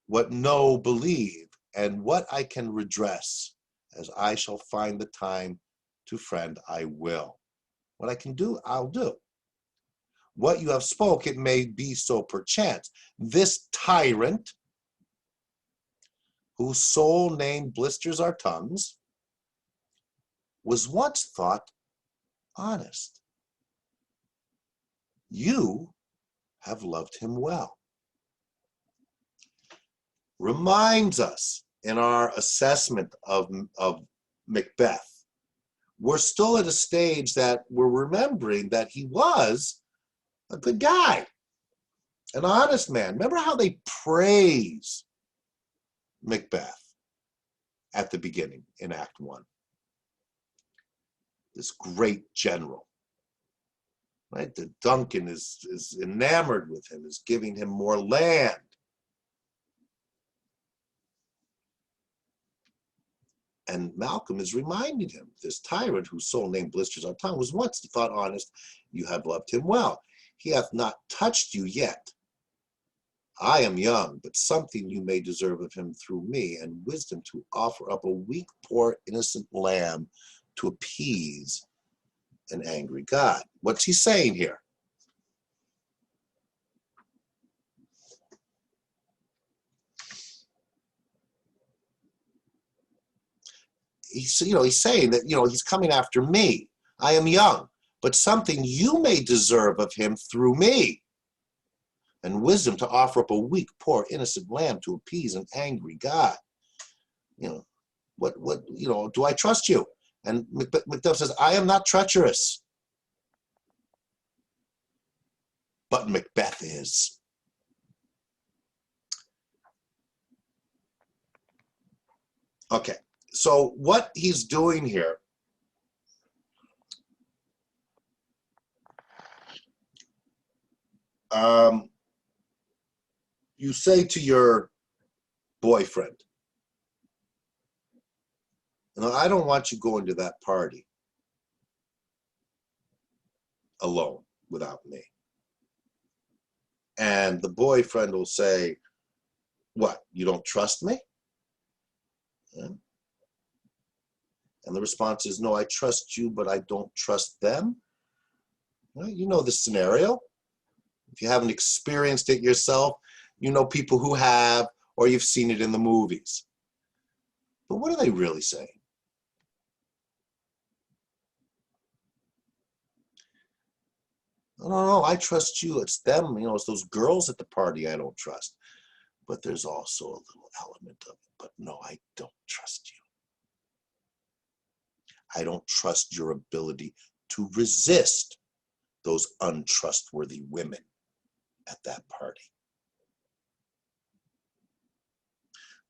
What no believe, and what I can redress, as I shall find the time to friend I will. What I can do, I'll do. What you have spoke, it may be so perchance. This tyrant, whose sole name blisters our tongues, was once thought honest. You have loved him well. Reminds us in our assessment of Macbeth, we're still at a stage that we're remembering that he was a good guy, an honest man. Remember how they praise Macbeth at the beginning in Act 1? This great general, right? The Duncan is enamored with him, is giving him more land. And Malcolm is reminding him, this tyrant whose sole name blisters our tongue was once thought honest, you have loved him well. He hath not touched you yet. I am young, but something you may deserve of him through me, and wisdom to offer up a weak, poor, innocent lamb to appease an angry God. What's he saying here? He's saying that, he's coming after me. I am young, but something you may deserve of him through me, and wisdom to offer up a weak, poor, innocent lamb to appease an angry God. Do I trust you? And Macduff says, I am not treacherous. But Macbeth is. Okay, so what he's doing here, you say to your boyfriend, I don't want you going to that party alone without me. And the boyfriend will say, what, you don't trust me? Yeah. And the response is, no, I trust you, but I don't trust them. Well, you know the scenario. If you haven't experienced it yourself, you know people who have, or you've seen it in the movies. But what are they really saying? No, I trust you. It's them. It's those girls at the party I don't trust. But there's also a little element of it. But no, I don't trust you. I don't trust your ability to resist those untrustworthy women at that party.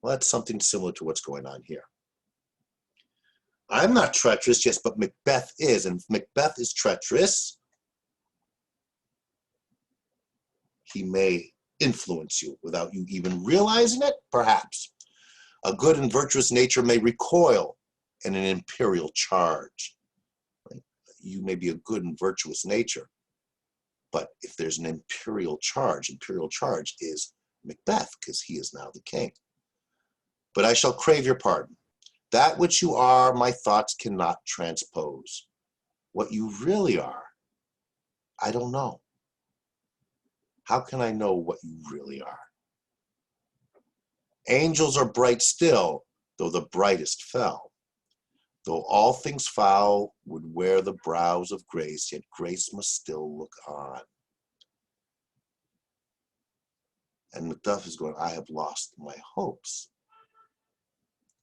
Well, that's something similar to what's going on here. I'm not treacherous, yes, but Macbeth is. And if Macbeth is treacherous, he may influence you without you even realizing it, perhaps. A good and virtuous nature may recoil in an imperial charge. Right? You may be a good and virtuous nature, but if there's an imperial charge is Macbeth, because he is now the king. But I shall crave your pardon. That which you are, my thoughts cannot transpose. What you really are, I don't know. How can I know what you really are? Angels are bright still, though the brightest fell. Though all things foul would wear the brows of grace, yet grace must still look on. And Macduff is going, I have lost my hopes.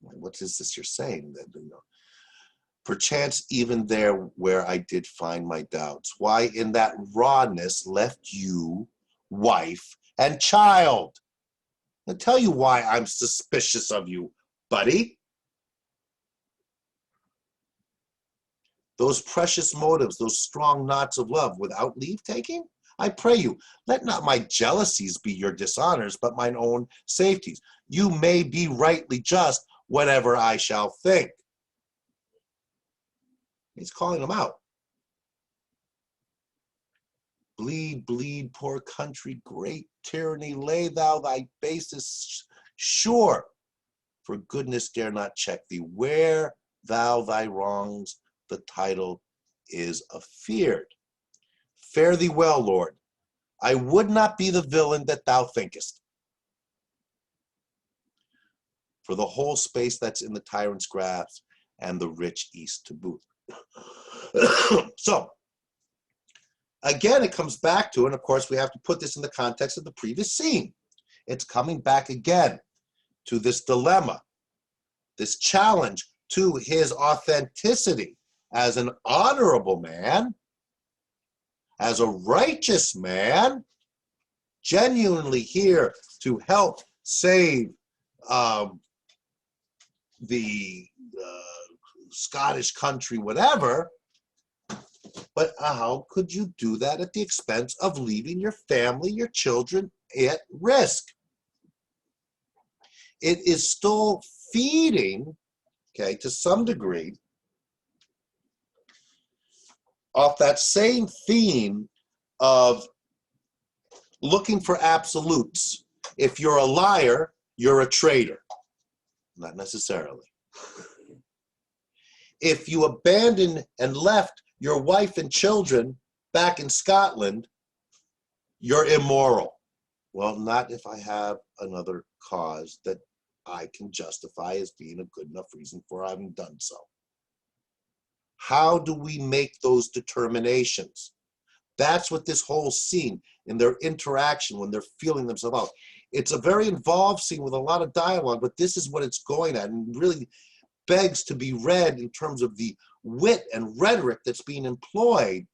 What is this you're saying? That, you know, perchance even there where I did find my doubts, why in that rawness left you wife and child? I'll tell you why I'm suspicious of you, buddy. Those precious motives, those strong knots of love without leave taking? I pray you, let not my jealousies be your dishonors, but mine own safeties. You may be rightly just, whatever I shall think. He's calling them out. Bleed, bleed, poor country, great tyranny, lay thou thy basis sure, for goodness dare not check thee. Wear thou thy wrongs, the title is afeared. Fare thee well, Lord. I would not be the villain that thou thinkest. For the whole space that's in the tyrant's grasp, and the rich east to boot. So, again, it comes back to, and of course we have to put this in the context of the previous scene. It's coming back again to this dilemma, this challenge to his authenticity as an honorable man, as a righteous man, genuinely here to help save the Scottish country, whatever. But how could you do that at the expense of leaving your family, your children at risk? It is still feeding, okay, to some degree, off that same theme of looking for absolutes. If you're a liar, you're a traitor. Not necessarily. If you abandon and left your wife and children back in Scotland, you're immoral. Well, not if I have another cause that I can justify as being a good enough reason for having done so. How do we make those determinations? That's what this whole scene, in their interaction, when they're feeling themselves out. It's a very involved scene with a lot of dialogue, but this is what it's going at, and really begs to be read in terms of the wit and rhetoric that's being employed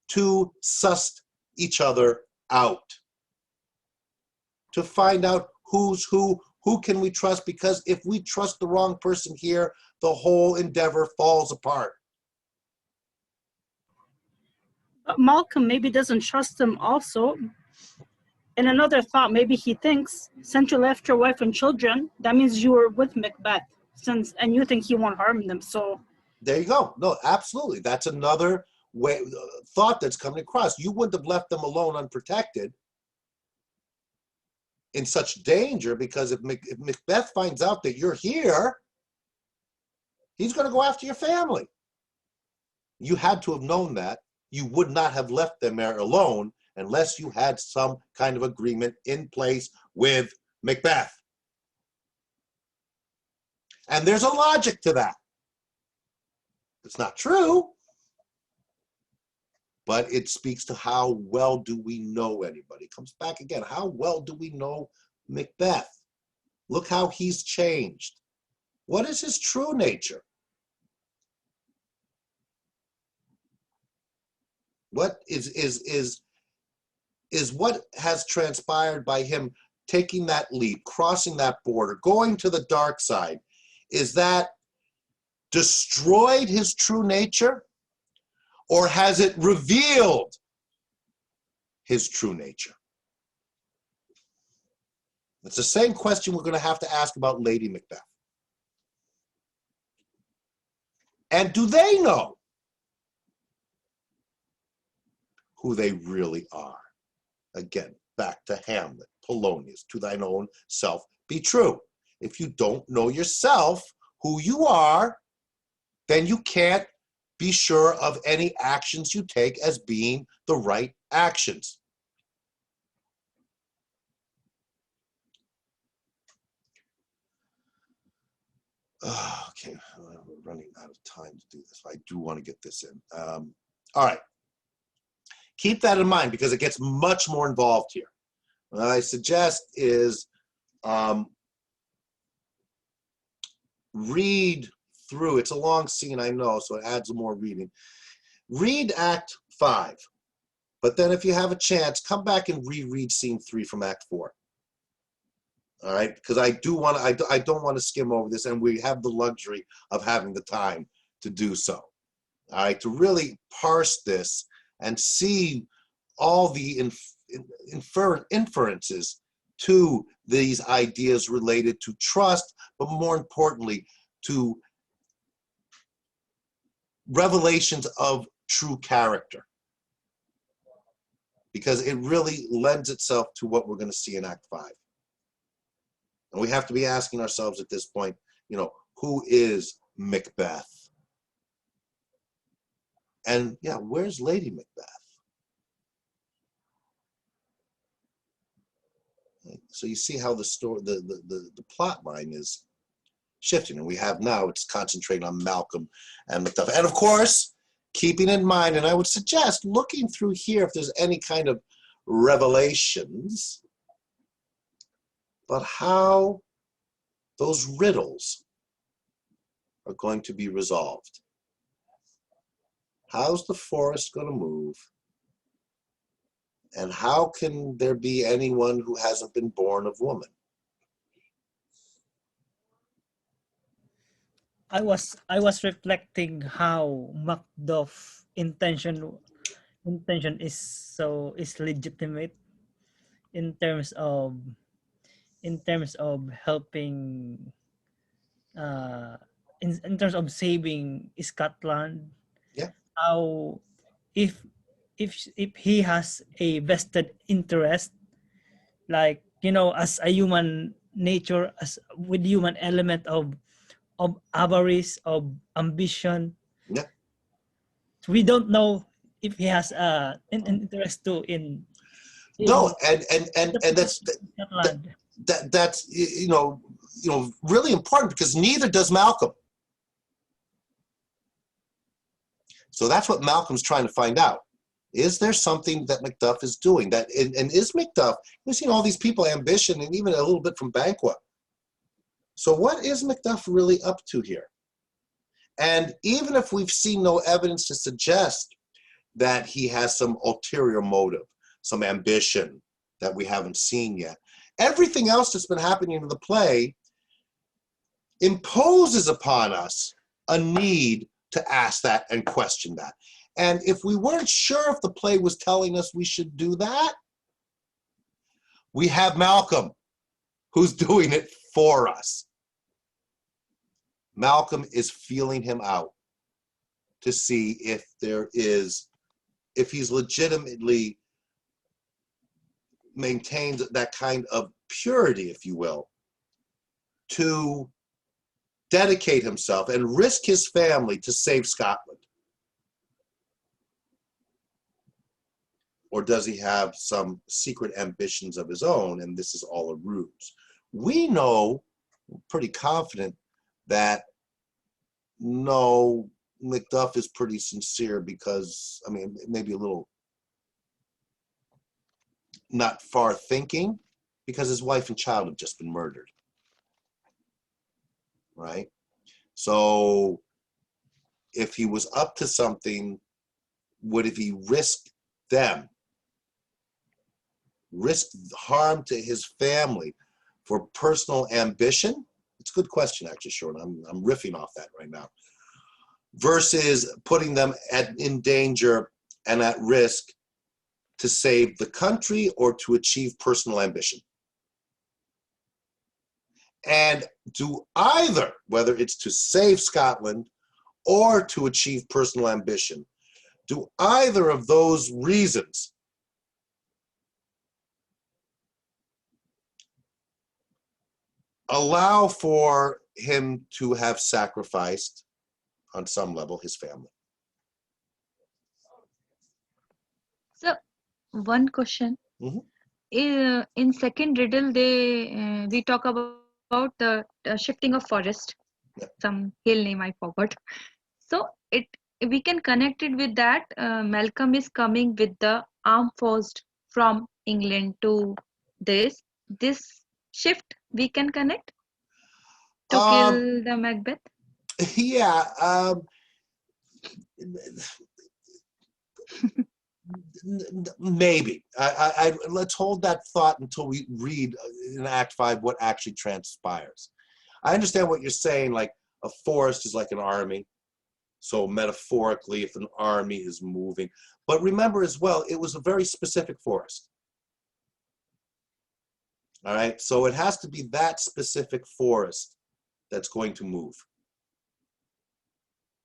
to suss each other out, to find out who's who can we trust, because if we trust the wrong person here, the whole endeavor falls apart. But Malcolm maybe doesn't trust him also. In another thought, maybe he thinks, since you left your wife and children, that means you were with Macbeth, and you think he won't harm them. So there you go. No, absolutely. That's another way thought that's coming across. You wouldn't have left them alone unprotected in such danger, because if Macbeth finds out that you're here, he's going to go after your family. You had to have known that. You would not have left them there alone unless you had some kind of agreement in place with Macbeth. And there's a logic to that. It's not true, but it speaks to how well do we know anybody. It comes back again. How well do we know Macbeth? Look how he's changed. What is his true nature? What is what has transpired by him taking that leap, crossing that border, going to the dark side, is that destroyed his true nature, or has it revealed his true nature? It's the same question we're going to have to ask about Lady Macbeth. And do they know who they really are? Again, back to Hamlet, Polonius, to thine own self be true. If you don't know yourself, who you are, then you can't be sure of any actions you take as being the right actions. Okay, we're running out of time to do this. I do want to get this in. All right. Keep that in mind because it gets much more involved here. What I suggest is read through. It's a long scene, I know, so it adds more reading. Read Act 5, but then if you have a chance, come back and reread Scene 3 from Act 4. All right, because I don't want to skim over this, and we have the luxury of having the time to do so. All right, to really parse this and see all the inferences to these ideas related to trust, but more importantly, to revelations of true character. Because it really lends itself to what we're going to see in Act 5. And we have to be asking ourselves at this point, you know, who is Macbeth? And yeah, where's Lady Macbeth? So you see how the story, the plot line is shifting, and we have now it's concentrating on Malcolm and Macduff. And of course, keeping in mind, and I would suggest looking through here if there's any kind of revelations, but how those riddles are going to be resolved. How's the forest going to move? And how can there be anyone who hasn't been born of woman? I was reflecting how Macduff intention is legitimate in terms of helping in terms of saving Scotland. Yeah. How if he has a vested interest, like, you know, as a human nature, as with human element of avarice, of ambition. Yeah. We don't know if he has an interest too in No, and that's Scotland. that's you know really important, because neither does Malcolm. So that's what Malcolm's trying to find out. Is there something that Macduff is doing that, and is Macduff, we've seen all these people, ambition, and even a little bit from Banquo. So what is Macduff really up to here? And even if we've seen no evidence to suggest that he has some ulterior motive, some ambition that we haven't seen yet, everything else that's been happening in the play imposes upon us a need to ask that and question that. And if we weren't sure if the play was telling us we should do that, we have Malcolm who's doing it for us. Malcolm is feeling him out to see if he's legitimately maintains that kind of purity, if you will, to dedicate himself and risk his family to save Scotland. Or does he have some secret ambitions of his own, and this is all a ruse? We know, pretty confident, that no, Macduff is pretty sincere, because, I mean, maybe a little not far thinking, because his wife and child have just been murdered. Right? So if he was up to something, would he risk them? risk harm to his family for personal ambition? It's a good question, actually, Sean. I'm riffing off that right now. Versus putting them in danger and at risk to save the country or to achieve personal ambition. And do either, whether it's to save Scotland or to achieve personal ambition, do either of those reasons allow for him to have sacrificed, on some level, his family? So, one question. Mhm. In second riddle, we talk about the shifting of forest. Yeah. Some hill name I forgot. So we can connect it with that. Malcolm is coming with the armed force from England to this shift. We can connect to kill the Macbeth. Yeah. Maybe. Let's hold that thought until we read in Act 5 what actually transpires. I understand what you're saying, like a forest is like an army. So metaphorically, if an army is moving. But remember as well, it was a very specific forest. All right, so it has to be that specific forest that's going to move.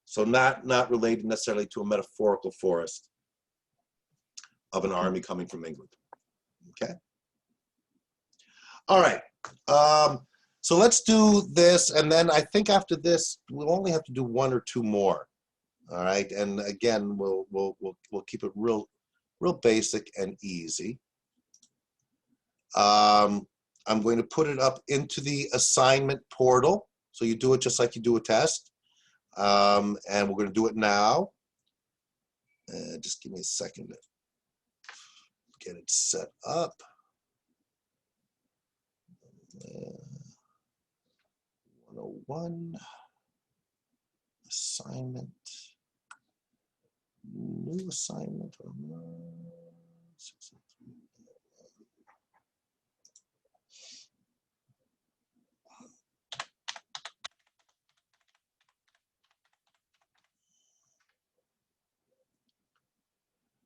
So not related necessarily to a metaphorical forest of an army coming from England. Okay. All right. So let's do this, and then I think after this we'll only have to do one or two more. All right, and again we'll keep it real basic and easy. I'm going to put it up into the assignment portal, so you do it just like you do a test, and we're going to do it now. Just give me a second to get it set up. 101 assignment, new assignment.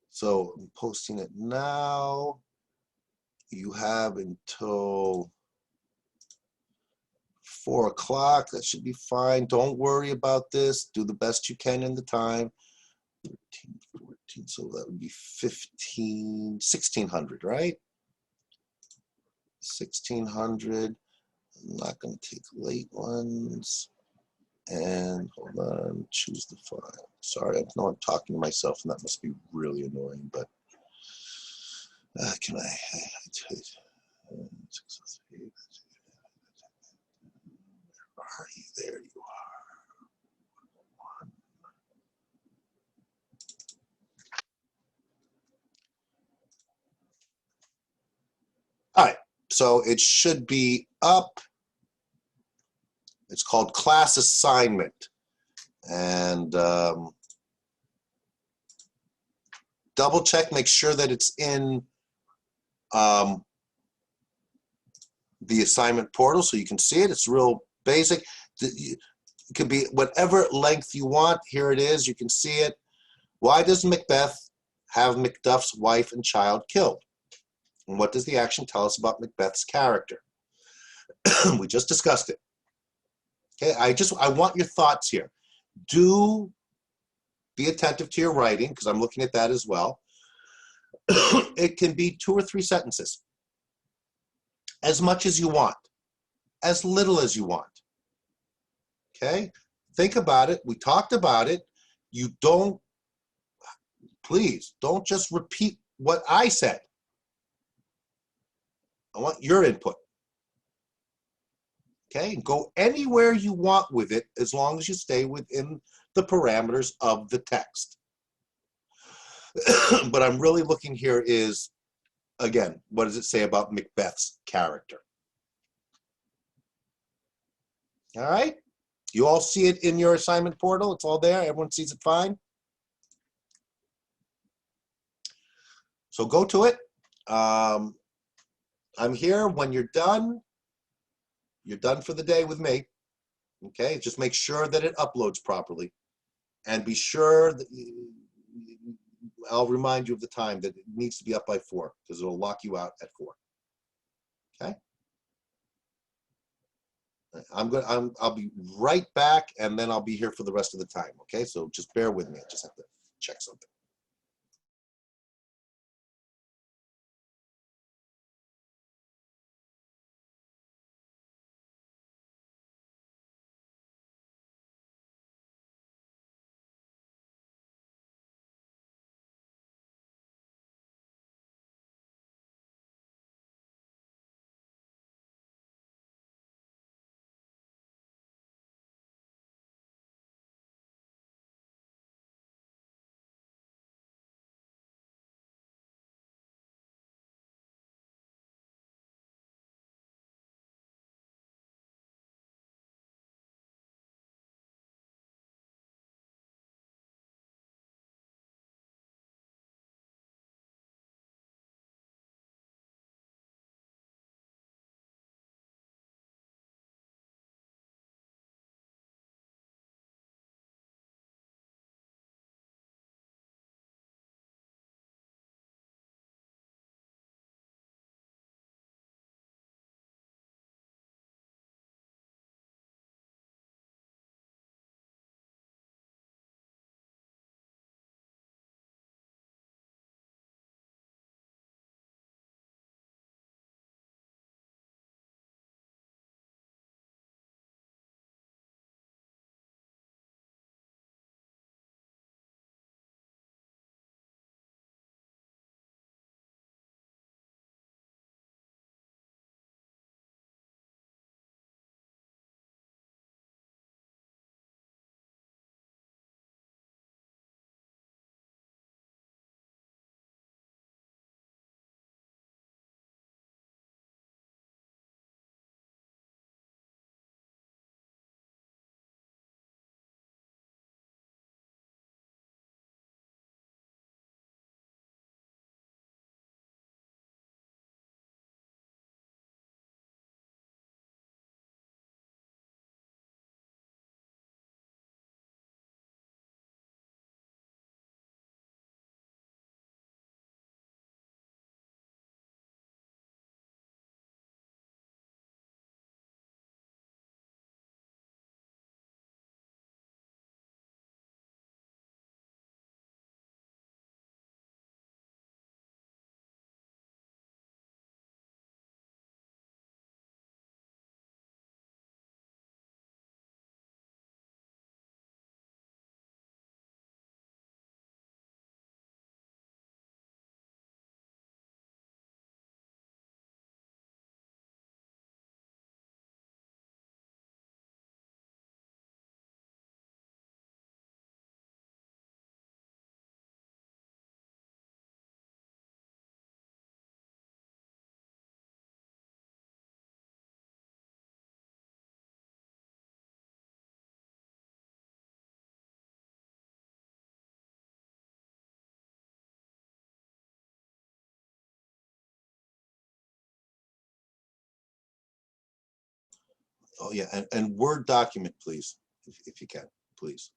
So I'm posting it now. You have until 4 o'clock. That should be fine. Don't worry about this. Do the best you can in the time. 13, 14, so that would be 15, 1600, right? 1600. I'm not going to take late ones. And hold on, choose the file. Sorry, I know I'm talking to myself, and that must be really annoying, but can I? Where are you? There you are. All right, so it should be up. It's called class assignment. And double check, make sure that it's in the assignment portal so you can see it. It's real basic. It could be whatever length you want. Here it is. You can see it. Why does Macbeth have Macduff's wife and child killed? And what does the action tell us about Macbeth's character? We just discussed it. Okay, I want your thoughts here. Do be attentive to your writing, because I'm looking at that as well. It can be 2 or 3 sentences. As much as you want. As little as you want. Okay? Think about it. We talked about it. You don't, please, don't just repeat what I said. I want your input. Okay? Go anywhere you want with it as long as you stay within the parameters of the text. But I'm really looking here is, again, what does it say about Macbeth's character? All right? You all see it in your assignment portal? It's all there? Everyone sees it fine? So go to it. I'm here. When you're done for the day with me. Okay, just make sure that it uploads properly, and be sure that I'll remind you of the time that it needs to be up by 4 because it'll lock you out at 4. Okay. I'll be right back, and then I'll be here for the rest of the time. Okay, so just bear with me. I just have to check something. Oh yeah, and Word document, please, if you can, please.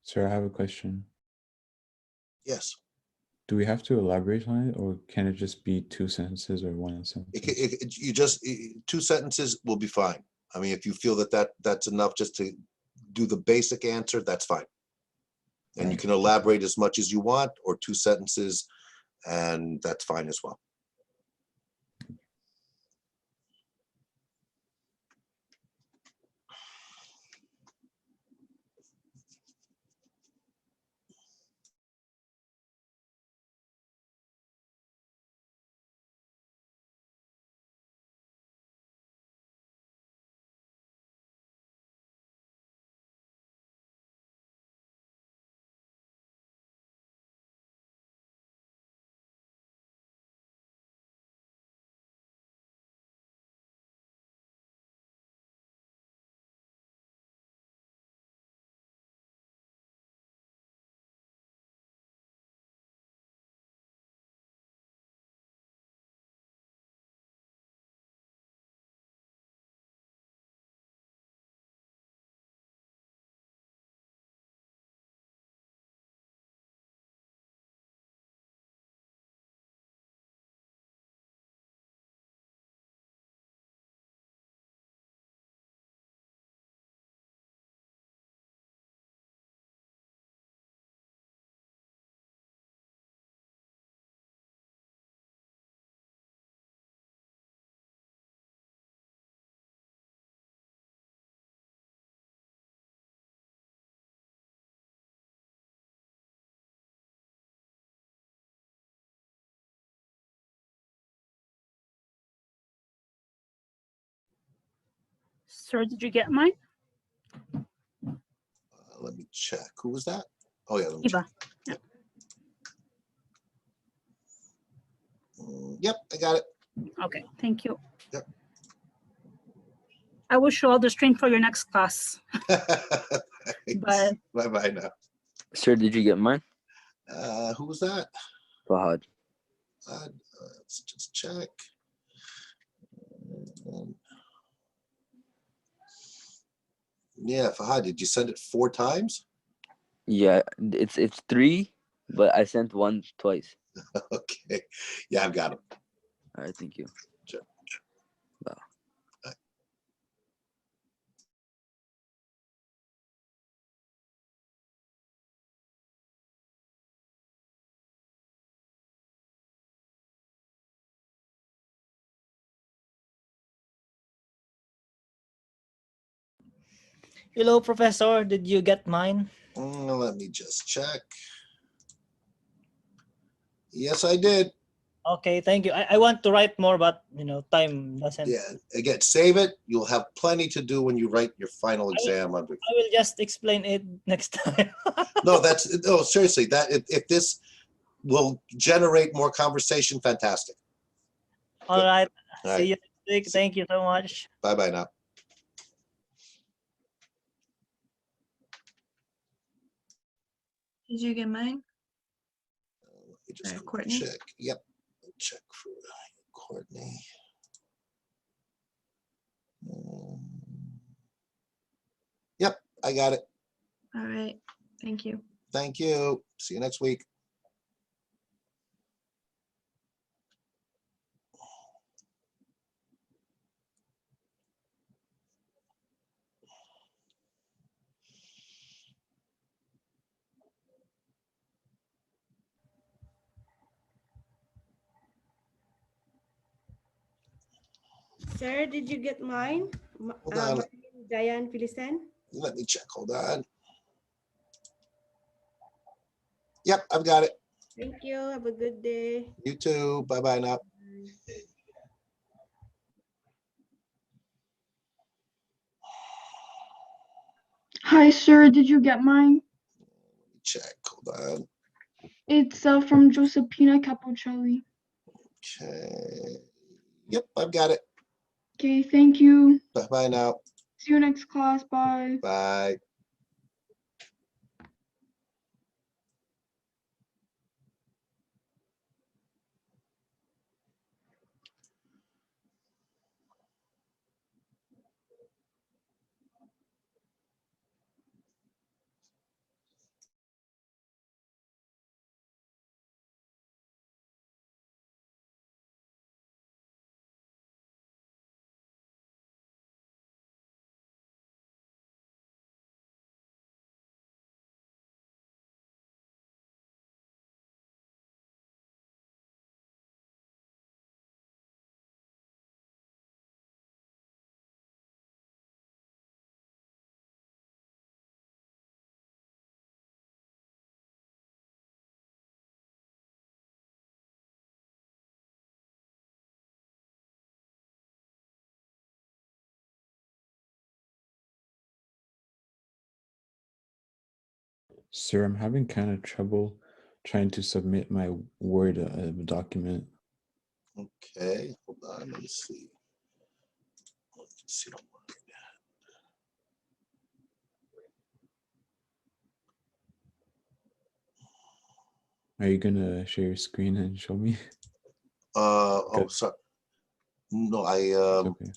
Sir, I have a question. Yes. Do we have to elaborate on it, or can it just be 2 sentences or 1 sentence? You just, 2 sentences will be fine. I mean, if you feel that's enough just to do the basic answer, that's fine. And you can elaborate as much as you want, or 2 sentences, and that's fine as well. Sir, did you get mine? Let me check. Who was that? Oh, yeah. Let me check. Eva. Yep, I got it. Okay, thank you. Yep. I wish you all the strength for your next class. Bye. Bye-bye now. Sir, did you get mine? Who was that? Fahad. Let's just check. Yeah, Fahad, did you send it 4 times? Yeah, it's 3, but I sent 1 twice. Okay. Yeah, I've got him. All right, thank you. Sure. Bye. Hello, Professor. Did you get mine? Let me just check. Yes, I did. Okay, thank you. I want to write more, but time doesn't. Yeah, again, save it. You'll have plenty to do when you write your final exam under. I will just explain it next time. No, seriously, that if this will generate more conversation, fantastic. All right. All right. See you next week. Thank you so much. Bye-bye now. Did you get mine? Let me just Courtney? check. Yep. Check for Courtney. Yep, I got it. All right. Thank you. Thank you. See you next week. Sir, did you get mine? Hold on. My name is Diane Filisten. Let me check. Hold on. Yep, I've got it. Thank you. Have a good day. You too. Bye-bye now. Hi, sir. Did you get mine? Let me check. Hold on. It's from Josephina Capuccelli. Okay. Yep, I've got it. Okay, thank you. Bye-bye now. See you next class. Bye. Bye. Sir, I'm having kind of trouble trying to submit my Word document. Okay, hold on, let me see. Let's see. Are you gonna share your screen and show me? Oh, Good. sorry. No, I It's okay.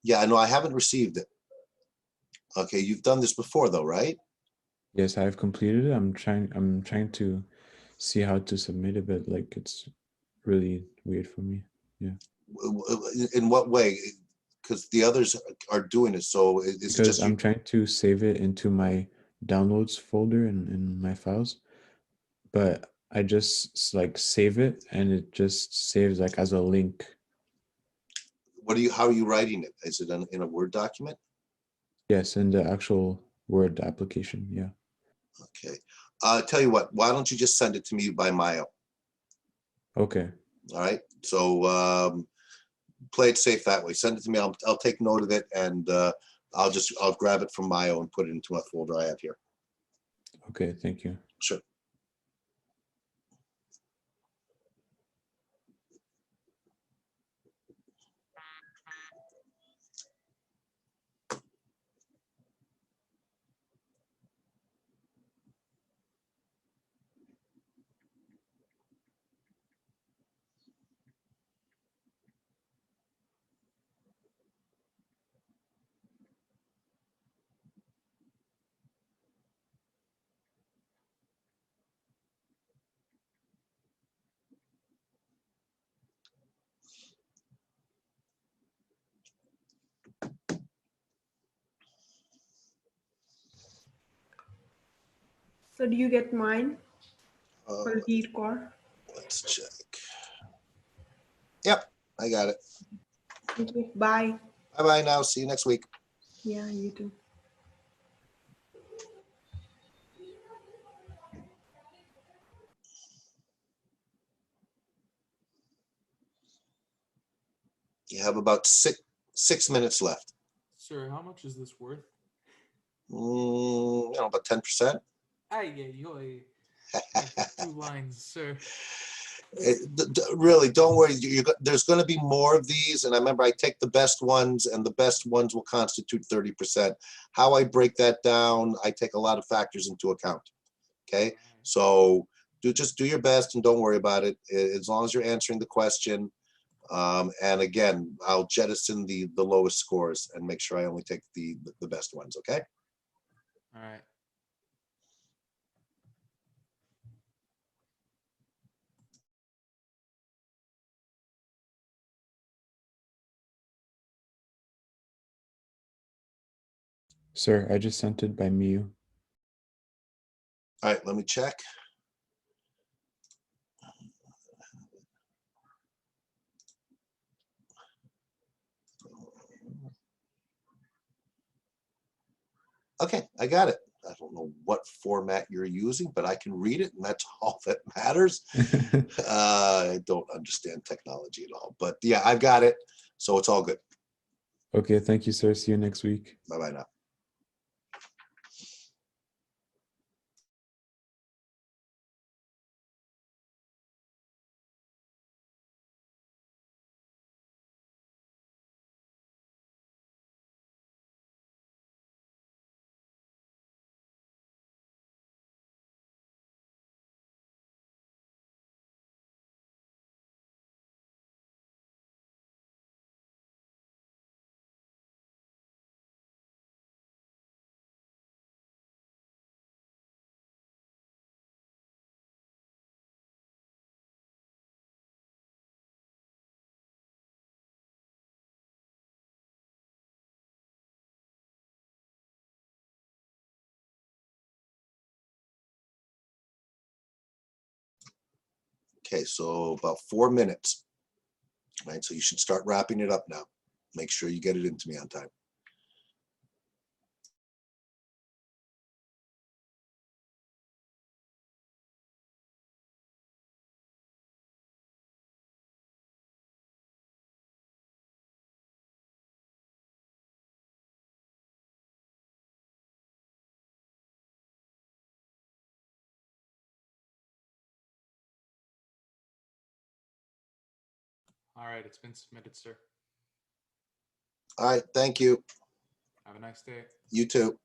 yeah, no, I haven't received it. Okay, you've done this before though, right? Yes, I've completed it. I'm trying to see how to submit it, but like it's really weird for me. Yeah. In what way? Because the others are doing it, so it's Because just you. I'm trying to save it into my downloads folder in my files, but I just like save it and it just saves like as a link. How are you writing it? Is it in a Word document? Yes, in the actual Word application. Yeah. Okay. Tell you what, why don't you just send it to me by mail? Okay. All right. So play it safe that way. Send it to me. I'll take note of it, and I'll grab it from Mayo and put it into a folder I have here. Okay. Thank you. Sure. So do you get mine for the lead core? Let's check. Yep, I got it. Thank you. Bye. Bye-bye now. See you next week. Yeah, you too. You have about six minutes left. Sir, how much is this worth? About 10%. Ay, two lines, sir. Really, don't worry. There's going to be more of these, and I remember I take the best ones, and the best ones will constitute 30%. How I break that down, I take a lot of factors into account. Okay, so just do your best and don't worry about it. As long as you're answering the question. And again, I'll jettison the lowest scores and make sure I only take the best ones. Okay. All right. Sir, I just sent it by Miu. All right, let me check. Okay, I got it. I don't know what format you're using, but I can read it, and that's all that matters. I don't understand technology at all, but yeah, I've got it, so it's all good. Okay, thank you, sir. See you next week. Bye-bye now. Okay, so about 4 minutes. All right, so you should start wrapping it up now. Make sure you get it into me on time. All right, it's been submitted, sir. All right, thank you. Have a nice day. You too.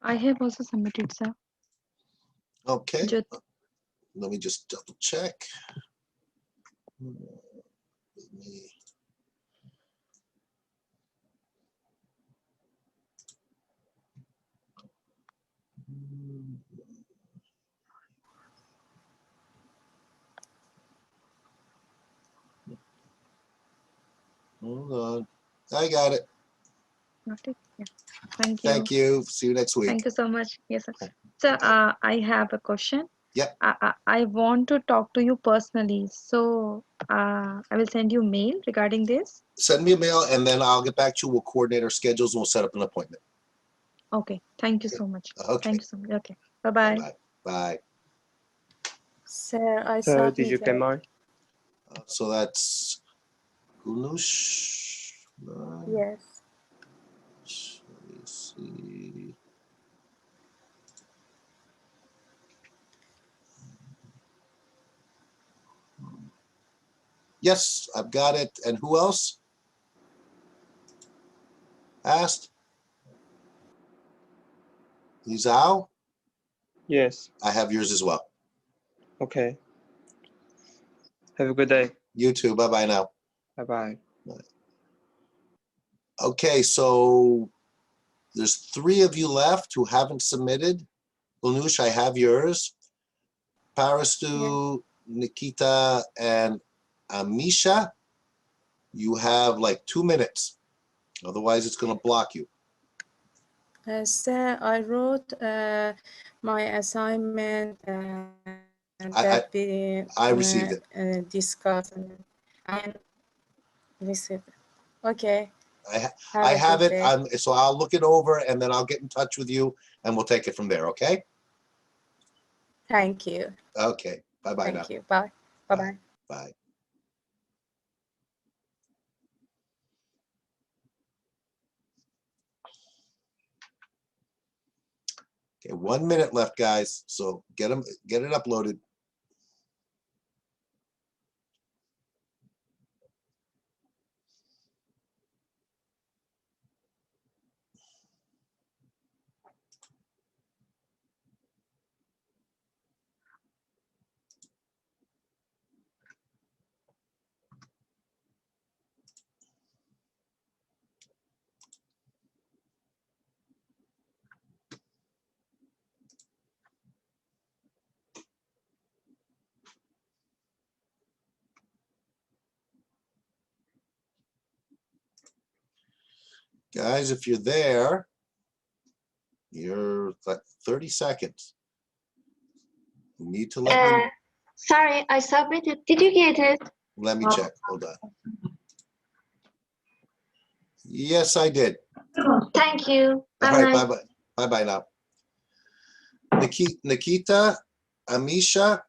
I have also submitted, sir. Okay, Jyot. let me just double check. Let me- Hold on. I got it. Not it? Yeah. Thank you. Thank you. See you next week. Thank you so much. Yes, sir. Sir, I have a question. Yep. I want to talk to you personally. So I will send you mail regarding this. Send me a mail and then I'll get back to you. We'll coordinate our schedules and we'll set up an appointment. Okay. Thank you so much. Okay. Thank you so much. Okay. Bye-bye. Bye. Bye. Sir, I So did you get submitted. mine? So that's Gunush. Yes. Let me see. Yes, I've got it. And who else asked? Lizao? Yes. I have yours as well. Okay. Have a good day. You too. Bye-bye now. Bye-bye. Okay, so there's 3 of you left who haven't submitted. Gunush, I have yours. Parastu, Nikita, and Amisha, you have like 2 minutes. Otherwise, it's going to block you. Sir, I wrote my assignment and I that we received it. discussed and received. Okay. I have good it. day. So I'll look it over and then I'll get in touch with you and we'll take it from there. Okay. Thank you. Okay. Bye-bye now. Thank you. Bye. Bye-bye. Bye. Okay. 1 minute left, guys. So get it uploaded. Guys, if you're there, you're like 30 seconds. You need to let me, Sorry, I submitted. Did you get it? let me check. Hold on. Yes, I did. Thank you. All Bye right, bye. bye-bye. Bye-bye now. Nikita, Amisha,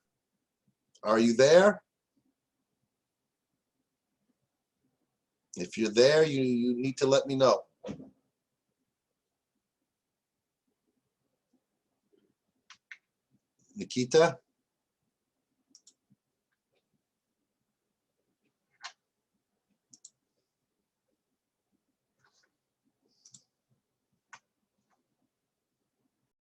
are you there? If you're there, you need to let me know. Nikita?